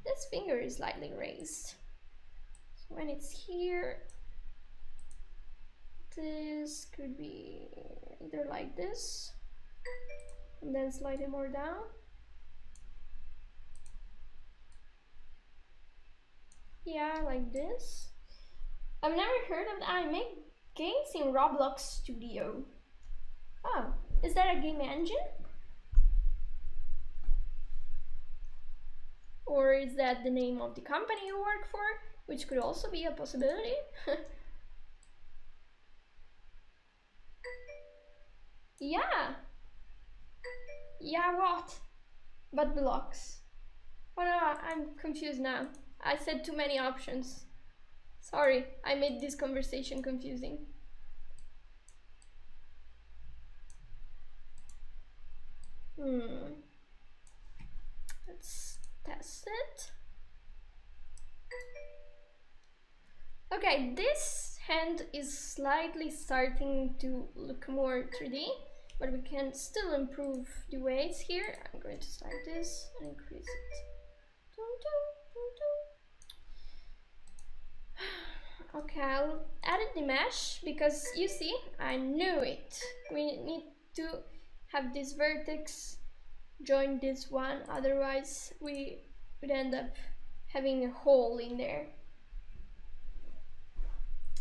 This finger is slightly raised. So when it's here, this could be either like this and then slightly more down. Yeah, like this. I've never heard of that. I make games in Roblox Studio. Oh, is that a game engine? Or is that the name of the company you work for? Which could also be a possibility. Yeah. Yeah, what? But blocks. Oh no, I'm confused now. I said too many options. Sorry, I made this conversation confusing. Let's test it. Okay, this hand is slightly starting to look more 3D, but we can still improve the weights here. I'm going to start this and increase it. Okay, I'll add the mesh because you see, I knew it. We need to have this vertex join this one, otherwise we would end up having a hole in there.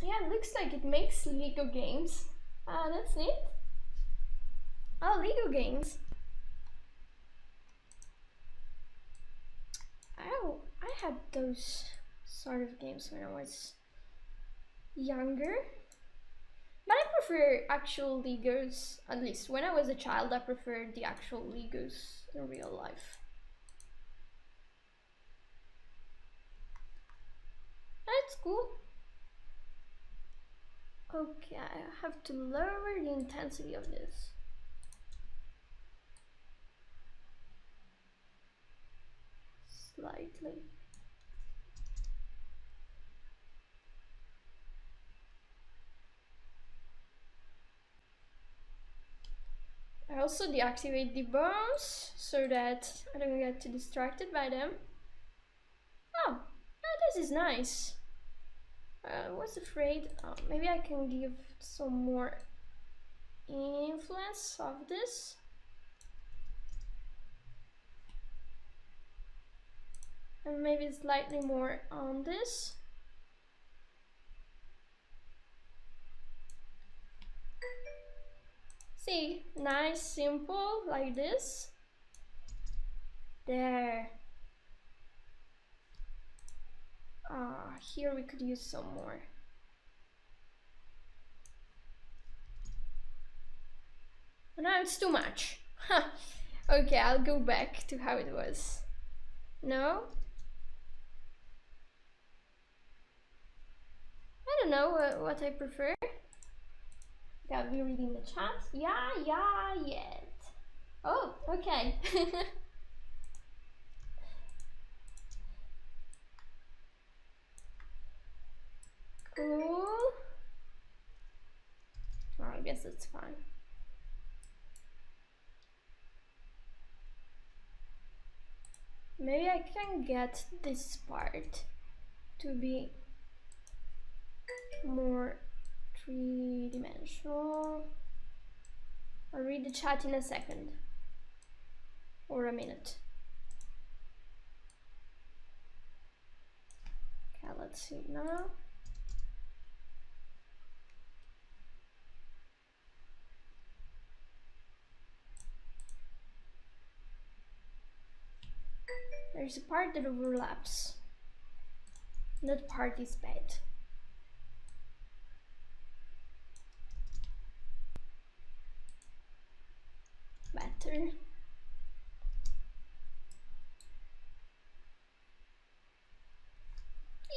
Yeah, it looks like it makes Lego games. Ah, that's neat. Oh, Lego games. Oh, I had those sort of games when I was younger. But I prefer actual Legos, at least when I was a child, I preferred the actual Legos in real life. That's cool. Okay, I have to lower the intensity of this. Slightly. I also deactivate the bones so that I don't get too distracted by them. Oh, this is nice. I was afraid, maybe I can give some more influence of this. And maybe slightly more on this. See, nice, simple, like this. There. Here we could use some more. No, it's too much. Okay, I'll go back to how it was. No? I don't know what I prefer. I'll be reading the chat. Yeah, yet. Oh, okay. Cool. Oh, I guess it's fine. Maybe I can get this part to be more three-dimensional. I'll read the chat in a second or a minute. Okay, let's see now. There's a part that overlaps. That part is bad. Better.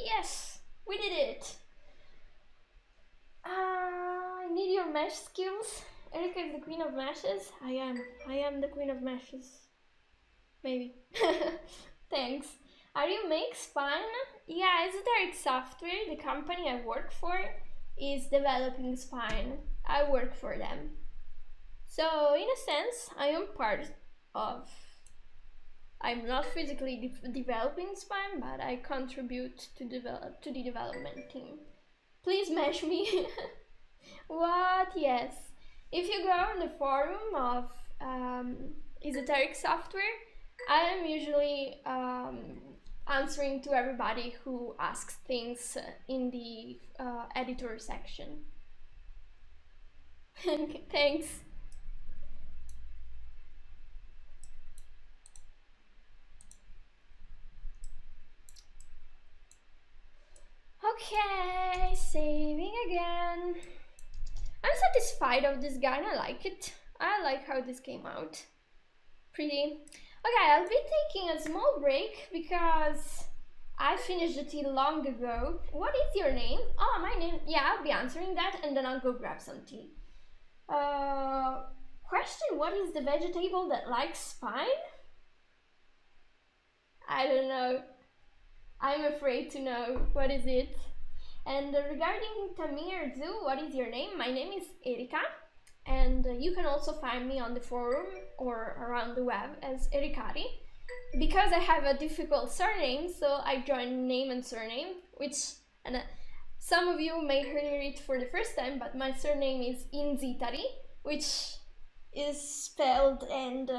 Yes, we did it. I need your mesh skills. Erika is the queen of meshes. I am the queen of meshes. Maybe. Thanks. Are you make spine? Yeah, Esoteric Software, the company I work for, is developing spine. I work for them. So in a sense, I am part of. I'm not physically developing spine, but I contribute to the development team. Please mesh me. What? Yes. If you go on the forum of Esoteric Software, I am usually answering to everybody who asks things in the editor section. Thanks. Okay, saving again. I'm satisfied of this guy and I like it. I like how this came out. Pretty. Okay, I'll be taking a small break because I finished the tea long ago. What is your name? Oh, my name. Yeah, I'll be answering that and then I'll go grab some tea. Question, what is the vegetable that likes spine? I don't know. I'm afraid to know. What is it? And regarding Tamir Zoo, what is your name? My name is Erika. And you can also find me on the forum or around the web as Erikari. Because I have a difficult surname, so I joined name and surname, which some of you may hear it for the first time, but my surname is Inzitari, which is spelled and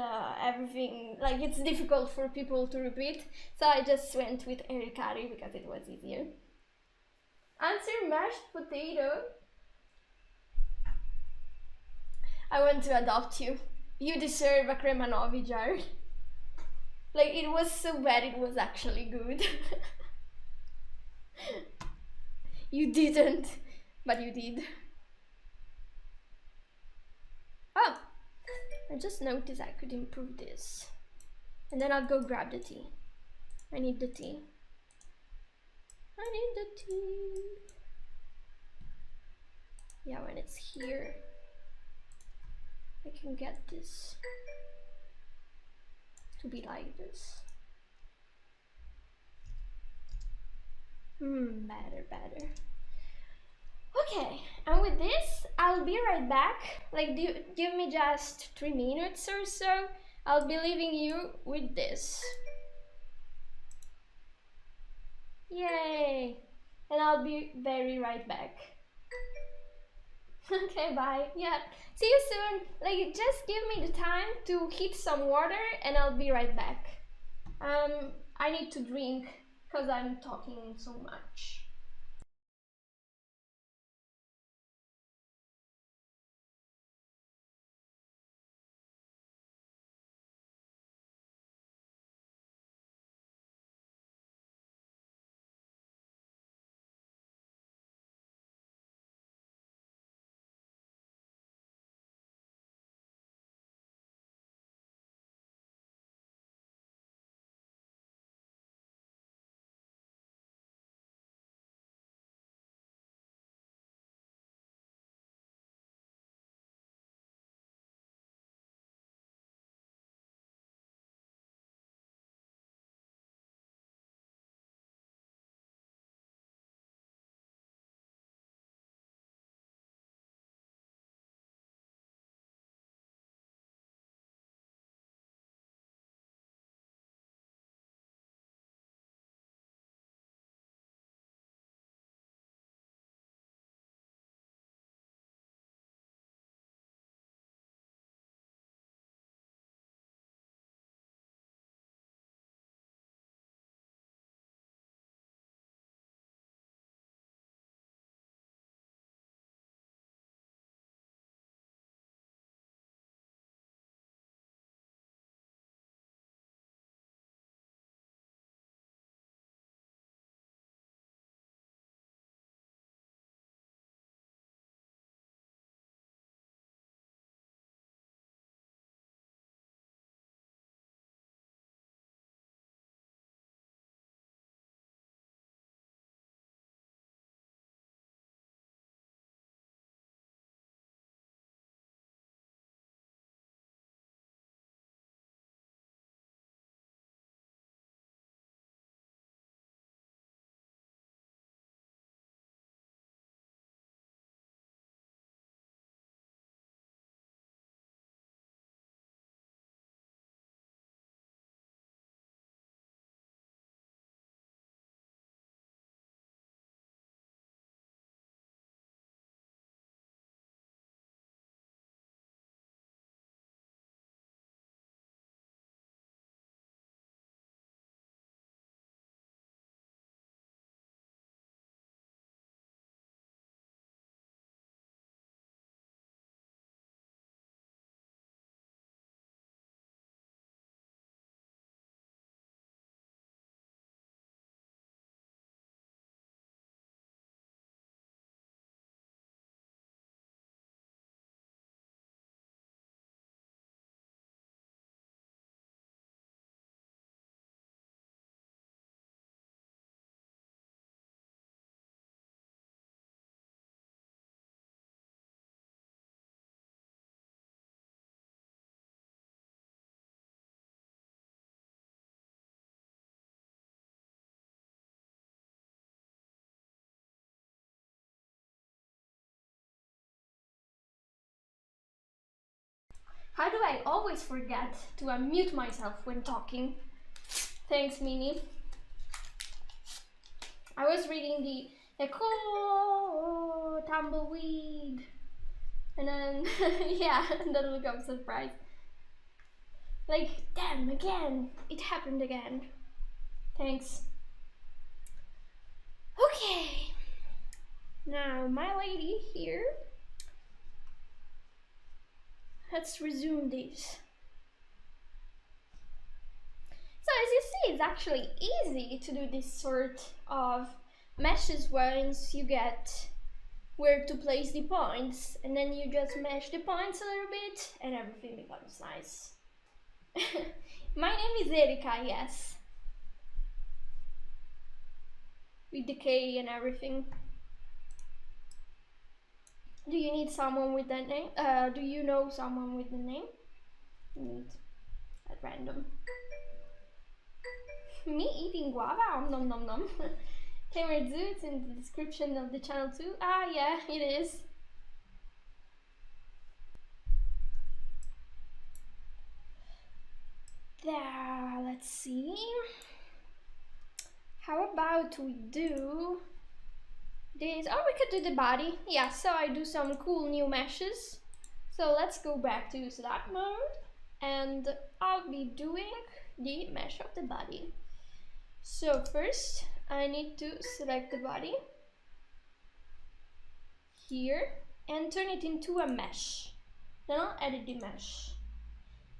everything, like it's difficult for people to repeat, so I just went with Erikari because it was easier. Answer mashed potato. I want to adopt you. You deserve a Kremanovi jar. Like, it was so bad, it was actually good. You didn't, but you did. Oh, I just noticed I could improve this. And then I'll go grab the tea. I need the tea. I need the tea. Yeah, when it's here, I can get this to be like this. Better. Okay, and with this, I'll be right back. Like, give me just 3 minutes or so. I'll be leaving you with this. Yay! And I'll be right back. Okay, bye. Yeah, see you soon. Like, just give me the time to heat some water and I'll be right back. I need to drink because I'm talking so much. How do I always forget to unmute myself when talking? Thanks, Mini. I was reading the oh, tumbleweed. And then, yeah, and then look up surprise. Like, damn, again. It happened again. Thanks. Okay. Now, my lady here. Let's resume this. So as you see, it's actually easy to do this sort of meshes once you get where to place the points, and then you just mesh the points a little bit and everything becomes nice. My name is Erika, yes. With the K and everything. Do you need someone with that name? Do you know someone with the name? Need at random. Me eating guava? Nom nom nom. Tamer Zoo, it's in the description of the channel too. Ah, yeah, it is. There, let's see. How about we do this. Oh, we could do the body. Yeah, so I do some cool new meshes. So let's go back to select mode, and I'll be doing the mesh of the body. So first I need to select the body here and turn it into a mesh. Then I'll edit the mesh.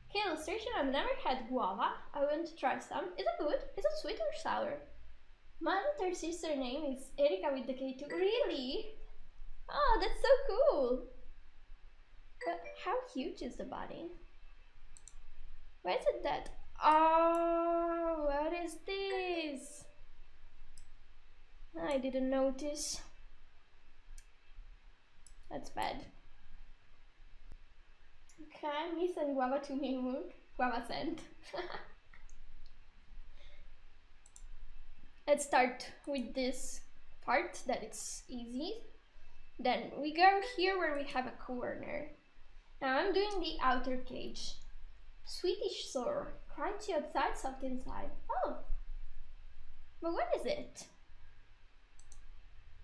Okay, illustration, I've never had guava. I want to try some. Is it good? Is it sweet or sour? My little sister name is Erika with the K too. Really? Oh, that's so cool. But how huge is the body? Why is it that? Oh, what is this? I didn't notice. That's bad. Okay, me send guava to me mood. Guava sent. Let's start with this part that it's easy. Then we go here where we have a corner. Now I'm doing the outer cage. Sweetish sour, crunchy outside, soft inside. Oh, but what is it?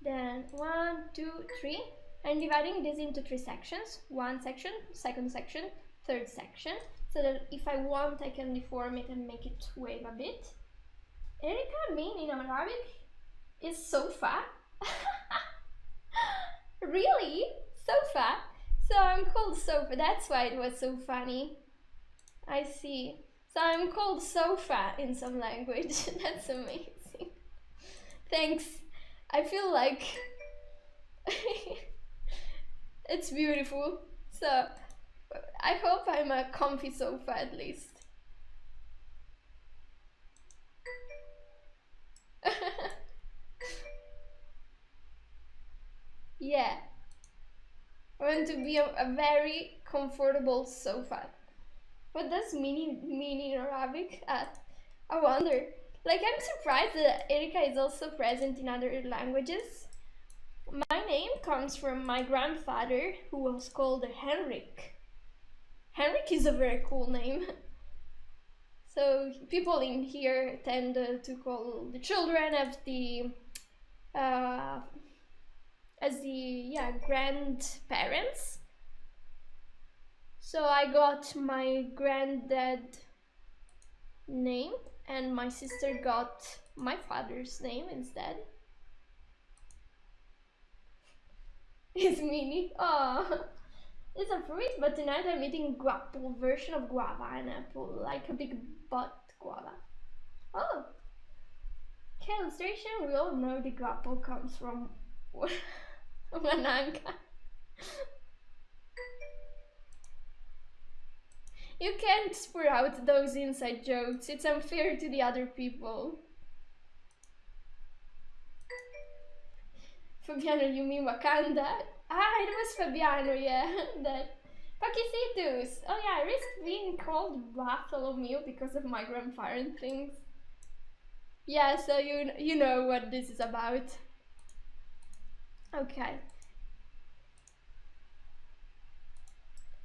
Then 1, 2, 3. I'm dividing this into 3 sections. One section, second section, third section. So that if I want, I can deform it and make it wave a bit. Erika mean in Arabic is sofa. Really? Sofa? So I'm called sofa. That's why it was so funny. I see. So I'm called sofa in some language. That's amazing. Thanks. I feel like it's beautiful. So I hope I'm a comfy sofa at least. Yeah. I want to be a very comfortable sofa. What does mean in Arabic? I wonder. Like, I'm surprised that Erika is also present in other languages. My name comes from my grandfather, who was called Henrik. Henrik is a very cool name. So people in here tend to call the children of the as the grandparents. So I got my granddad name, and my sister got my father's name instead. It's mini. Oh, it's a fruit, but tonight I'm eating guapple version of guava and apple, like a big butt guava. Oh, okay, illustration. We all know the guapple comes from Mananga. You can't spur out those inside jokes. It's unfair to the other people. Fabiano, you mean Wakanda? Ah, it was Fabiano, yeah. That. Paquisitos. Oh yeah, I risked being called Bartholomew because of my grandparent things. Yeah, so you know what this is about. Okay.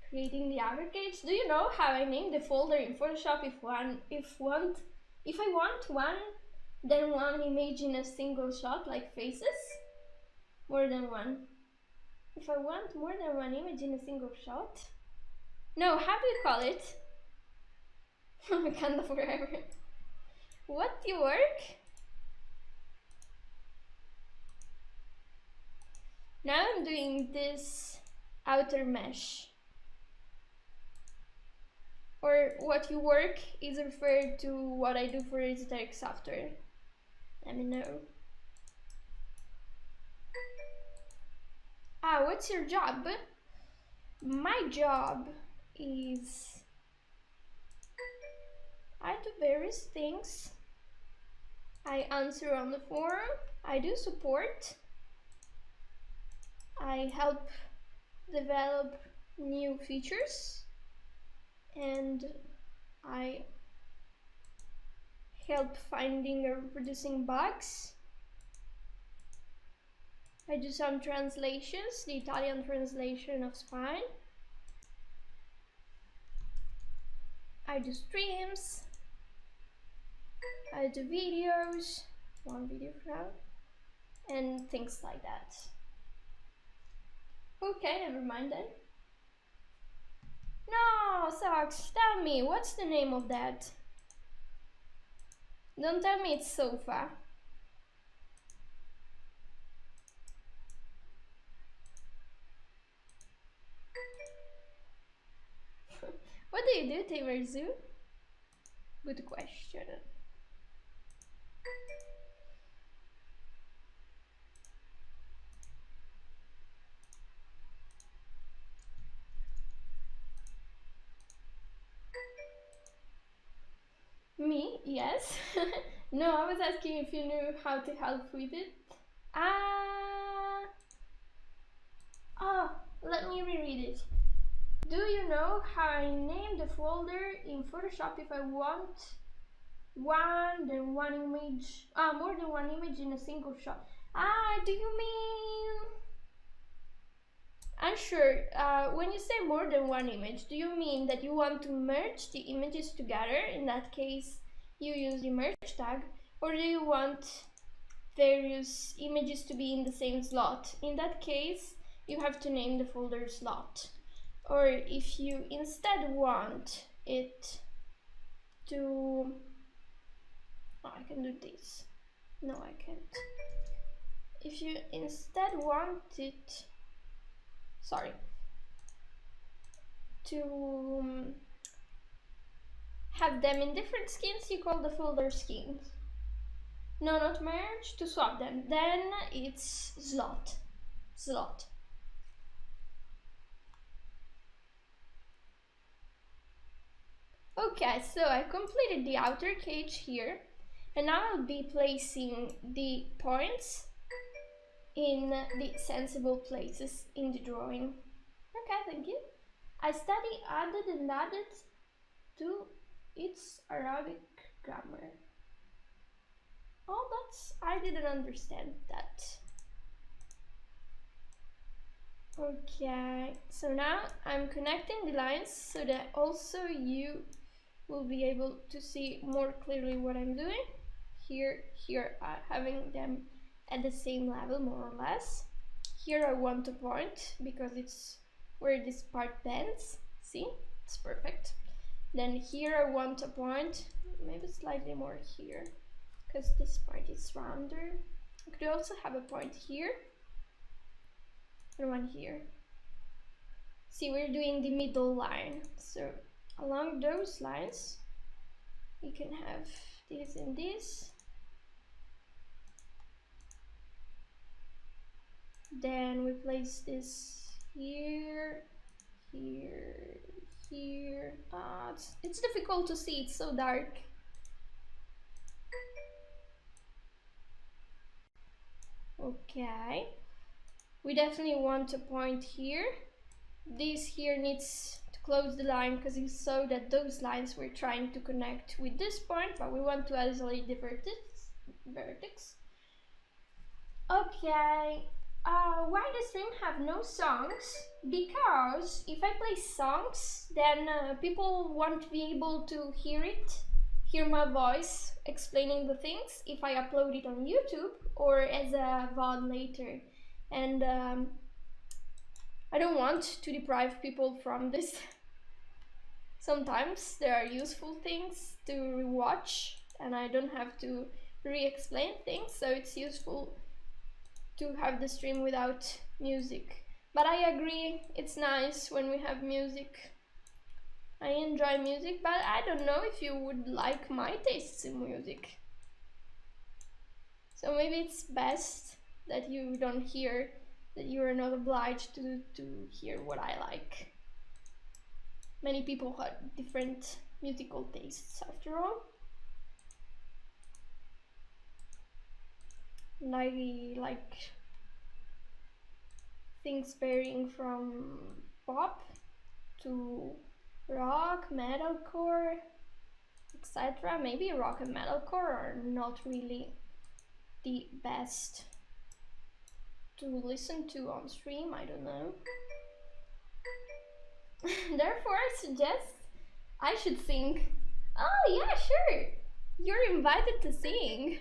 Creating the outer cage. Do you know how I named the folder in Photoshop if I want one image in a single shot, like faces? More than one. If I want more than one image in a single shot? No, how do you call it? Wakanda forever. What do you work? Now I'm doing this outer mesh. Or what you work is referred to what I do for esoteric software. Let me know. Ah, what's your job? My job is I do various things. I answer on the forum, I do support, I help develop new features, and I help finding or reproducing bugs. I do some translations, the Italian translation of Spine. I do streams. I do videos. One video for now. and things like that. Okay, never mind then. No, Socks, tell me, what's the name of that? Don't tell me it's sofa. What do you do, Tamer Zoo? Good question. Me? Yes. No, I was asking if you knew how to help with it. Oh, let me reread it. Do you know how I name the folder in Photoshop if I want more than one image in a single shot? Do you mean... I'm sure, when you say more than one image, do you mean that you want to merge the images together? In that case, you use the merge tag, or do you want various images to be in the same slot? In that case, you have to name the folder slot. Or if you instead want it to... Oh, I can do this. No, I can't. If you instead want it... Sorry. To have them in different skins, you call the folder skins. No, not merge, to swap them. Then it's slot. Slot. Okay, so I completed the outer cage here, and now I'll be placing the points in the sensible places in the drawing. Okay, thank you. I study added and added to its Arabic grammar. Oh, I didn't understand that. Okay, so now I'm connecting the lines so that also you will be able to see more clearly what I'm doing. Here, having them at the same level, more or less. Here I want a point because it's where this part bends. See, it's perfect. Then here I want a point, maybe slightly more here, because this part is rounder. I could also have a point here and one here. See, we're doing the middle line, so along those lines we can have this and this. Then we place this here, here, here. It's difficult to see, it's so dark. Okay, we definitely want a point here. This here needs to close the line because you saw that those lines were trying to connect with this point, but we want to isolate the vertex. Okay, why does stream have no songs? Because if I play songs, then people won't be able to hear my voice explaining the things if I upload it on YouTube or as a VOD later. And I don't want to deprive people from this. Sometimes there are useful things to watch and I don't have to re-explain things, so it's useful to have the stream without music. But I agree, it's nice when we have music. I enjoy music, but I don't know if you would like my tastes in music. So maybe it's best that you don't hear, that you are not obliged to hear what I like. Many people have different musical tastes after all. And I like things varying from pop to rock, metalcore, etc. Maybe rock and metalcore are not really the best to listen to on stream, I don't know. Therefore, I suggest I should sing. Oh yeah, sure. You're invited to sing.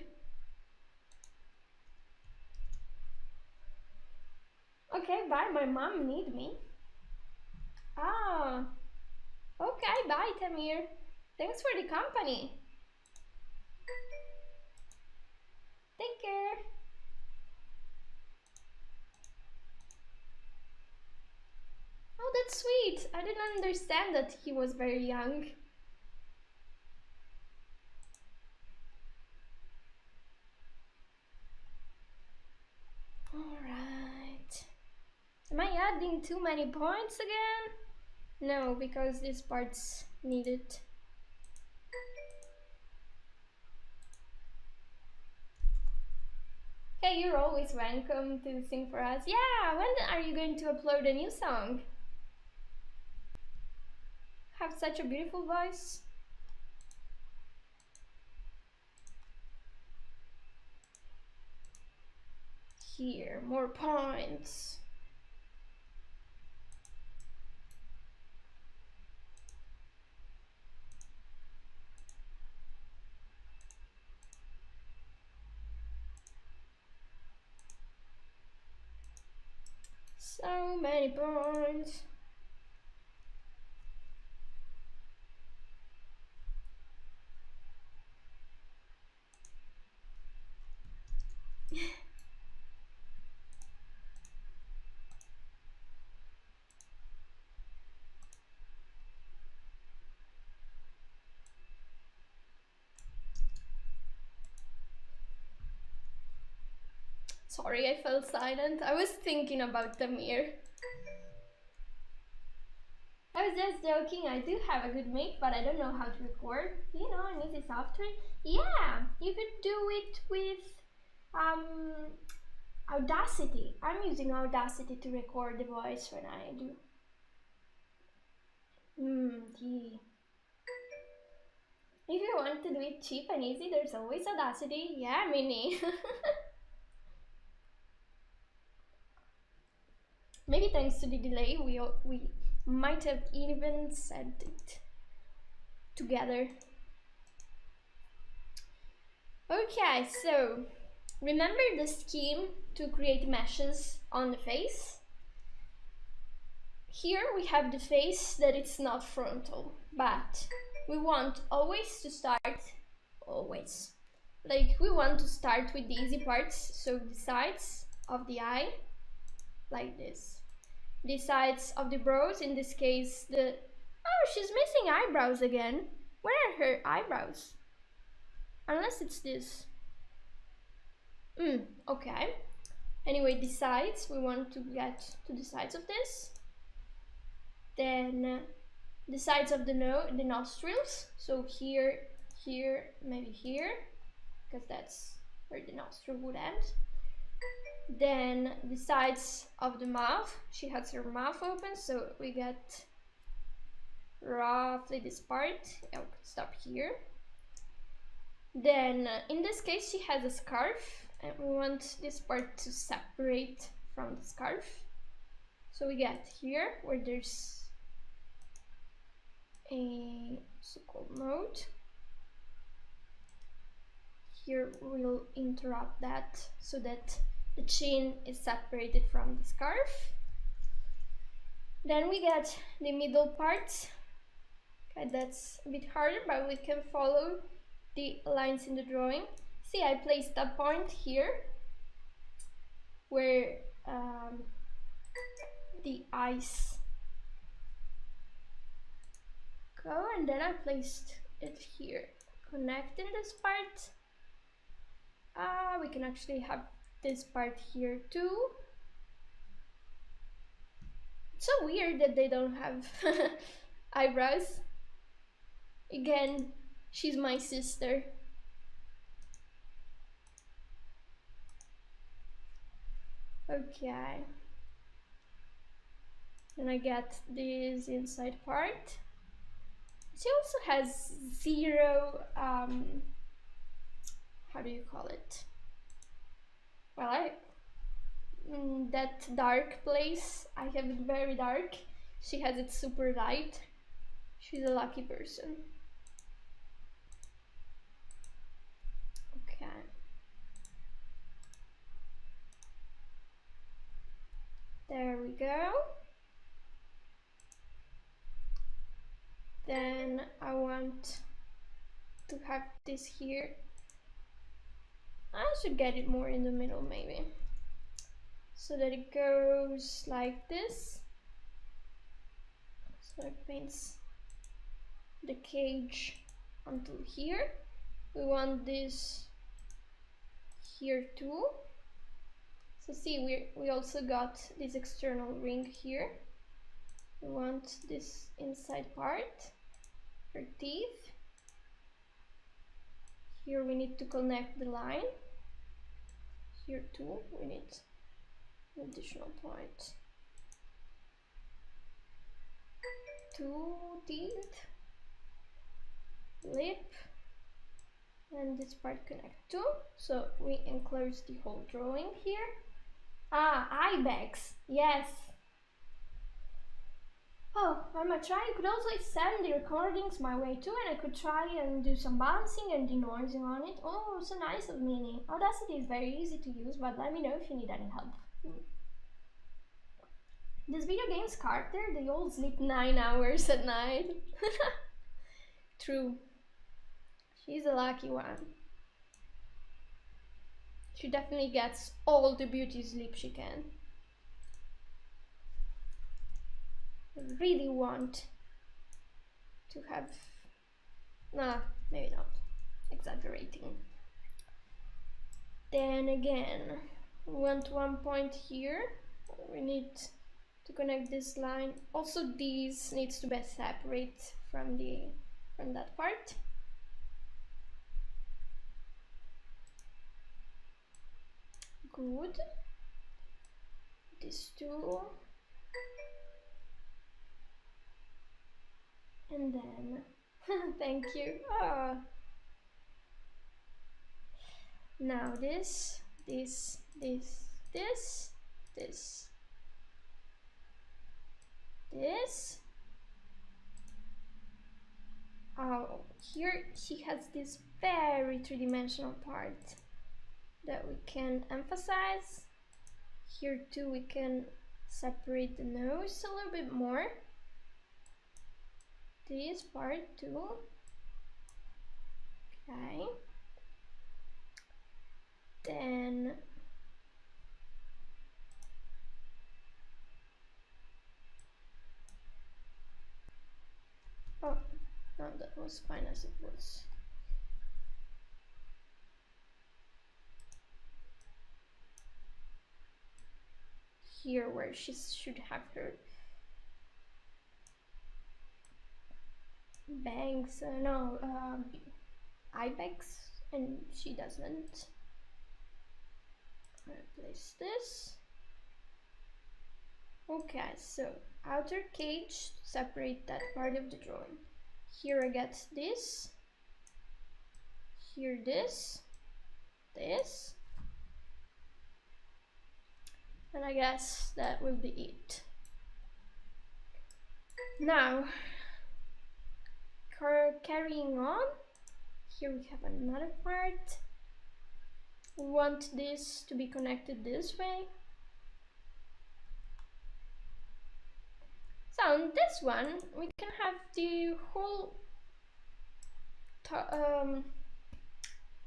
Okay, bye. My mom need me. Ah, okay, bye, Tamir. Thanks for the company. Take care. Oh, that's sweet. I didn't understand that he was very young. Alright. Am I adding too many points again? No, because these parts need it. Hey, you're always welcome to sing for us. Yeah, when are you going to upload a new song? Have such a beautiful voice. Here, more points. So many points. Sorry, I fell silent. I was thinking about Tamir. I was just joking. I do have a good mic, but I don't know how to record. You know, an easy software. Yeah, you could do it with Audacity. I'm using Audacity to record the voice when I do. Yeah. If you want to do it cheap and easy, there's always Audacity. Yeah, Minnie. Maybe thanks to the delay, we might have even said it together. Okay, so remember the scheme to create meshes on the face? Here we have the face that it's not frontal, but we want always to start, like we want to start with the easy parts, so the sides of the eye, like this. The sides of the brows, in this case oh, she's missing eyebrows again. Where are her eyebrows? Unless it's this. Okay. Anyway, the sides, we want to get to the sides of this. Then the sides of the nostrils. So here, maybe here, because that's where the nostril would end. Then the sides of the mouth. She has her mouth open, so we get roughly this part. I will stop here. Then in this case she has a scarf, and we want this part to separate from the scarf. So we get here where there's a so-called mode. Here we'll interrupt that so that the chin is separated from the scarf. Then we get the middle part. Okay, that's a bit harder, but we can follow the lines in the drawing. See, I placed a point here where the eyes go, and then I placed it here, connecting this part. We can actually have this part here too. It's so weird that they don't have eyebrows. Again, she's my sister. Okay. Then I get this inside part. She also has zero, how do you call it? Well, that dark place, I have it very dark. She has it super light. She's a lucky person. Okay. There we go. Then I want to have this here. I should get it more in the middle maybe, so that it goes like this. So it paints the cage until here. We want this here too. So see, we also got this external ring here. We want this inside part, her teeth. Here we need to connect the line. Here too we need an additional point. 2 teeth, lip, and this part connect too. So we enclose the whole drawing here. Ah, eye bags, yes. Oh, I might try. You could also send the recordings my way too, and I could try and do some bouncing and denoising on it. Oh, so nice of Mini. Audacity is very easy to use, but let me know if you need any help. This video game's character, they all sleep 9 hours at night. True. She's a lucky one. She definitely gets all the beauty sleep she can. I really want to have... Nah, maybe not. Exaggerating. Then again, we want 1 point here. We need to connect this line. Also, these needs to be separate from that part. Good. These two. And then, thank you. Ah. Now this. Oh, here she has this very three-dimensional part that we can emphasize. Here too we can separate the nose a little bit more. This part too. Okay. Then oh no, that was fine as it was. Here where she should have her bangs, eye bags, and she doesn't. Replace this. Okay, so outer cage, separate that part of the drawing. Here I get this, here this, and I guess that will be it. Now, carrying on, here we have another part. We want this to be connected this way. So on this one, we can have the whole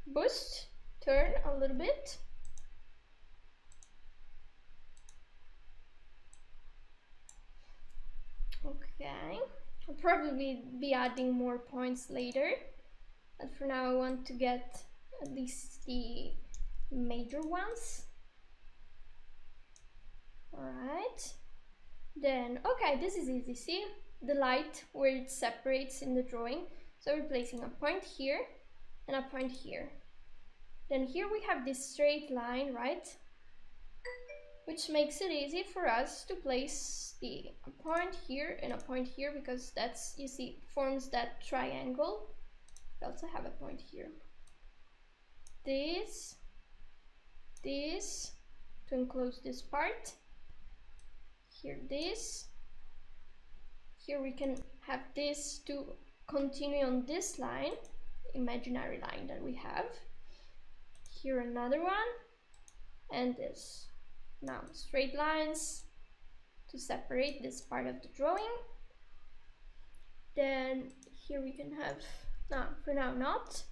bust turn a little bit. Okay, I'll probably be adding more points later, but for now I want to get at least the major ones. Alright, then okay, this is easy. See the light where it separates in the drawing, so we're placing a point here and a point here. Then here we have this straight line, right, which makes it easy for us to place a point here and a point here, because that's, you see, forms that triangle. We also have a point here. This to enclose this part. Here this. Here we can have this to continue on this line, imaginary line that we have. Here another one, and this. Now straight lines, to separate this part of the drawing. Then here we can have, no, for now not,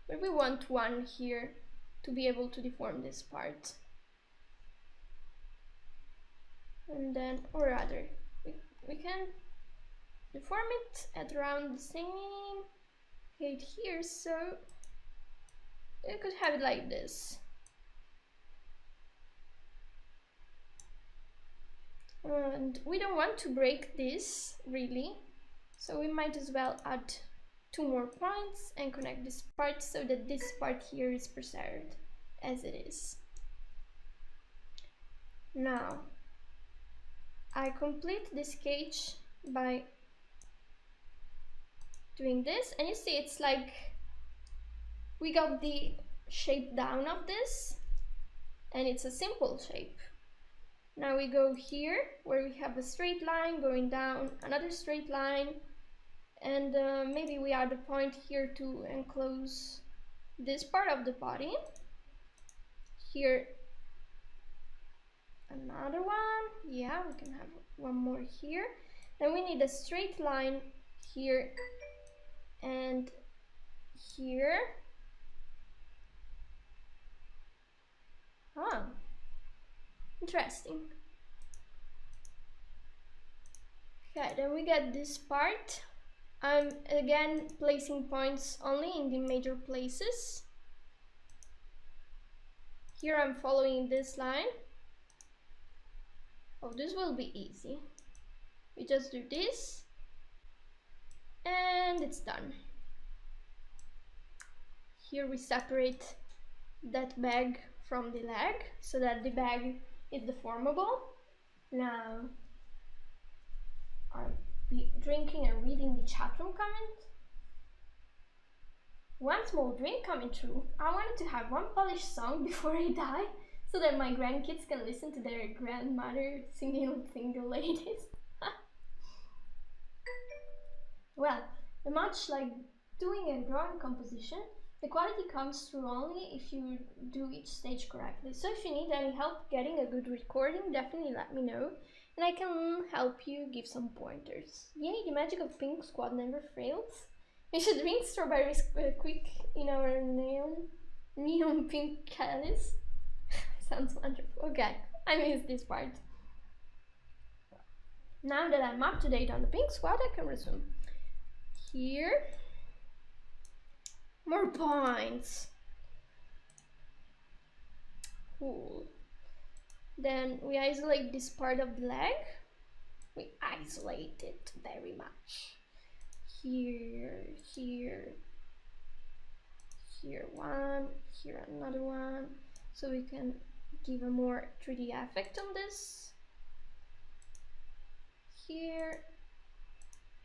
but we want one here to be able to deform this part. And then, or rather, we can deform it at around the same height here, so you could have it like this. And we don't want to break this really, so we might as well add 2 more points and connect this part so that this part here is preserved as it is. Now I complete this cage by doing this, and you see it's like we got the shape down of this, and it's a simple shape. Now we go here where we have a straight line going down, another straight line, and maybe we add a point here to enclose this part of the body. Here another one, yeah, we can have one more here. Then we need a straight line here and here. Ah, interesting. Okay, then we get this part. I'm again placing points only in the major places. Here I'm following this line. Oh, this will be easy. We just do this and it's done. Here we separate that bag from the leg so that the bag is deformable. Now I'll be drinking and reading the chat room comment. One small dream coming true. I wanted to have one Polish song before I die so that my grandkids can listen to their grandmother singing single ladies. Well, much like doing a drawing composition, the quality comes through only if you do each stage correctly. So if you need any help getting a good recording, definitely let me know, and I can help you give some pointers. Yay, the magic of Pink Squad never fails. We should drink strawberries quick in our neon pink chalice. Sounds wonderful. Okay, I missed this part. Now that I'm up to date on the Pink Squad, I can resume. Here, more points. Cool. Then we isolate this part of the leg. We isolate it very much. Here, here, here one, here another one, so we can give a more 3D effect on this. Here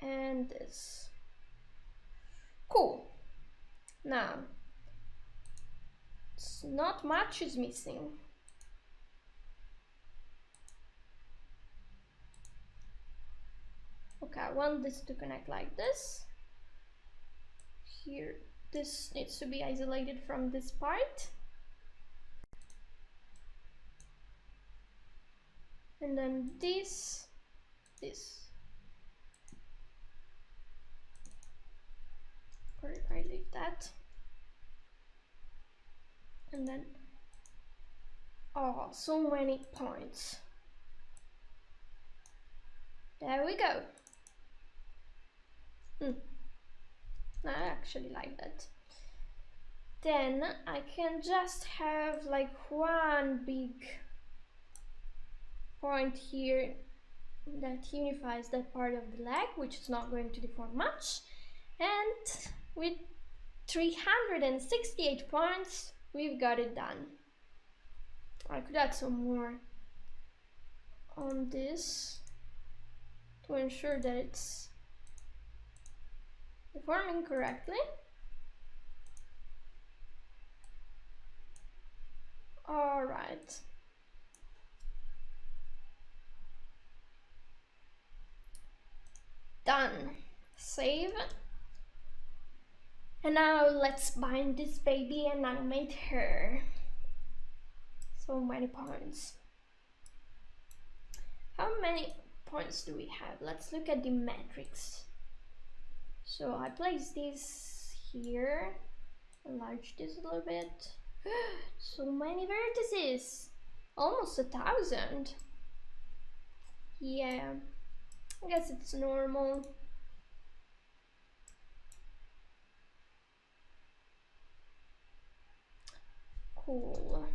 and this. Cool. Now, not much is missing. Okay, I want this to connect like this. Here, this needs to be isolated from this part. And then this. Or I leave that. And then, oh, so many points. There we go. I actually like that. Then I can just have like one big point here that unifies that part of the leg, which is not going to deform much. And with 368 points, we've got it done. I could add some more on this to ensure that it's deforming correctly. All right. Done. Save. And now let's bind this baby and animate her. So many points. How many points do we have? Let's look at the matrix. So I place this here, enlarge this a little bit. So many vertices, almost 1,000. Yeah, I guess it's normal. Cool.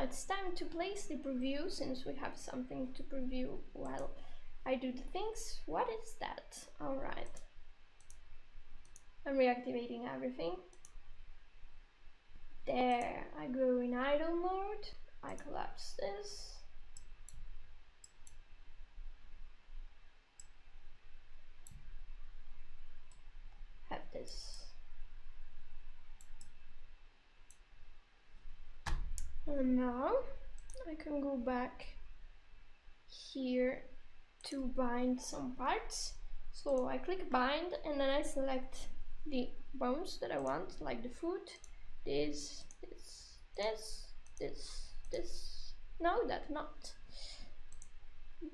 It's time to place the preview, since we have something to preview while I do the things. What is that? Alright. I'm reactivating everything. There, I go in idle mode. I collapse this. Have this. And now I can go back here to bind some parts. So I click bind and then I select the bones that I want, like the foot, this. No, that's not.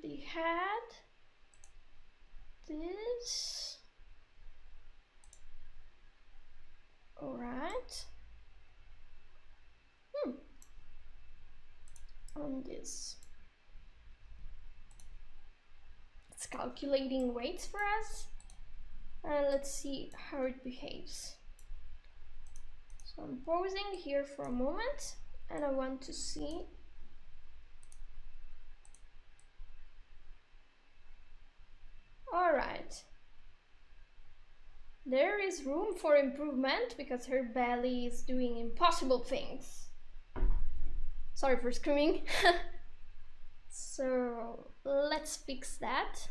The head, this. Alright. On this. It's calculating weights for us. And let's see how it behaves. So I'm pausing here for a moment and I want to see. Alright. There is room for improvement because her belly is doing impossible things. Sorry for screaming. So let's fix that.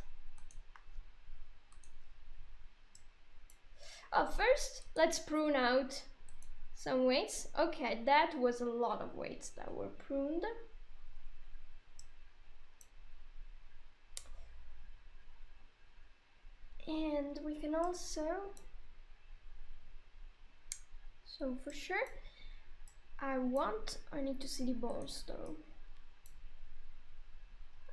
First, let's prune out some weights. Okay, that was a lot of weights that were pruned. And we can also, so for sure, I need to see the bones though.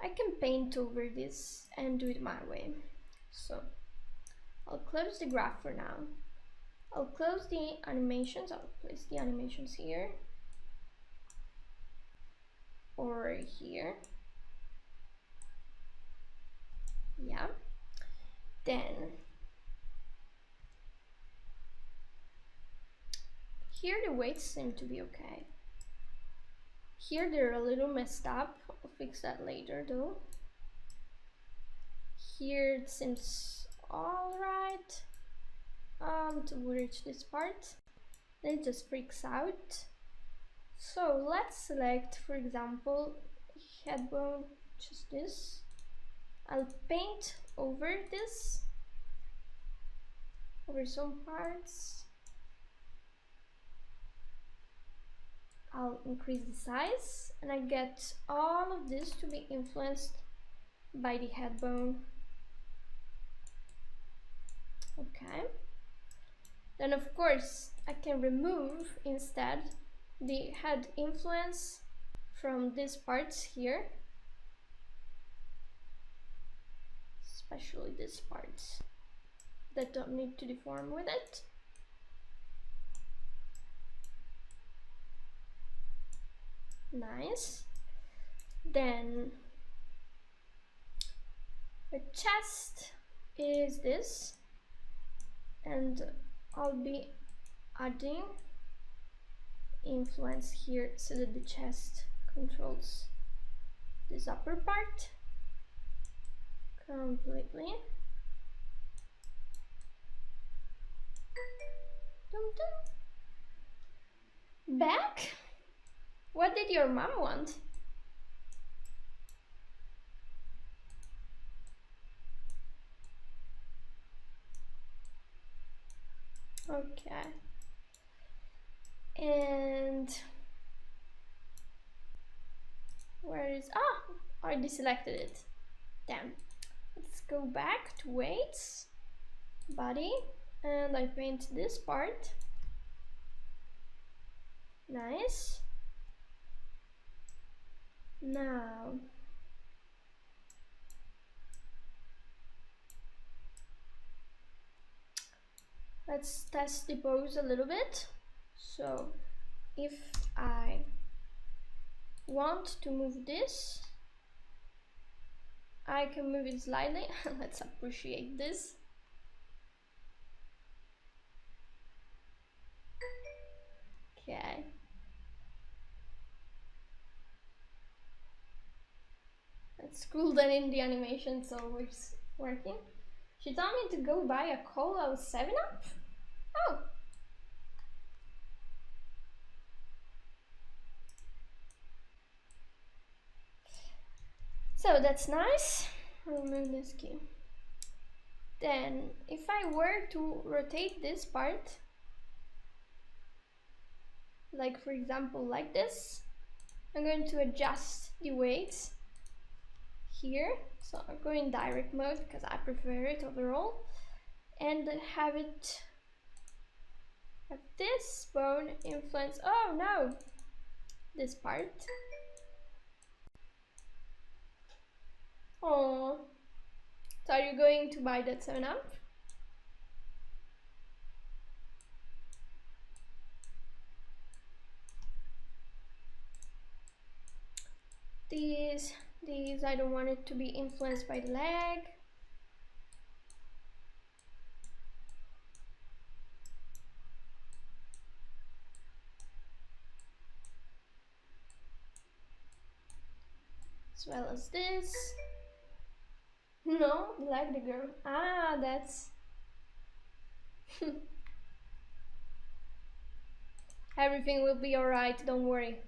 I can paint over this and do it my way. So I'll close the graph for now. I'll close the animations. I'll place the animations here or here. Yeah. Then here the weights seem to be okay. Here they're a little messed up. I'll fix that later though. Here it seems alright. To reach this part. Then it just freaks out. So let's select, for example, head bone, just this. I'll paint over this, over some parts. I'll increase the size and I get all of this to be influenced by the head bone. Okay. Then of course I can remove instead the head influence from these parts here, especially these parts that don't need to deform with it. Nice. Then the chest is this, and I'll be adding influence here so that the chest controls this upper part completely. Dum dum. Back? What did your mom want? Okay. And where is, I deselected it. Damn. Let's go back to weights, body, and I paint this part. Nice. Now let's test the pose a little bit. So if I want to move this, I can move it slightly. Let's appreciate this. Okay. It's cool that in the animation it's always working. She told me to go buy a cola with 7-Up? Oh. So that's nice. I'll remove this key. Then if I were to rotate this part, like for example like this, I'm going to adjust the weights here. So I'm going in direct mode because I prefer it overall, and have this bone influence, oh no, this part. Oh, so are you going to buy that 7-Up? These I don't want it to be influenced by the leg. As well as this. No, the leg, the girl. Ah, that's everything will be alright, don't worry.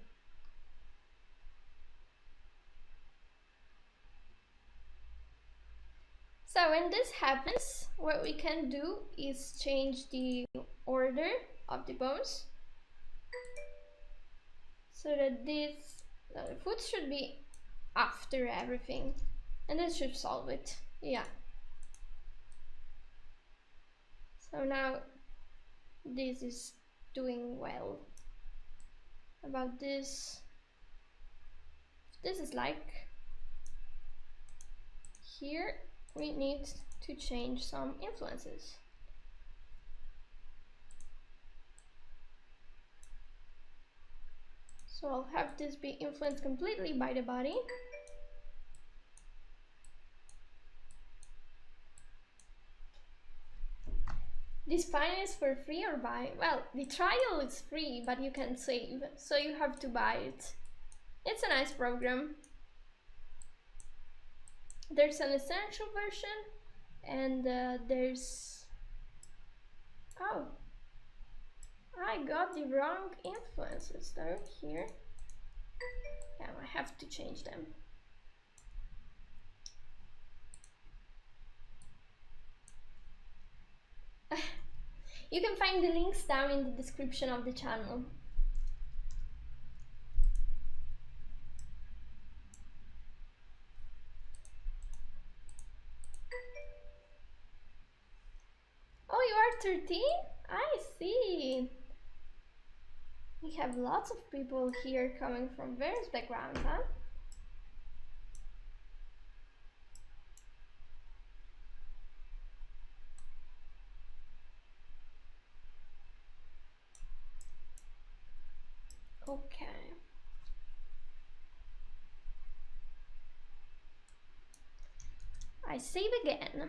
So when this happens, what we can do is change the order of the bones, so that the foot should be after everything, and this should solve it. Yeah. So now this is doing well. About this, this is like here, we need to change some influences. So I'll have this be influenced completely by the body. This fine is for free or buy? Well, the trial is free, but you can save, so you have to buy it. It's a nice program. There's an essential version, and there's... Oh, I got the wrong influences though here. Yeah, I have to change them. You can find the links down in the description of the channel. Oh, you are 13? I see. We have lots of people here coming from various backgrounds, huh? Okay. I save again.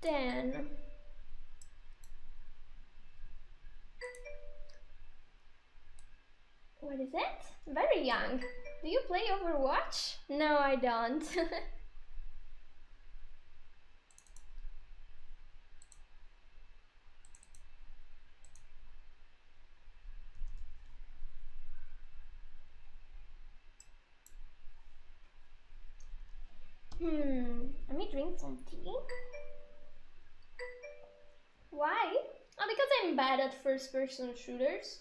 Then what is it? Very young. Do you play Overwatch? No, I don't. Let me drink some tea. Why? Oh, because I'm bad at first-person shooters.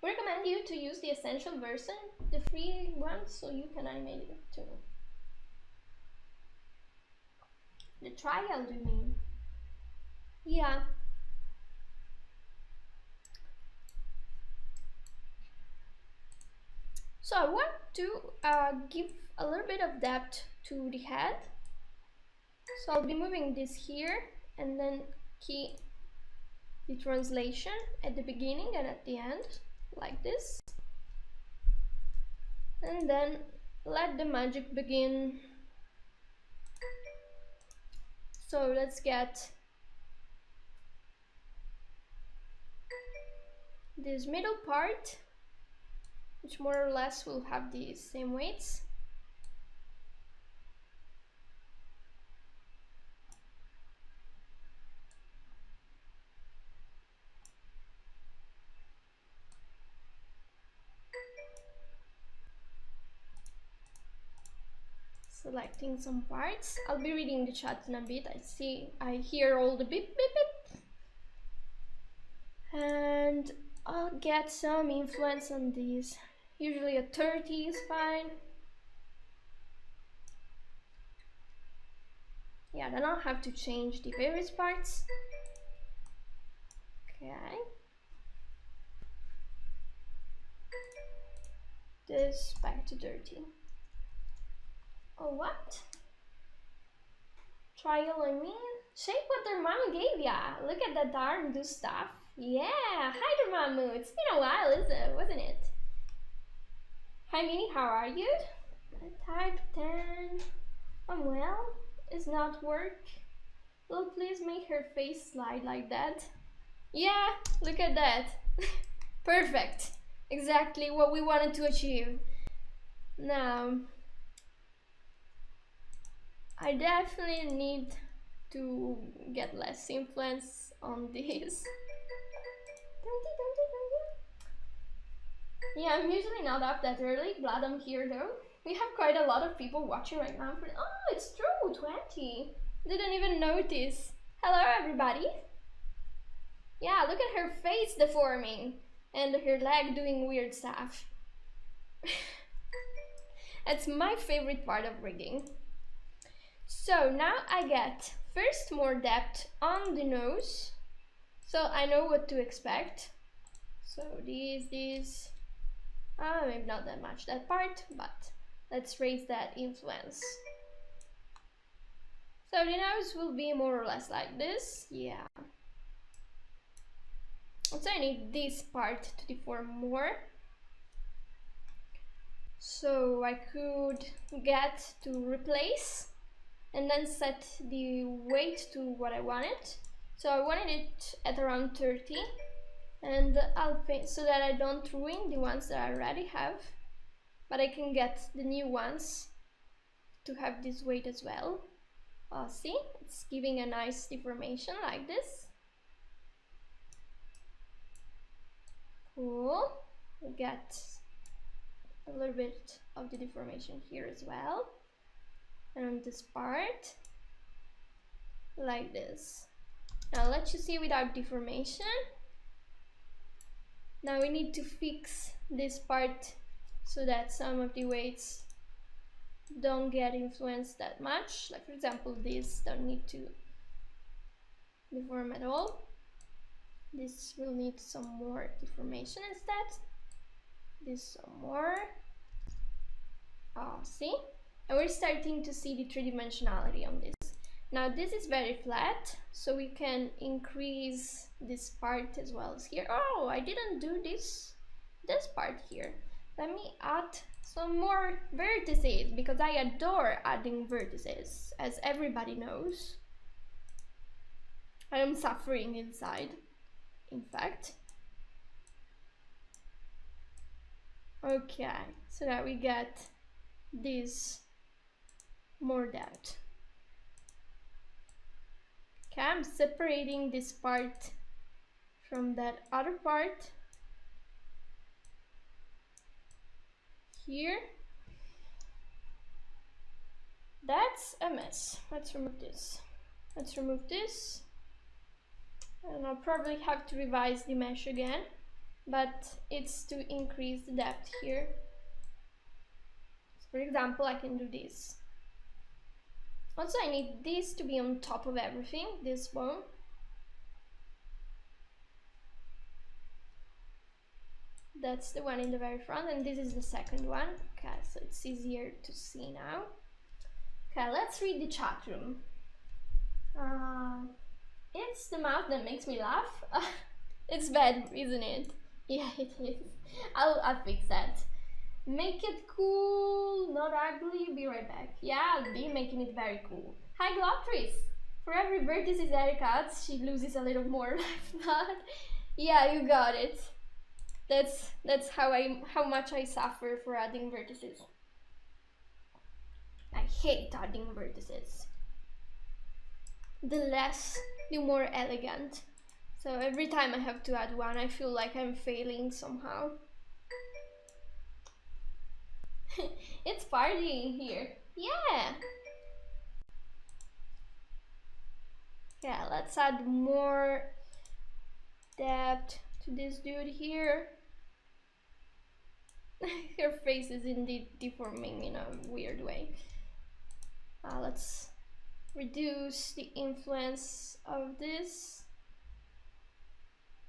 We recommend you to use the essential version, the free one, so you can animate it too. The trial, do you mean? Yeah. So I want to give a little bit of depth to the head. So I'll be moving this here and then key the translation at the beginning and at the end, like this. And then let the magic begin. So let's get this middle part, which more or less will have the same weights. Selecting some parts. I'll be reading the chat in a bit. I hear all the beep beep beep. And I'll get some influence on these. Usually a 30 is fine. Yeah, then I'll have to change the various parts. Okay. This back to 30. Oh, what? Trial, I mean? Shape what their mama gave ya. Look at that arm do stuff. Yeah, hi Dormammu. It's been a while, wasn't it? Hi Minnie, how are you? Type 10. I'm well. It's not work. Will please make her face slide like that? Yeah, look at that. Perfect. Exactly what we wanted to achieve. Now, I definitely need to get less influence on this. Yeah, I'm usually not up that early. Glad I'm here though. We have quite a lot of people watching right now. Oh, it's true, 20. Didn't even notice. Hello everybody. Yeah, look at her face deforming and her leg doing weird stuff. That's my favorite part of rigging. So now I get first more depth on the nose, so I know what to expect. So these, maybe not that much that part, but let's raise that influence. So the nose will be more or less like this, yeah. So I need this part to deform more. So I could get to replace and then set the weight to what I wanted. So I wanted it at around 30, and I'll paint so that I don't ruin the ones that I already have, but I can get the new ones to have this weight as well. See, it's giving a nice deformation like this. Cool. We get a little bit of the deformation here as well, and on this part like this. Now let you see without deformation. Now we need to fix this part so that some of the weights don't get influenced that much. Like for example, this don't need to deform at all. This will need some more deformation instead. This some more. See? And we're starting to see the three-dimensionality on this. Now this is very flat, so we can increase this part as well as here. Oh, I didn't do this part here. Let me add some more vertices, because I adore adding vertices, as everybody knows. I am suffering inside, in fact. Okay, so that we get this more depth. Okay, I'm separating this part from that other part here. That's a mess. Let's remove this. Let's remove this. And I'll probably have to revise the mesh again, but it's to increase the depth here. So for example, I can do this. Also, I need this to be on top of everything, this bone. That's the one in the very front, and this is the second one. Okay, so it's easier to see now. Okay, let's read the chat room. It's the mouth that makes me laugh. It's bad, isn't it? Yeah, it is. I'll fix that. Make it cool, not ugly. Be right back. Yeah, I'll be making it very cool. Hi, Glotris. For every vertices Eric cuts, she loses a little more life, but yeah, you got it. That's how much I suffer for adding vertices. I hate adding vertices. The more elegant. So every time I have to add one, I feel like I'm failing somehow. It's partying here. Yeah. Yeah, let's add more depth to this dude here. Her face is indeed deforming in a weird way. Let's reduce the influence of this,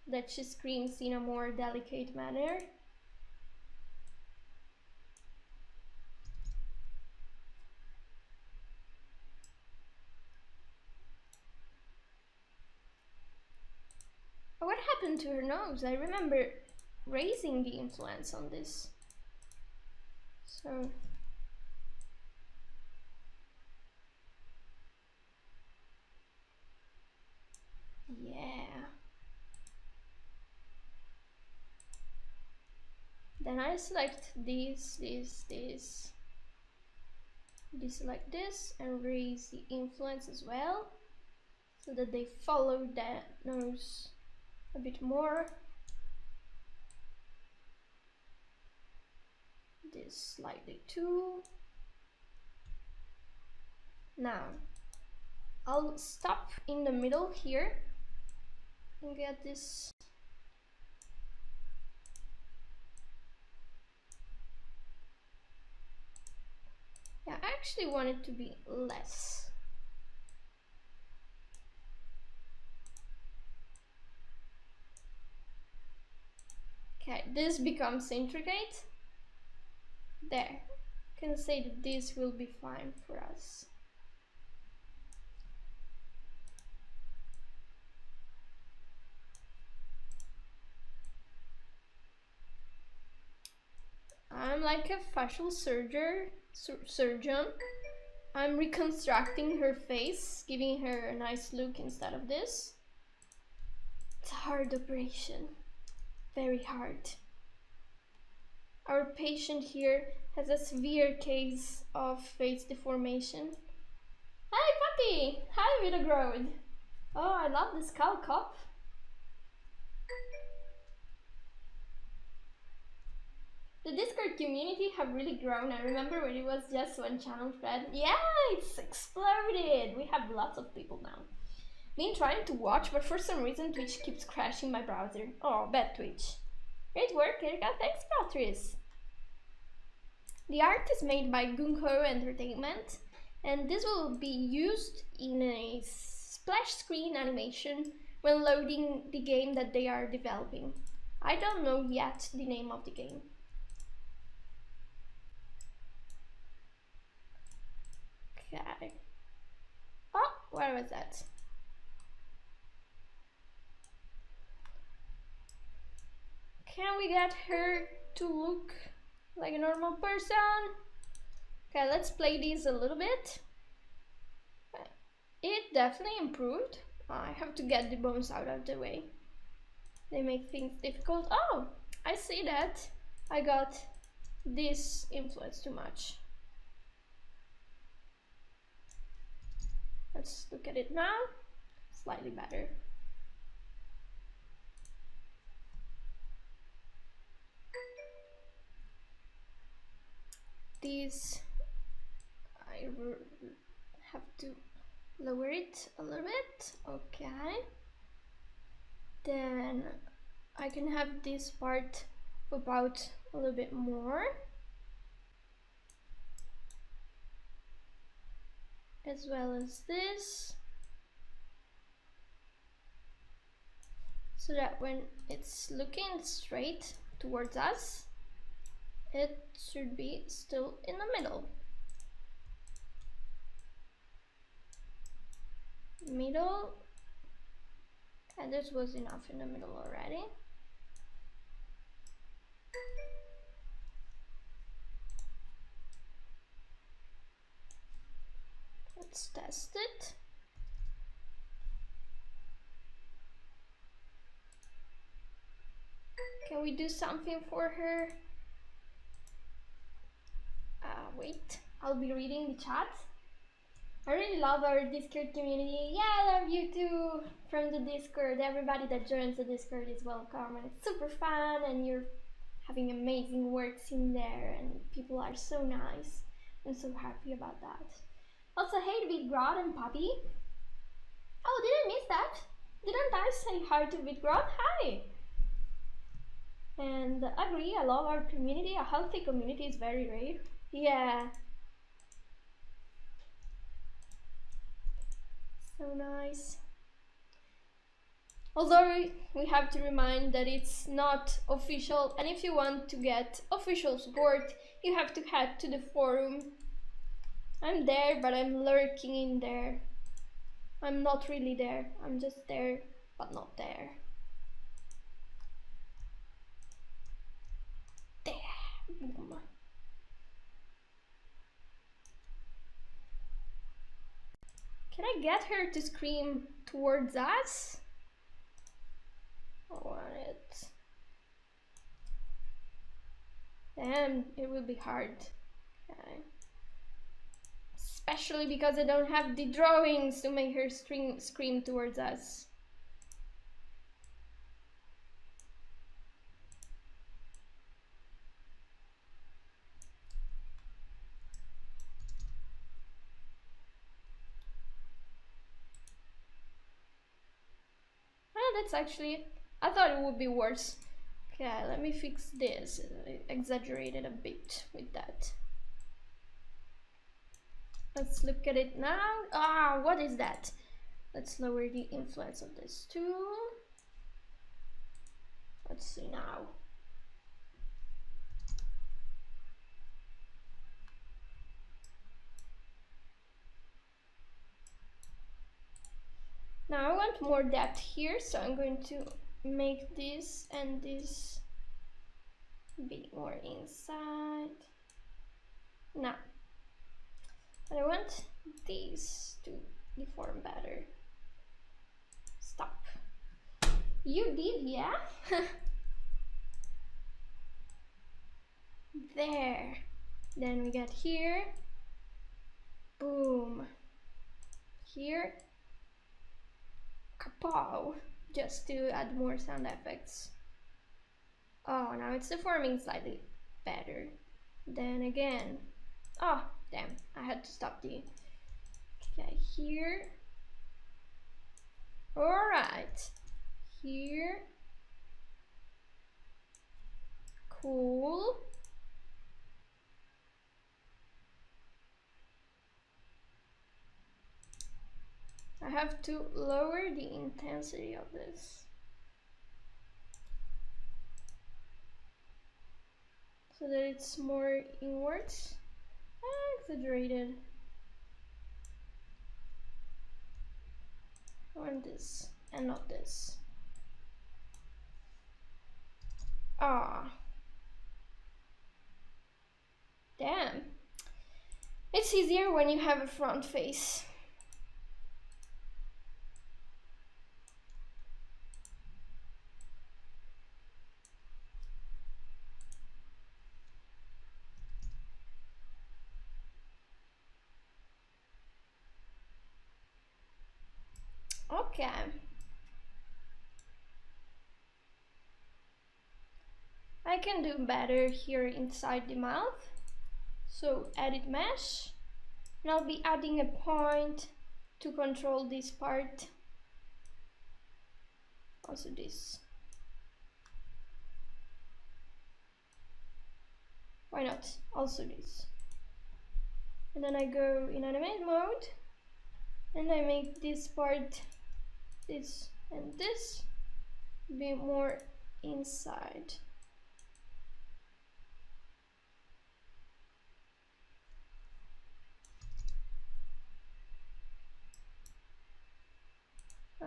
that she screams in a more delicate manner. What happened to her nose? I remember raising the influence on this. So yeah. Then I select this, deselect this, and raise the influence as well, so that they follow that nose a bit more. This slightly too. Now I'll stop in the middle here and get this. Yeah, I actually want it to be less. Okay, this becomes intricate. There. Can say that this will be fine for us. I'm like a facial surgeon. I'm reconstructing her face, giving her a nice look instead of this. It's a hard operation, very hard. Our patient here has a severe case of face deformation. Hi puppy! Hi little growed! Oh, I love the skull cop. The Discord community have really grown. I remember when it was just one channel thread. Yeah, it's exploded. We have lots of people now. Been trying to watch, but for some reason Twitch keeps crashing my browser. Oh, bad Twitch. Great work, Erika. Thanks, Patrice. The art is made by GungHo Entertainment, and this will be used in a splash screen animation when loading the game that they are developing. I don't know yet the name of the game. Okay. Oh, where was that? Can we get her to look like a normal person? Okay, let's play these a little bit. It definitely improved. I have to get the bones out of the way. They make things difficult. Oh, I see that. I got this influence too much. Let's look at it now. Slightly better. These, I have to lower it a little bit. Okay. Then I can have this part pop out a little bit more. As well as this. So that when it's looking straight, towards us. It should be still in the middle. Middle, and this was enough in the middle already. Let's test it. Can we do something for her? Wait, I'll be reading the chat. I really love our Discord community. Yeah, I love you too from the Discord. Everybody that joins the Discord is welcome, and it's super fun, and you're having amazing works in there, and people are so nice. I'm so happy about that. Also, hey to Vidgrod and Poppy. Oh, did I miss that? Didn't I say hi to Vidgrod? Hi! And agree, I love our community. A healthy community is very rare. Yeah. So nice. Although we have to remind that it's not official, and if you want to get official support, you have to head to the forum. I'm there, but I'm lurking in there. I'm not really there. I'm just there, but not there. There. Boom. Can I get her to scream towards us? I want it. Damn, it will be hard. Okay. Especially because I don't have the drawings to make her scream towards us. Oh, that's actually, I thought it would be worse. Okay, let me fix this. I exaggerated a bit with that. Let's look at it now. Ah, what is that? Let's lower the influence of this too. Let's see now. Now I want more depth here, so I'm going to make this and this be more inside. Now, I want these to deform better. Stop. You did, yeah? There. Then we get here. Boom. Here. Kapow. Just to add more sound effects. Oh, now it's deforming slightly better. Then again. Oh, damn. I had to stop the... Okay, here. Alright. Here. Cool. I have to lower the intensity of this. So that it's more inwards. Exaggerated. I want this and not this. Ah. Damn. It's easier when you have a front face. Okay. I can do better here inside the mouth. So edit mesh. And I'll be adding a point to control this part. Also this. Why not? Also this. And then I go in animate mode. And I make this part, this and this, be more inside.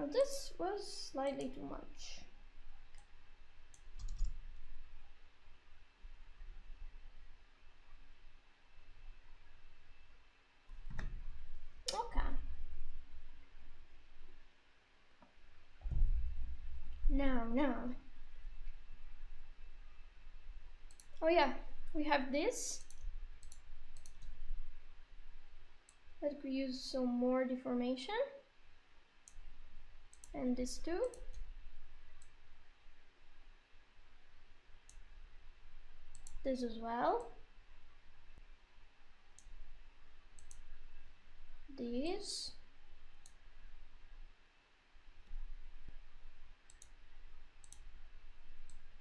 Now this was slightly too much. Okay. Now. Oh yeah, we have this. Let's use some more deformation. And this too. This as well. These.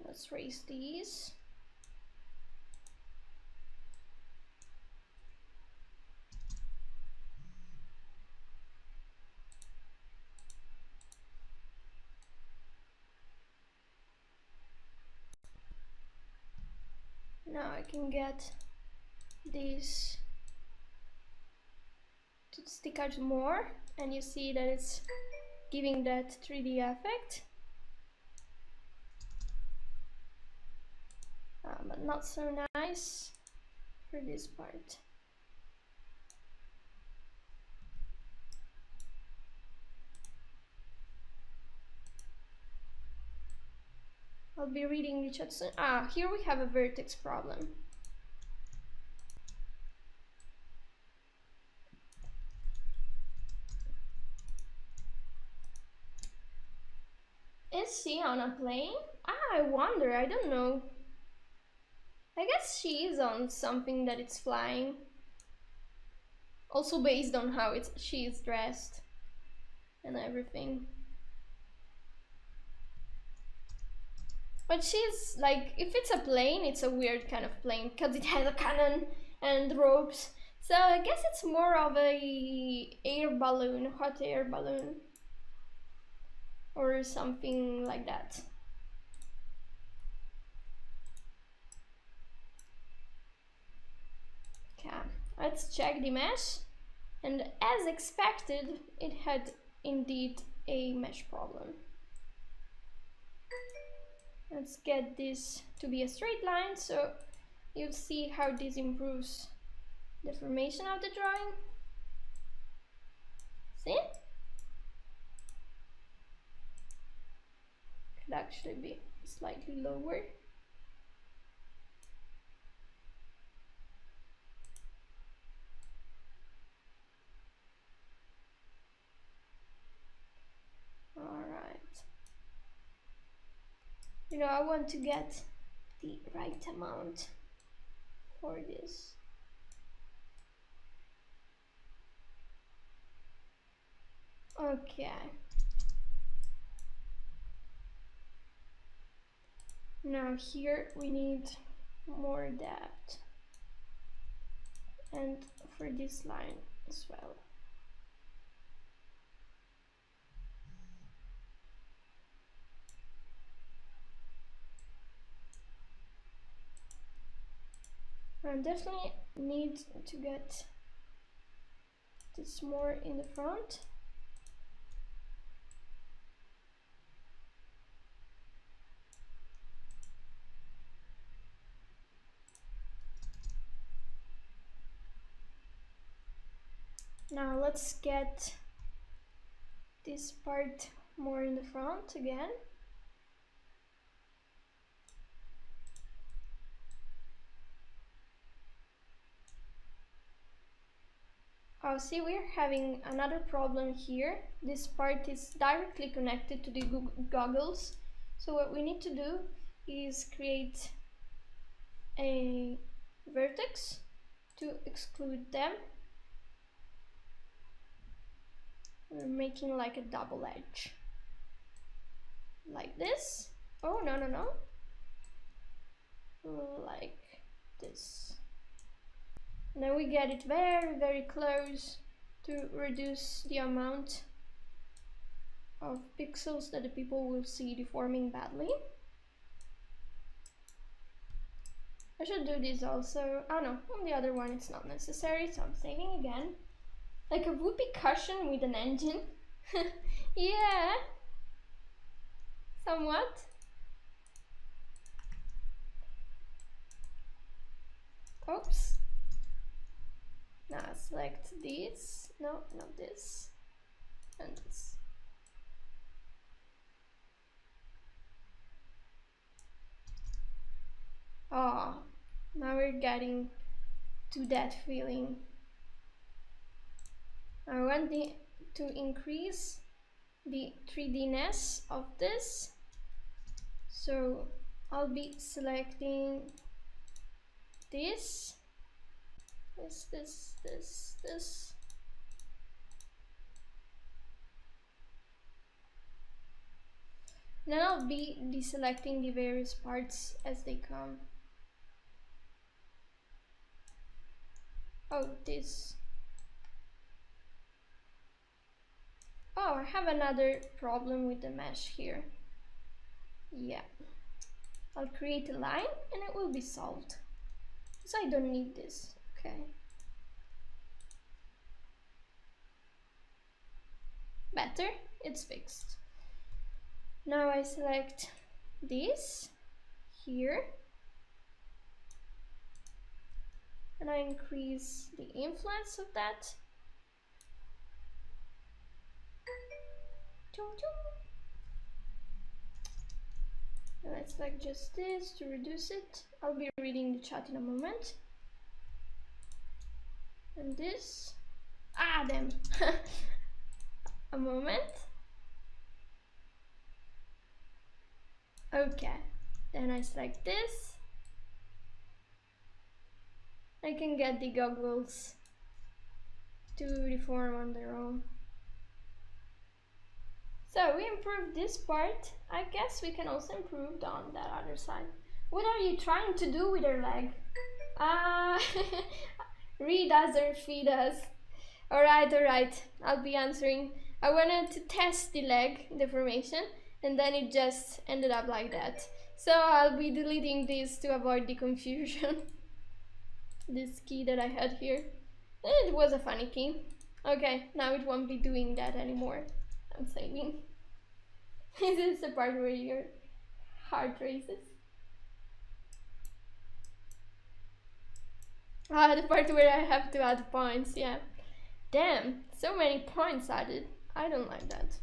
Let's raise these. Now I can get these to stick out more, and you see that it's giving that 3D effect. But not so nice for this part. I'll be reading the chat soon. Here we have a vertex problem. Is she on a plane? I wonder, I don't know. I guess she is on something that it's flying. Also based on how she is dressed and everything. But she's like, if it's a plane, it's a weird kind of plane because it has a cannon and ropes. So I guess it's more of a air balloon, hot air balloon. Or something like that. Okay, let's check the mesh. And as expected, it had indeed a mesh problem. Let's get this to be a straight line, so you'll see how this improves the formation of the drawing. See? Could actually be slightly lower. Alright. You know, I want to get the right amount for this. Okay. Now here we need more depth. And for this line as well. I definitely need to get this more in the front. Now let's get this part more in the front again. Oh, see, we're having another problem here. This part is directly connected to the goggles. So what we need to do is create a vertex to exclude them. We're making like a double edge. Like this. Oh, no. Like this. And then we get it very, very close to reduce the amount of pixels that the people will see deforming badly. I should do this also. Oh no, on the other one it's not necessary, so I'm saving again. Like a whoopee cushion with an engine. Yeah, somewhat. Oops. Now select this. No, not this. And this. Oh, now we're getting to that feeling. I want to increase the 3D-ness of this. So I'll be selecting this. This. Then I'll be deselecting the various parts as they come. Oh, this. Oh, I have another problem with the mesh here. Yeah. I'll create a line and it will be solved. So I don't need this. Okay. Better, it's fixed. Now I select this here and I increase the influence of that. And I select just this to reduce it. I'll be reading the chat in a moment. And this. Ah, damn. A moment. Okay. Then I select this. I can get the goggles to deform on their own. So we improved this part. I guess we can also improve on that other side. What are you trying to do with her leg? Read us or feed us. Alright, I'll be answering. I wanted to test the leg deformation and then it just ended up like that. So I'll be deleting this to avoid the confusion. This key that I had here. It was a funny key. Okay, now it won't be doing that anymore. I'm saving. Is this the part where your heart races? Ah, the part where I have to add points, yeah. Damn, so many points added. I don't like that.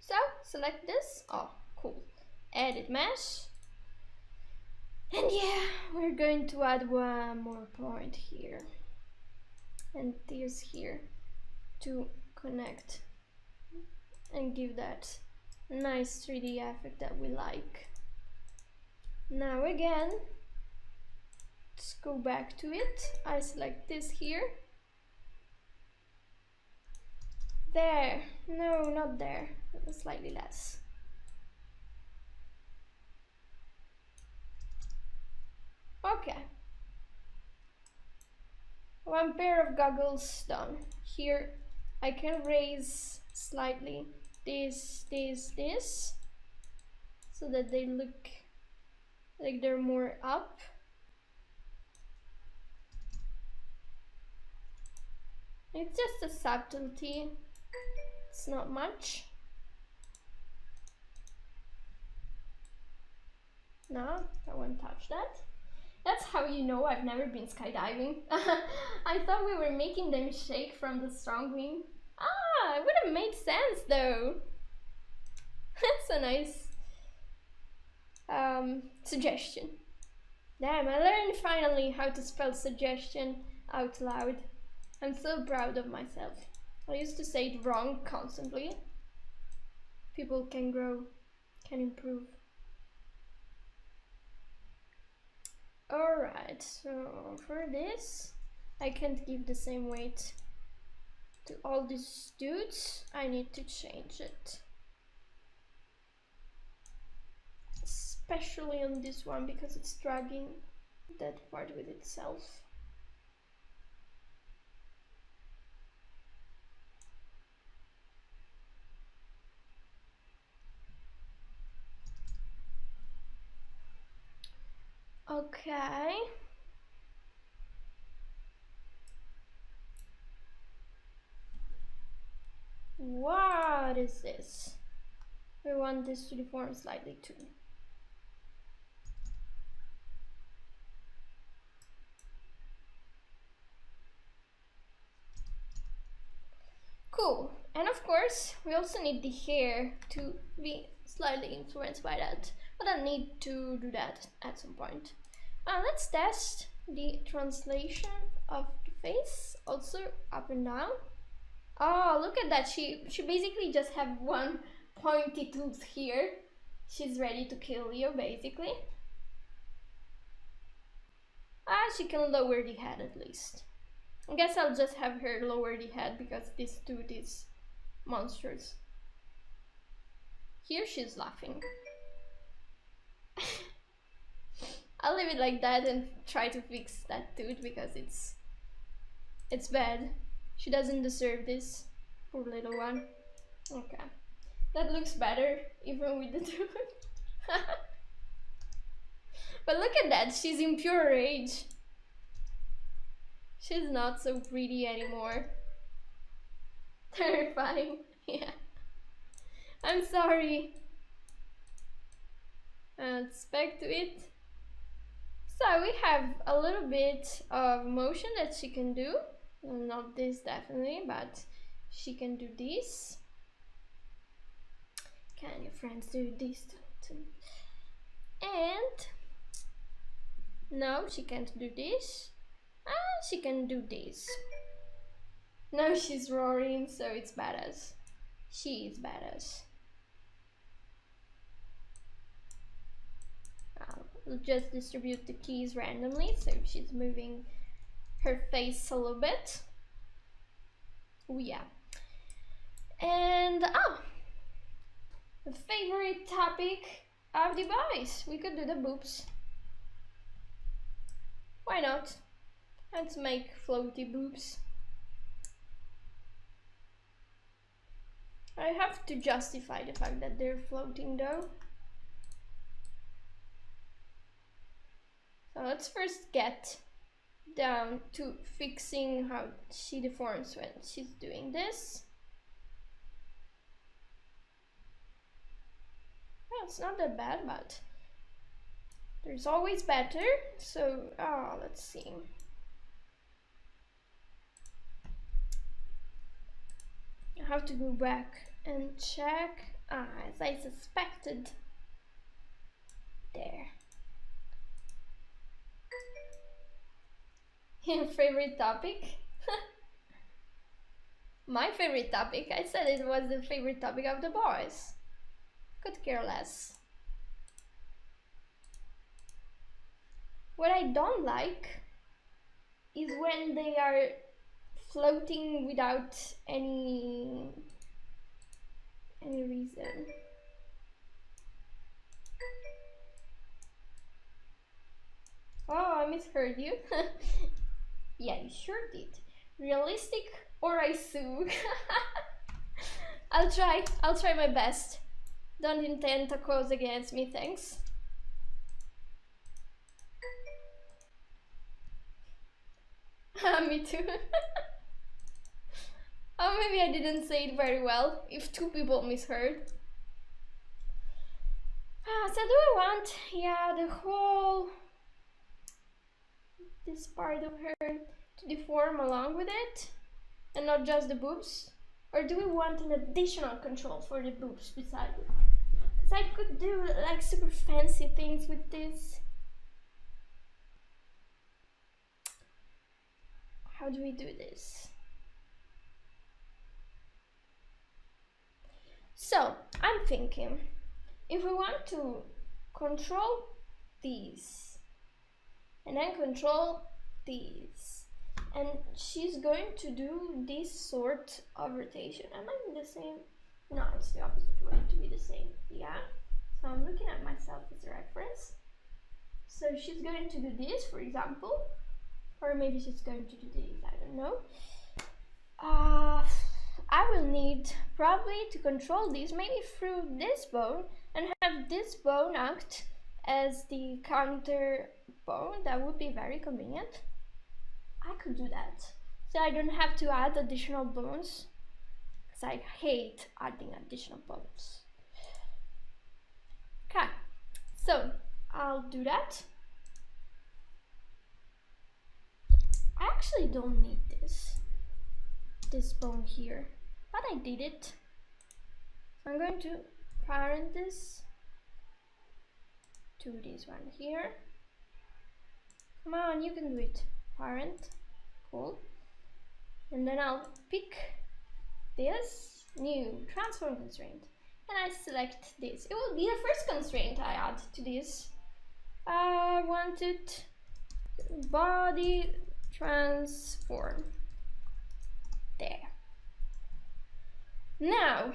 So, select this. Oh, cool. Edit mesh. And yeah, we're going to add one more point here. And this here to connect and give that nice 3D effect that we like. Now again, let's go back to it. I select this here. There. No, not there. Slightly less. Okay. One pair of goggles done. Here I can raise slightly this, so that they look like they're more up. It's just a subtlety. It's not much. No, I won't touch that. That's how you know I've never been skydiving. I thought we were making them shake from the strong wind. Ah, it would have made sense though. That's a nice suggestion. Damn, I learned finally how to spell suggestion out loud. I'm so proud of myself. I used to say it wrong constantly. People can grow, can improve. Alright, so for this, I can't give the same weight to all these dudes. I need to change it. Especially on this one because it's dragging that part with itself. Okay. what is this? We want this to deform slightly too. Cool. And of course, we also need the hair to be slightly influenced by that. But I need to do that at some point. Let's test the translation of the face, also up and down. Oh, look at that. She basically just have one pointy tooth here. She's ready to kill you, basically. She can lower the head at least. I guess I'll just have her lower the head because this tooth is monstrous. Here she's laughing. I'll leave it like that and try to fix that tooth because it's bad. She doesn't deserve this. Poor little one. Okay. That looks better even with the tooth. But look at that, she's in pure rage. She's not so pretty anymore. Terrifying. Yeah. I'm sorry. Let's back to it. So we have a little bit of motion that she can do. Not this definitely, but she can do this. Can your friends do this too? And no, she can't do this. She can do this. Now she's roaring, so it's badass. She is badass. I'll just distribute the keys randomly, so she's moving her face a little bit. Oh yeah. And the favorite topic of the boys. We could do the boobs. Why not? Let's make floaty boobs. I have to justify the fact that they're floating though. So let's first get down to fixing how she deforms when she's doing this. Well, it's not that bad, but there's always better. So, let's see. I have to go back and check. As I suspected. There. Your favorite topic? My favorite topic? I said it was the favorite topic of the boys. Could care less. What I don't like is when they are floating without any reason. Oh, I misheard you. Yeah, you sure did. Realistic or I sue? I'll try my best. Don't intend to cause against me, thanks. Me too. Oh, maybe I didn't say it very well, if two people misheard. So do I want, the whole, this part of her to deform along with it, and not just the boobs? Or do we want an additional control for the boobs beside it? Because I could do like super fancy things with this. How do we do this? So, I'm thinking, if we want to control these, and then control these, and she's going to do this sort of rotation. Am I in the same? No, it's the opposite way to be the same. Yeah. So I'm looking at myself as a reference. So she's going to do this, for example, or maybe she's going to do this. I don't know. I will need probably to control this maybe through this bone and have this bone act as the counter bone. That would be very convenient. I could do that, so I don't have to add additional bones. because I hate adding additional bones. Okay, so I'll do that. I actually don't need this bone here, but I did it. So I'm going to parent this to this one here. Come on, you can do it. Parent, cool. And then I'll pick this new transform constraint and I select this. It will be the first constraint I add to this. I want it body transform. There. Now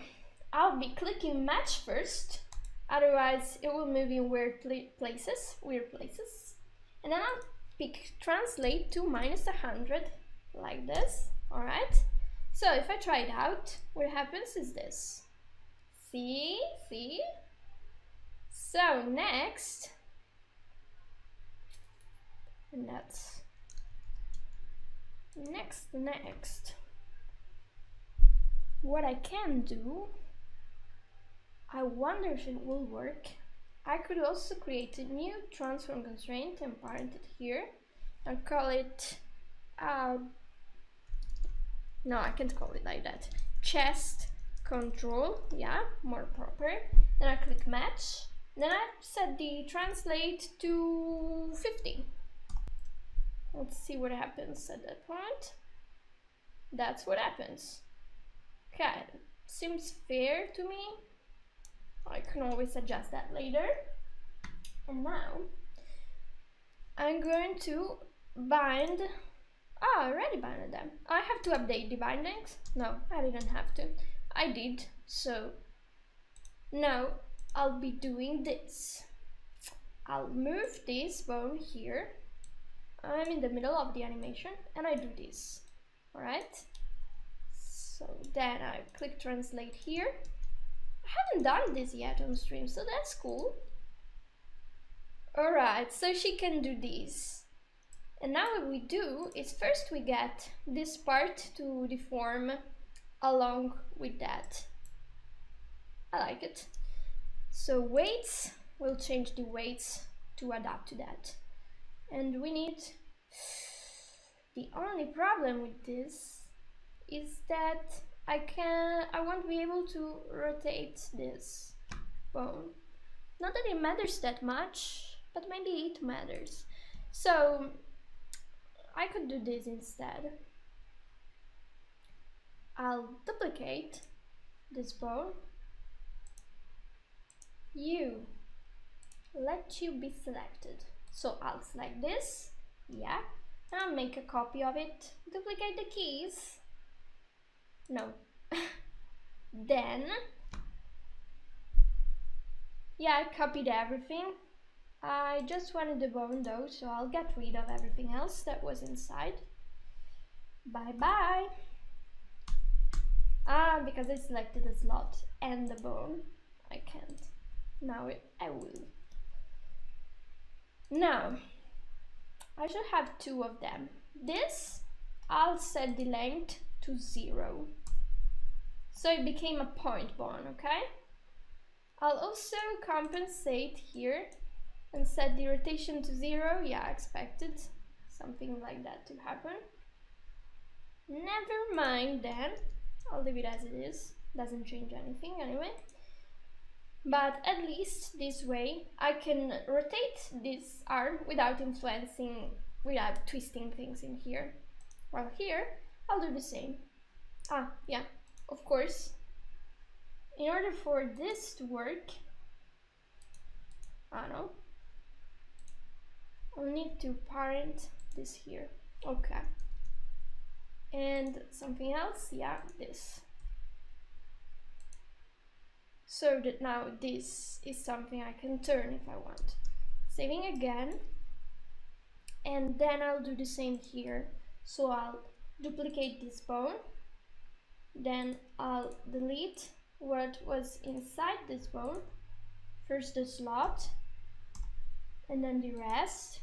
I'll be clicking match first, otherwise it will move in weird places. And then I'll pick translate to -100 like this. All right. So if I try it out, what happens is this. See? So next, and that's next. What I can do, I wonder if it will work. I could also create a new transform constraint and parent it here and call it no, I can't call it like that. Chest control, yeah, more proper. Then I click match. Then I set the translate to 50. Let's see what happens at that point. That's what happens. Okay, seems fair to me. I can always adjust that later. And now I'm going to bind. Oh, I already binded them. I have to update the bindings. No, I didn't have to. I did. So now I'll be doing this. I'll move this bone here. I'm in the middle of the animation and I do this. All right. So then I click translate here. I haven't done this yet on stream, so that's cool. All right, so she can do this. And now what we do is first we get this part to deform along with that. I like it. So weights, we'll change the weights to adapt to that. And we need, the only problem with this is that I won't be able to rotate this bone. Not that it matters that much, but maybe it matters. So I could do this instead. I'll duplicate this bone. Let you be selected. So I'll select this, yeah, and I'll make a copy of it, duplicate the keys. No. Then, yeah, I copied everything. I just wanted the bone though, so I'll get rid of everything else that was inside. Bye bye. Because I selected the slot and the bone, I can't. Now I will. Now, I should have two of them. This, I'll set the length to 0. So it became a point bone, okay? I'll also compensate here and set the rotation to 0. Yeah, I expected something like that to happen. Never mind then. I'll leave it as it is. Doesn't change anything anyway. But at least this way I can rotate this arm without twisting things in here. While here, I'll do the same. Yeah, of course. In order for this to work, I'll need to parent this here. Okay. And something else, yeah, this. So that now this is something I can turn if I want. Saving again. And then I'll do the same here. So I'll duplicate this bone. Then I'll delete what was inside this bone. First the slot. And then the rest.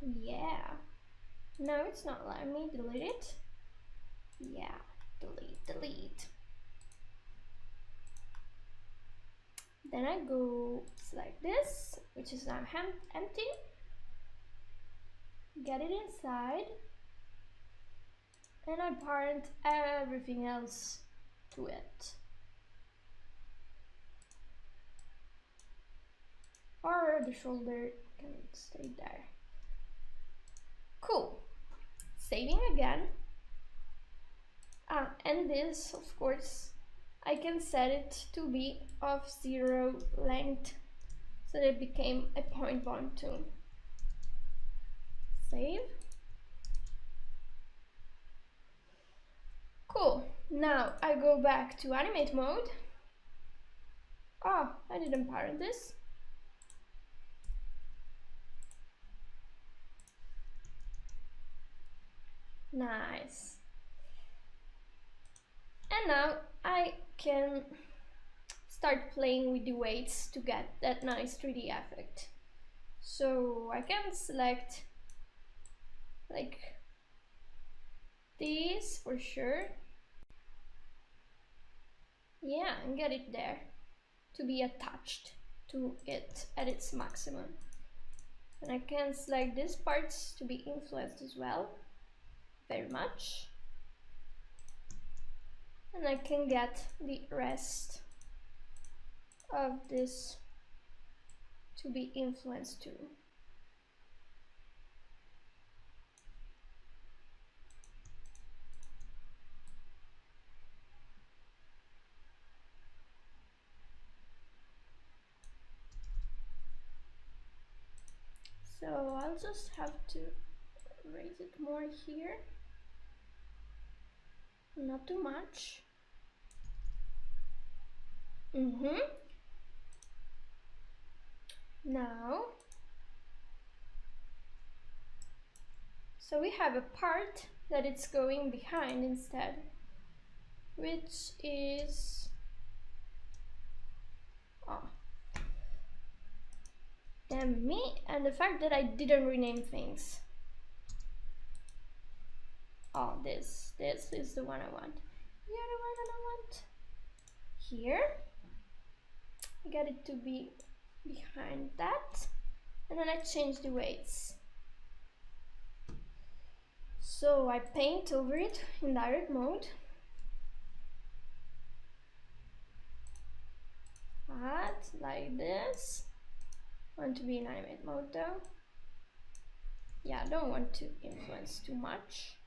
Yeah. No, it's not letting me delete it. Yeah, delete. Then I go select this, which is now empty. Get it inside. And I parent everything else to it. Or the shoulder can stay there. Cool. Saving again. And this, of course, I can set it to be of 0 length, so that it became a point bond too. Save. Cool. Now I go back to animate mode. Oh, I didn't parent this. Nice. And now I can start playing with the weights to get that nice 3D effect. So I can select like these for sure. Yeah, and get it there to be attached to it at its maximum. And I can select these parts to be influenced as well, very much. And I can get the rest of this to be influenced too. So I'll just have to raise it more here, not too much. Now, so we have a part that it's going behind instead, which is damn me, and the fact that I didn't rename things. Oh, this is the one I want. Yeah, the one that I want. Here, I get it to be behind that, and then I change the weights. So I paint over it in direct mode. Like this. Want to be in animate mode though. Yeah, I don't want to influence too much.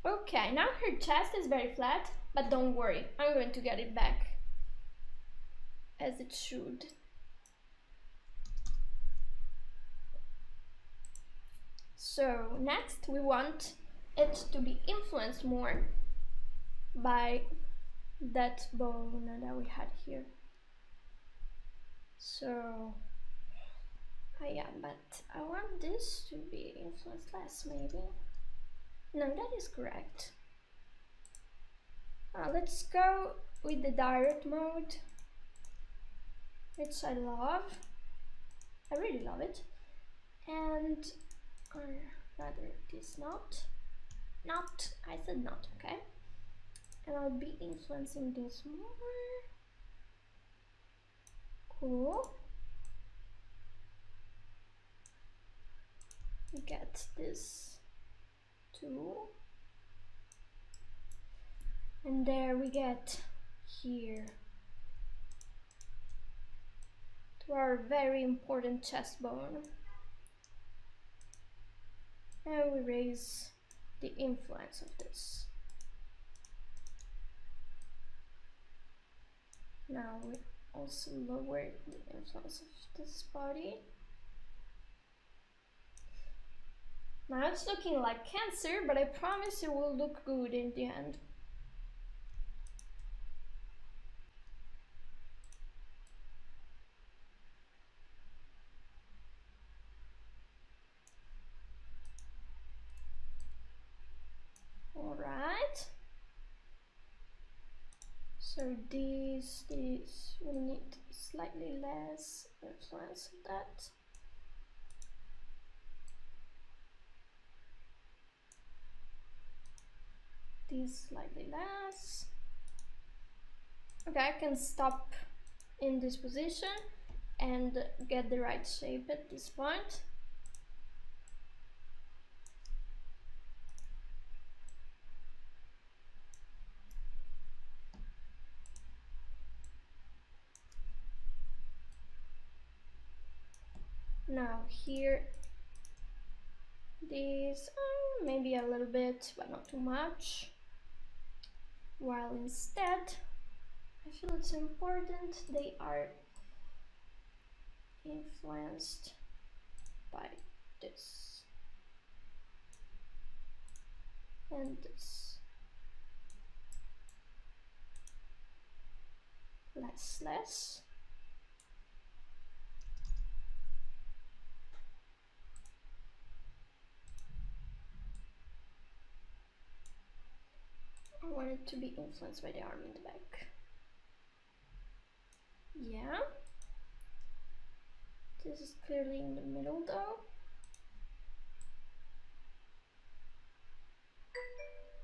Okay, now her chest is very flat, but don't worry, I'm going to get it back as it should. So next we want it to be influenced more by that bone that we had here. So yeah, but I want this to be influenced less maybe. No, that is correct. Let's go with the direct mode, which I love. I really love it. And or rather it is not, I said not, okay. And I'll be influencing this more. Cool. Get this too. And there we get here to our very important chest bone. And we raise the influence of this. Now we also lower the influence of this body. Now it's looking like cancer, but I promise it will look good in the end. Alright. So these will need slightly less influence of that. this slightly less. Okay, I can stop in this position and get the right shape at this point. Now here, this maybe a little bit, but not too much. While instead, I feel it's important they are influenced by this and this. Less. I want it to be influenced by the arm in the back. Yeah. This is clearly in the middle though.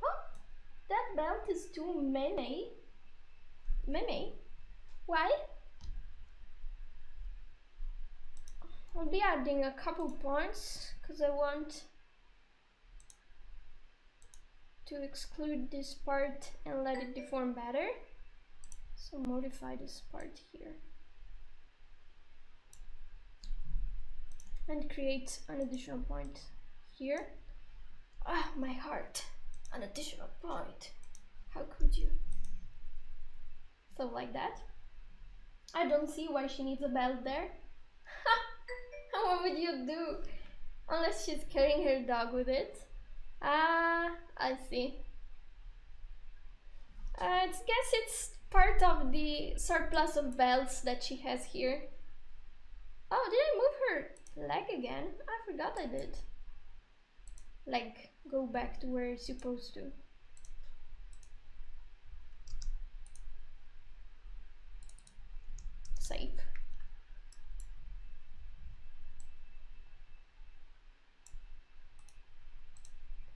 Oh, that belt is too meme. Why? I'll be adding a couple points because I want to exclude this part and let it deform better. So modify this part here. And create an additional point here. Ah, my heart. An additional point. How could you? So like that. I don't see why she needs a belt there. What would you do? Unless she's carrying her dog with it. Ah, I see. I guess it's part of the surplus of belts that she has here. Oh, did I move her leg again? I forgot I did. Leg, go back to where it's supposed to. Save.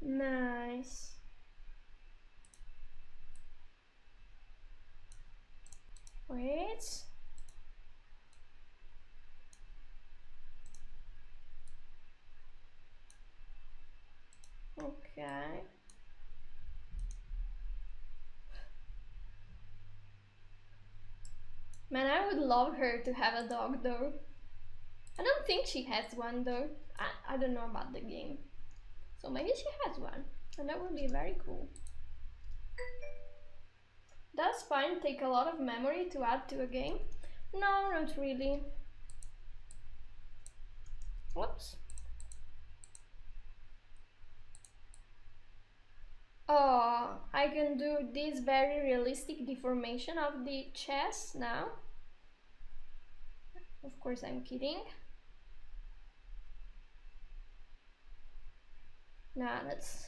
Nice. Wait. Okay. Man, I would love her to have a dog though. I don't think she has one though. I don't know about the game. So maybe she has one. And that would be very cool. Does spine take a lot of memory to add to a game? No, not really. Whoops. Oh, I can do this very realistic deformation of the chest now. Of course, I'm kidding. Nah, that's...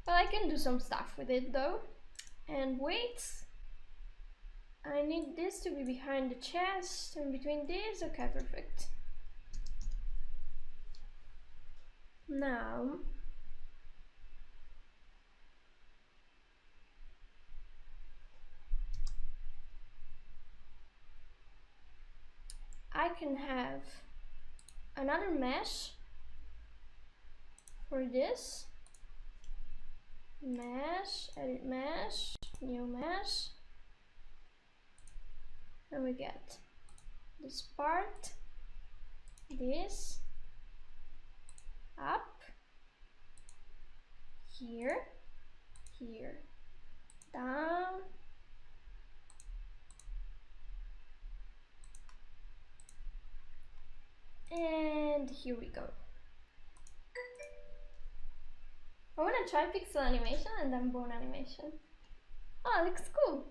Well, I can do some stuff with it though. And wait, I need this to be behind the chest and between these. Okay, perfect. Now I can have another mesh for this. Mesh, edit mesh, new mesh. And we get this part, this, up, here, here, down, and here we go. I want to try pixel animation and then bone animation. Oh, it looks cool.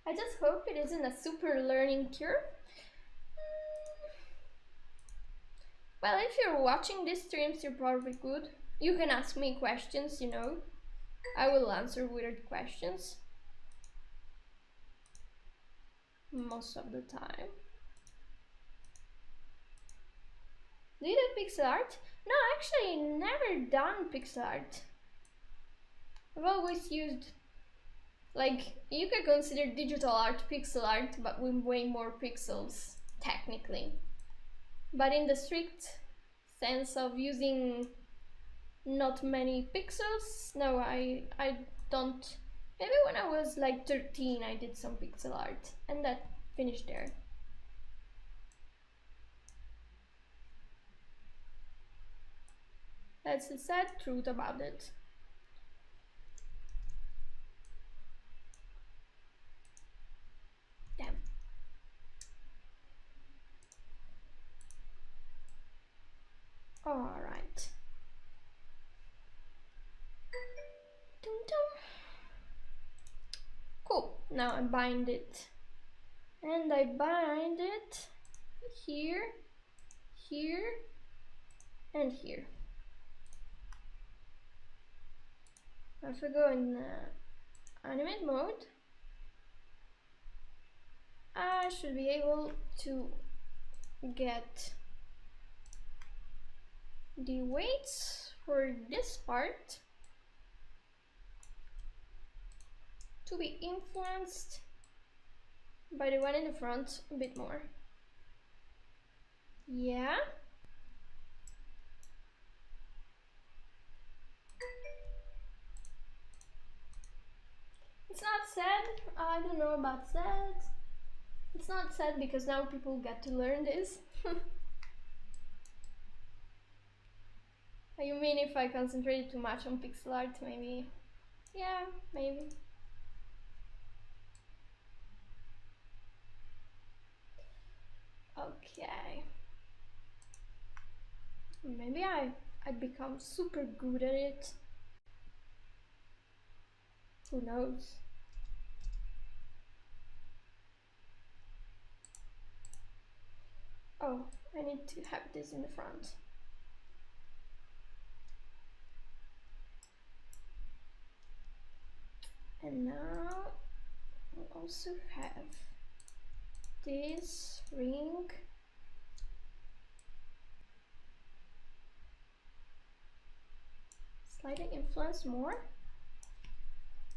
I just hope it isn't a super learning curve. Well, if you're watching these streams, you're probably good. You can ask me questions, you know. I will answer weird questions. most of the time. Do you do pixel art? No, actually never done pixel art. I've always used, like, you could consider digital art pixel art, but with way more pixels, technically. But in the strict sense of using not many pixels, no, I don't. Maybe when I was like 13 I did some pixel art, and that finished there. That's the sad truth about it. Damn. Alright. Cool, now I bind it. And I bind it here, here, and here. If I go in animate mode, I should be able to get the weights for this part to be influenced by the one in the front a bit more. Yeah. It's not sad. I don't know about sad. It's not sad because now people get to learn this. You mean if I concentrated too much on pixel art, maybe? Yeah, maybe. Okay. Maybe I'd become super good at it. Who knows? Oh, I need to have this in the front. And now we also have this ring. Slightly influence more,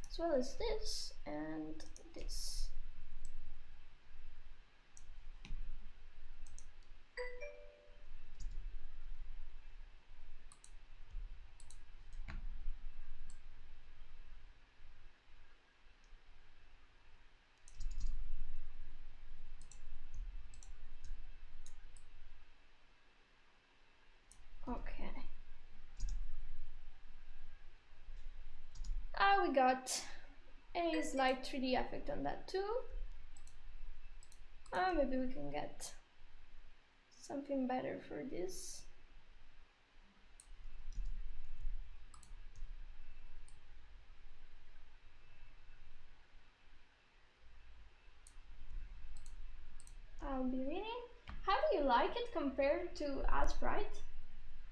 as well as this and this. Okay. We got a slight 3D effect on that too. Maybe we can get something better for this. I'll be reading. How do you like it compared to Asprite?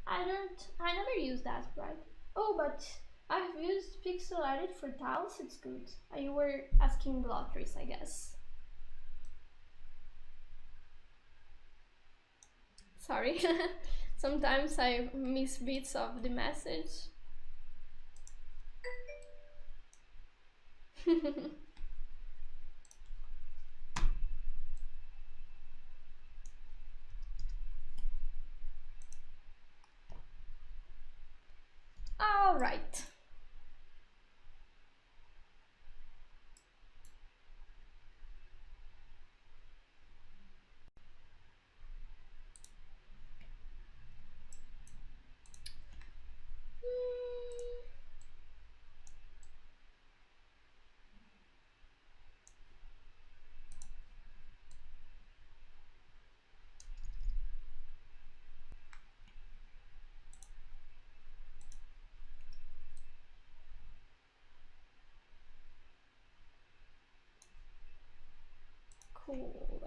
I never used Asprite. Oh, but I've used pixel edit for tiles, it's good. You were asking Glotris, I guess. Sorry, sometimes I miss bits of the message. All right. Cool.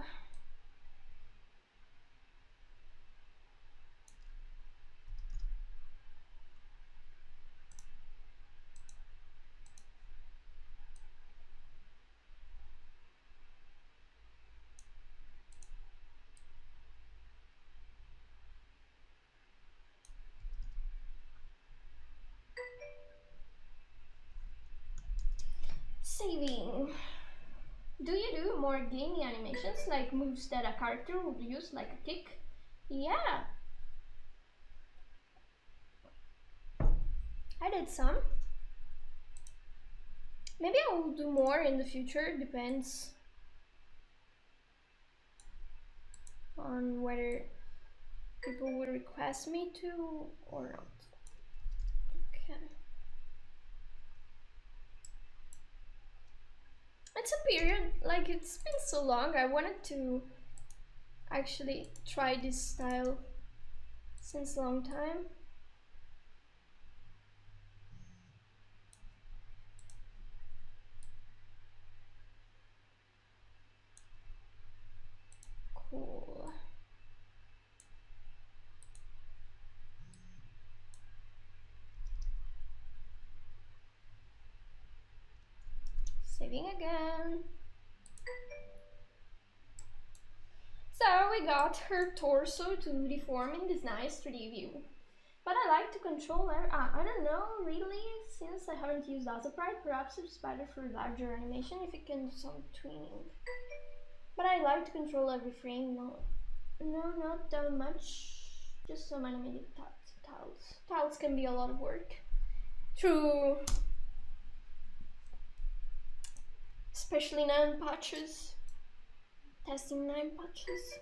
Saving. Do you do more gamey animations, like moves that a character would use, like a kick? Yeah, I did some. Maybe I will do more in the future, depends on whether people will request me to or not. Okay. It's a period, like it's been so long, I wanted to actually try this style since a long time. Cool. Saving again. So we got her torso to deform in this nice 3D view. But I like to control her. I don't know really, since I haven't used Autopride, perhaps it's better for larger animation if it can do some tweening. But I like to control every frame, no, not that much, just some animated tiles. Tiles can be a lot of work. True. Especially 9 patches. Testing 9 patches.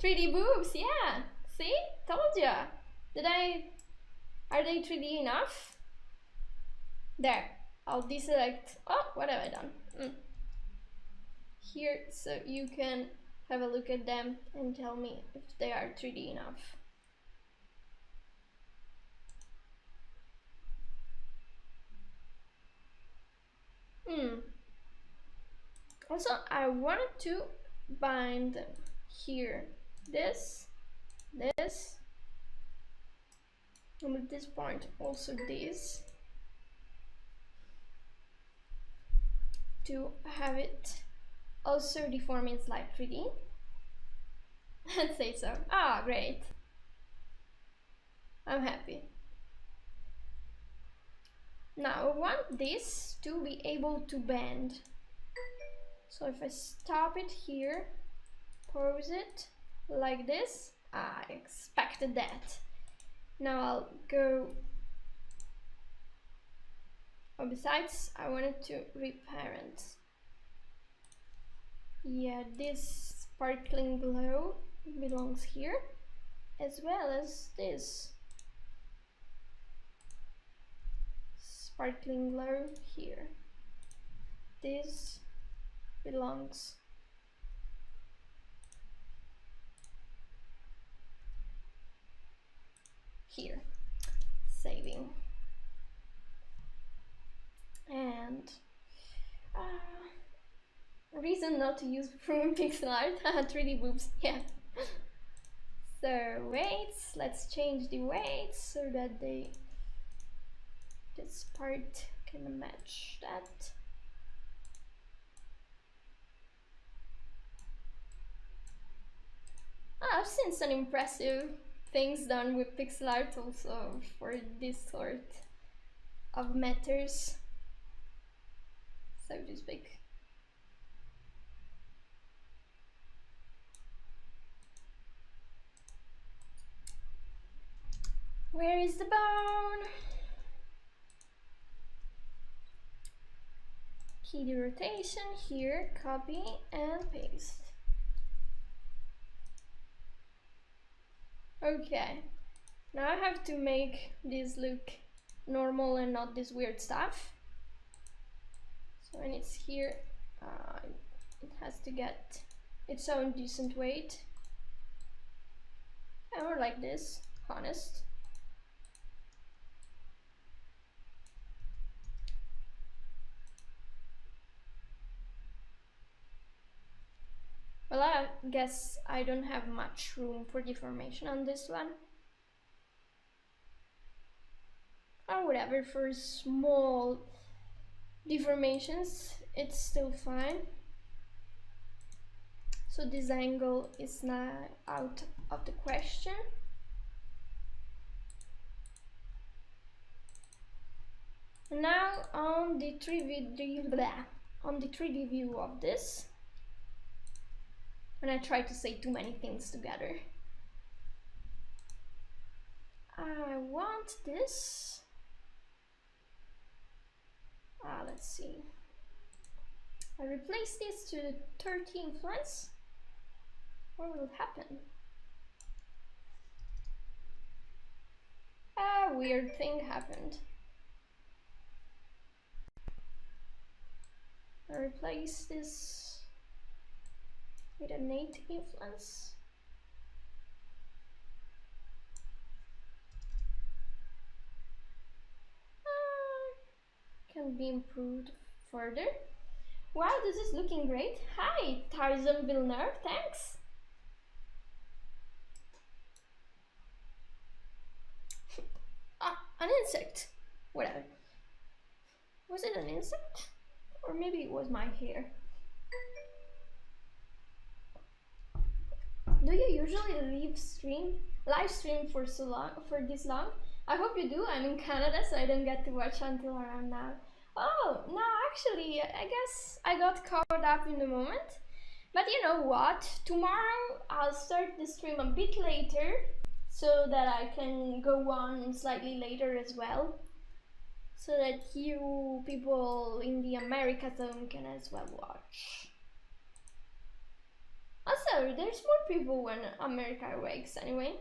3D boobs, yeah. See? Told ya. Are they 3D enough? There. I'll deselect. Oh, what have I done? Here, so you can have a look at them and tell me if they are 3D enough. Also, I wanted to bind them here. This, and at this point also this, to have it also deform in slide 3D. Let's say so. Ah, great. I'm happy. Now I want this to be able to bend. So if I stop it here, pose it like this, I expected that. Now I'll go, oh, besides I wanted to reparent. Yeah, this sparkling glow belongs here, as well as this sparkling glow here. This belongs here. Saving. And reason not to use from pixel art. 3D boobs, yeah. So weights, let's change the weights so that this part can match that. I've seen some impressive things done with pixel art also for this sort of matters, so to speak. Where is the bone? Key the rotation here, copy and paste. Okay, now I have to make this look normal and not this weird stuff. So when it's here, it has to get its own decent weight. Or like this, honest. Well, I guess I don't have much room for deformation on this one. Or whatever, for small deformations, it's still fine. So this angle is now out of the question. Now on the 3D view of this, and I try to say too many things together. I want this. Let's see. I replace this to the 30 influence. What will happen? A weird thing happened. I replace this with an 8 influence. Can be improved further. Wow, this is looking great. Hi, Tarzan Villeneuve, thanks. An insect. Whatever. Was it an insect? Or maybe it was my hair. Do you usually live stream for this long? I hope you do. I'm in Canada, so I don't get to watch until around now. Oh, no, actually, I guess I got caught up in the moment. But you know what? Tomorrow I'll start the stream a bit later so that I can go on slightly later as well. So that you people in the America zone can as well watch. Also, there's more people when America awakes anyway.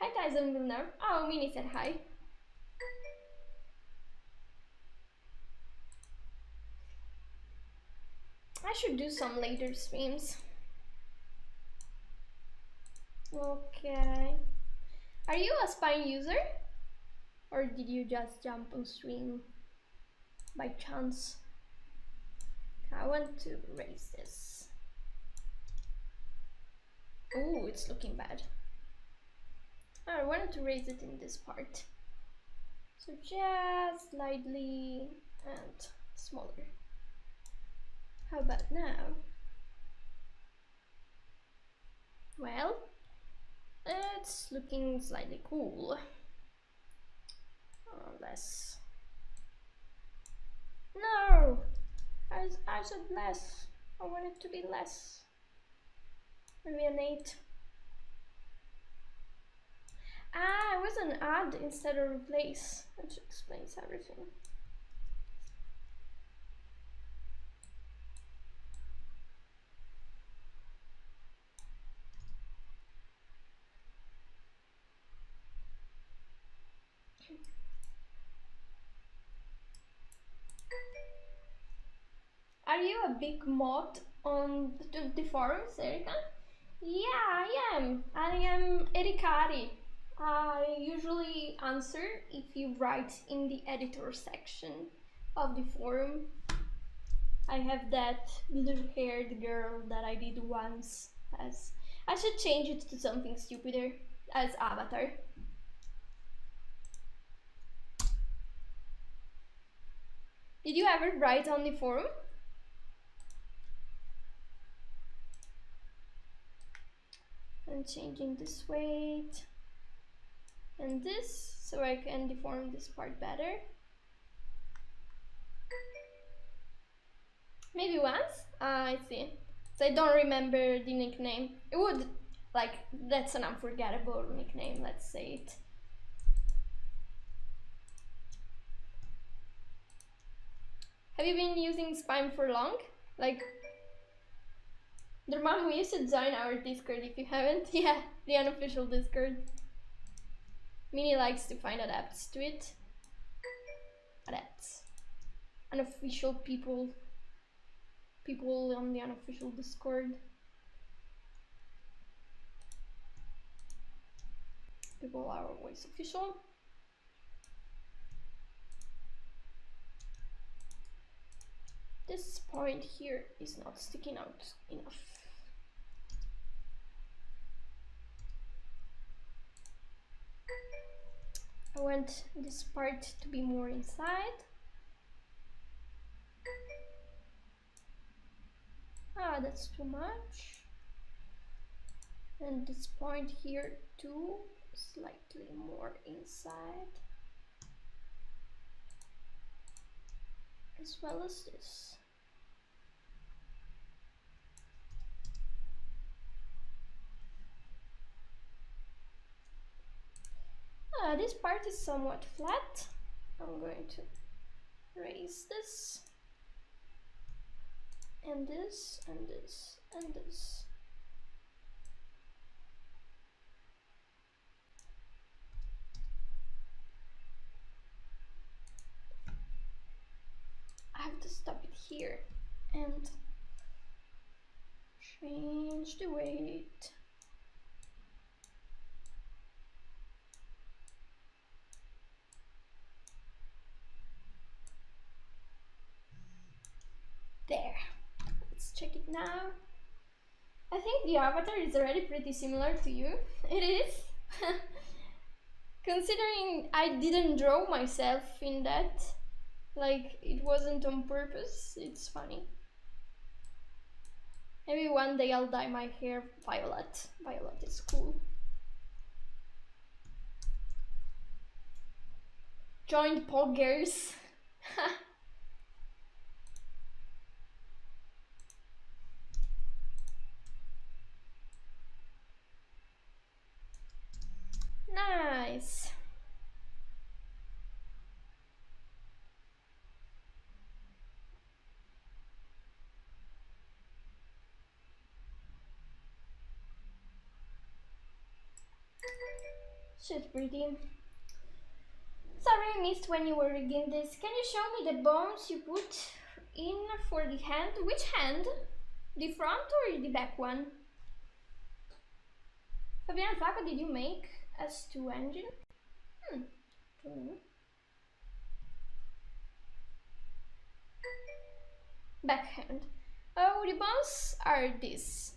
Hi Tyson Villeneuve. Oh, Minnie said hi. I should do some later streams. Okay. Are you a Spine user? Or did you just jump on stream by chance? I want to raise this. Oh, it's looking bad. I wanted to raise it in this part. So just slightly and smaller. How about now? Well, it's looking slightly cool. Less. No! I said less. I want it to be less. Maybe an 8. It was an add instead of replace, which explains everything. Are you a big mod on the forums, Erika? Yeah, I am. I am Erikari. I usually answer if you write in the editor section of the forum. I have that blue-haired girl that I did once as... I should change it to something stupider as avatar. Did you ever write on the forum? I'm changing this weight and this so I can deform this part better. Maybe once? I see. So I don't remember the nickname. It would, like, that's an unforgettable nickname, let's say it. Have you been using Spime for long? Like, Derman, we used to join our Discord if you haven't. Yeah, the unofficial Discord. Minnie likes to find adepts to it. Adepts. Unofficial people. People on the unofficial Discord. People are always official. This point here is not sticking out enough. I want this part to be more inside. That's too much. And this point here too, slightly more inside. as well as this. This part is somewhat flat. I'm going to raise this, and this, and this, and this. I have to stop it here and change the weight. There. Let's check it now. I think the avatar is already pretty similar to you. It is. Considering I didn't draw myself in that, like it wasn't on purpose, it's funny. Maybe one day I'll dye my hair violet. Violet is cool. Joined poggers. Nice. Shit, pretty. Sorry I missed when you were rigging this. Can you show me the bones you put in for the hand? Which hand? The front or the back one? Fabian Flaco, did you make S2 engine? Don't know. Backhand. Oh, the bones are this.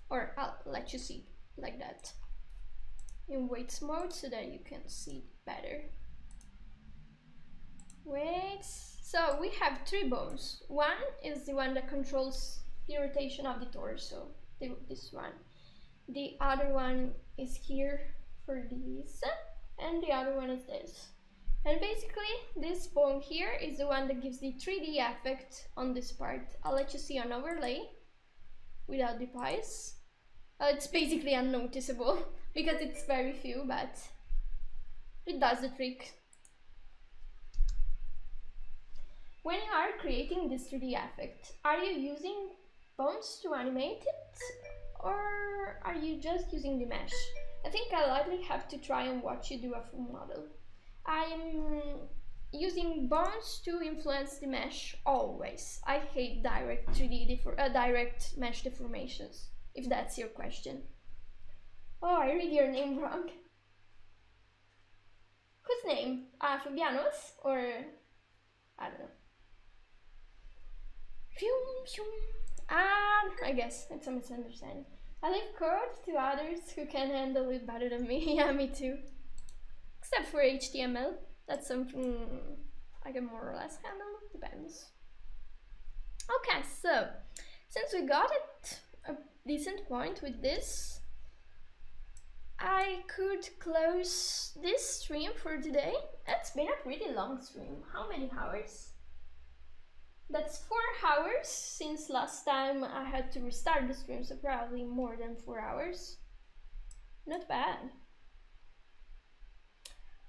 Or I'll let you see like that. In weights mode so that you can see better. Weights. So we have 3 bones. One is the one that controls the rotation of the torso. This one. The other one is here for this, and the other one is this. And basically, this bone here is the one that gives the 3D effect on this part. I'll let you see on overlay without the pies. It's basically unnoticeable because it's very few, but it does the trick. When you are creating this 3D effect, are you using bones to animate it, or are you just using the mesh? I think I'll likely have to try and watch you do a full model. I'm using bones to influence the mesh always. I hate direct 3D direct mesh deformations, if that's your question. Oh, I read your name wrong. Whose name? Fabiano's? Or I don't know. I guess it's a misunderstanding. I leave code to others who can handle it better than me. Yeah, me too. Except for HTML. That's something I can more or less handle. Depends. Okay, so since we got it a decent point with this, I could close this stream for today. It's been a pretty long stream. How many hours? That's 4 hours since last time I had to restart the stream, so probably more than 4 hours. Not bad.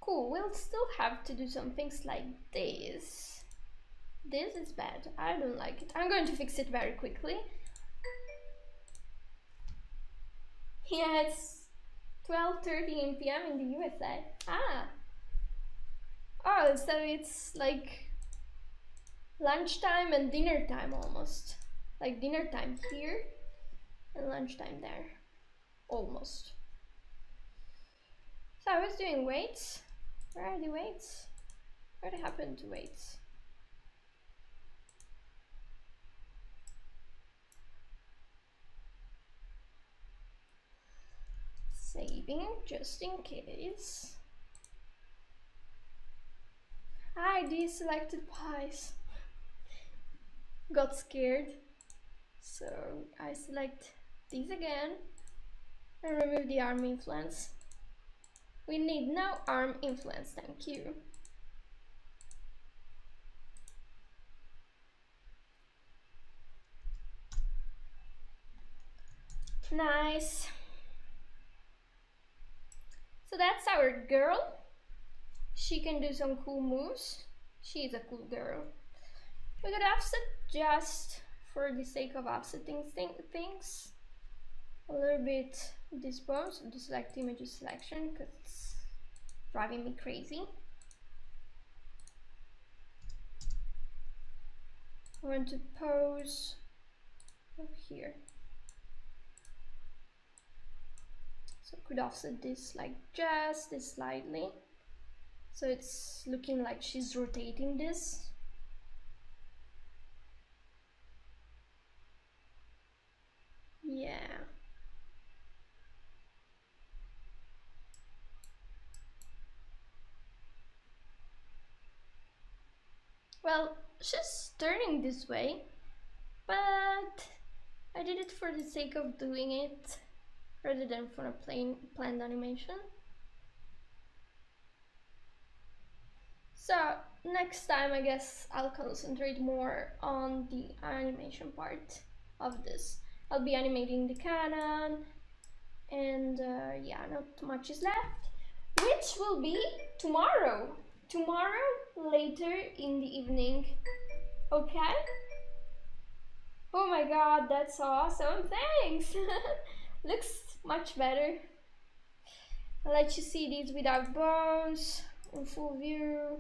Cool, we'll still have to do some things like this. This is bad, I don't like it. I'm going to fix it very quickly. Yeah, it's 12:30 p.m. in the USA. Oh, so it's like lunchtime and dinner time almost. Like dinner time here and lunchtime there. Almost. So I was doing weights. Where are the weights? What happened to weights? Saving just in case. I deselected pies. Got scared. So I select these again and remove the arm influence. We need no arm influence, thank you. Nice. So that's our girl. She can do some cool moves. She's a cool girl. We could offset just for the sake of offsetting things. A little bit this pose, deselect image selection, because it's driving me crazy. I want to pose up here. So I could offset this like just this slightly. So it's looking like she's rotating this. Yeah. Well, she's turning this way, but I did it for the sake of doing it rather than for a planned animation. So next time I guess I'll concentrate more on the animation part of this. I'll be animating the cannon, and yeah, not much is left, which will be tomorrow later in the evening. Okay, oh my god, that's awesome, thanks. Looks much better. I'll let you see these without bones in full view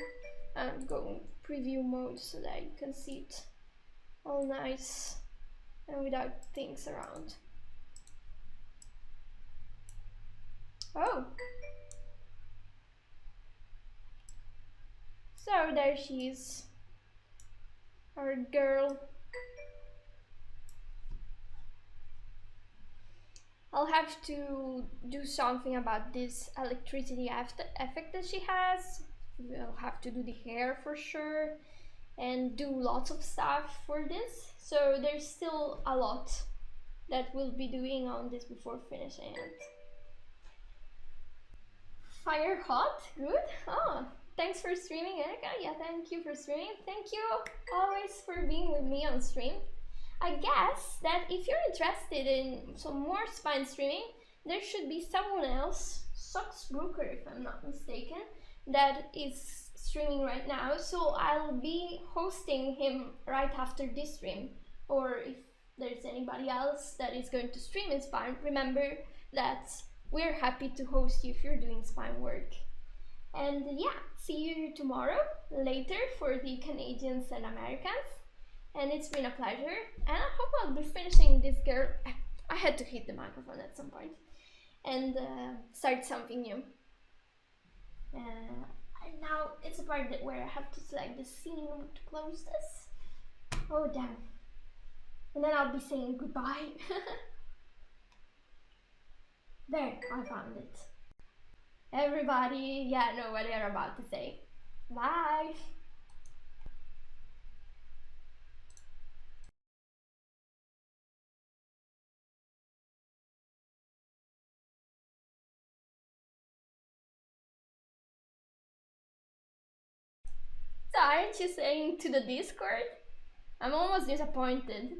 and go in preview mode so that you can see it all nice and without things around. Oh, so there she is, our girl. I'll have to do something about this electricity effect that she has. We'll have to do the hair for sure and do lots of stuff for this. So there's still a lot that we'll be doing on this before finishing it. Fire hot, good. Oh, thanks for streaming, Erica. Yeah, thank you for streaming. Thank you always for being with me on stream. I guess that if you're interested in some more spine streaming, there should be someone else, Socks Brooker if I'm not mistaken, that is streaming right now. So I'll be hosting him right after this stream. Or if there's anybody else that is going to stream in spine, remember that we're happy to host you if you're doing spine work. And yeah, see you tomorrow later for the Canadians and Americans. And it's been a pleasure, and I hope I'll be finishing this girl. I had to hit the microphone at some point and start something new. And now it's a part where I have to select the scene to close this. Oh damn. And then I'll be saying goodbye. There, I found it. Everybody, yeah, know what they're about to say. Bye. So aren't you saying to the Discord? I'm almost disappointed.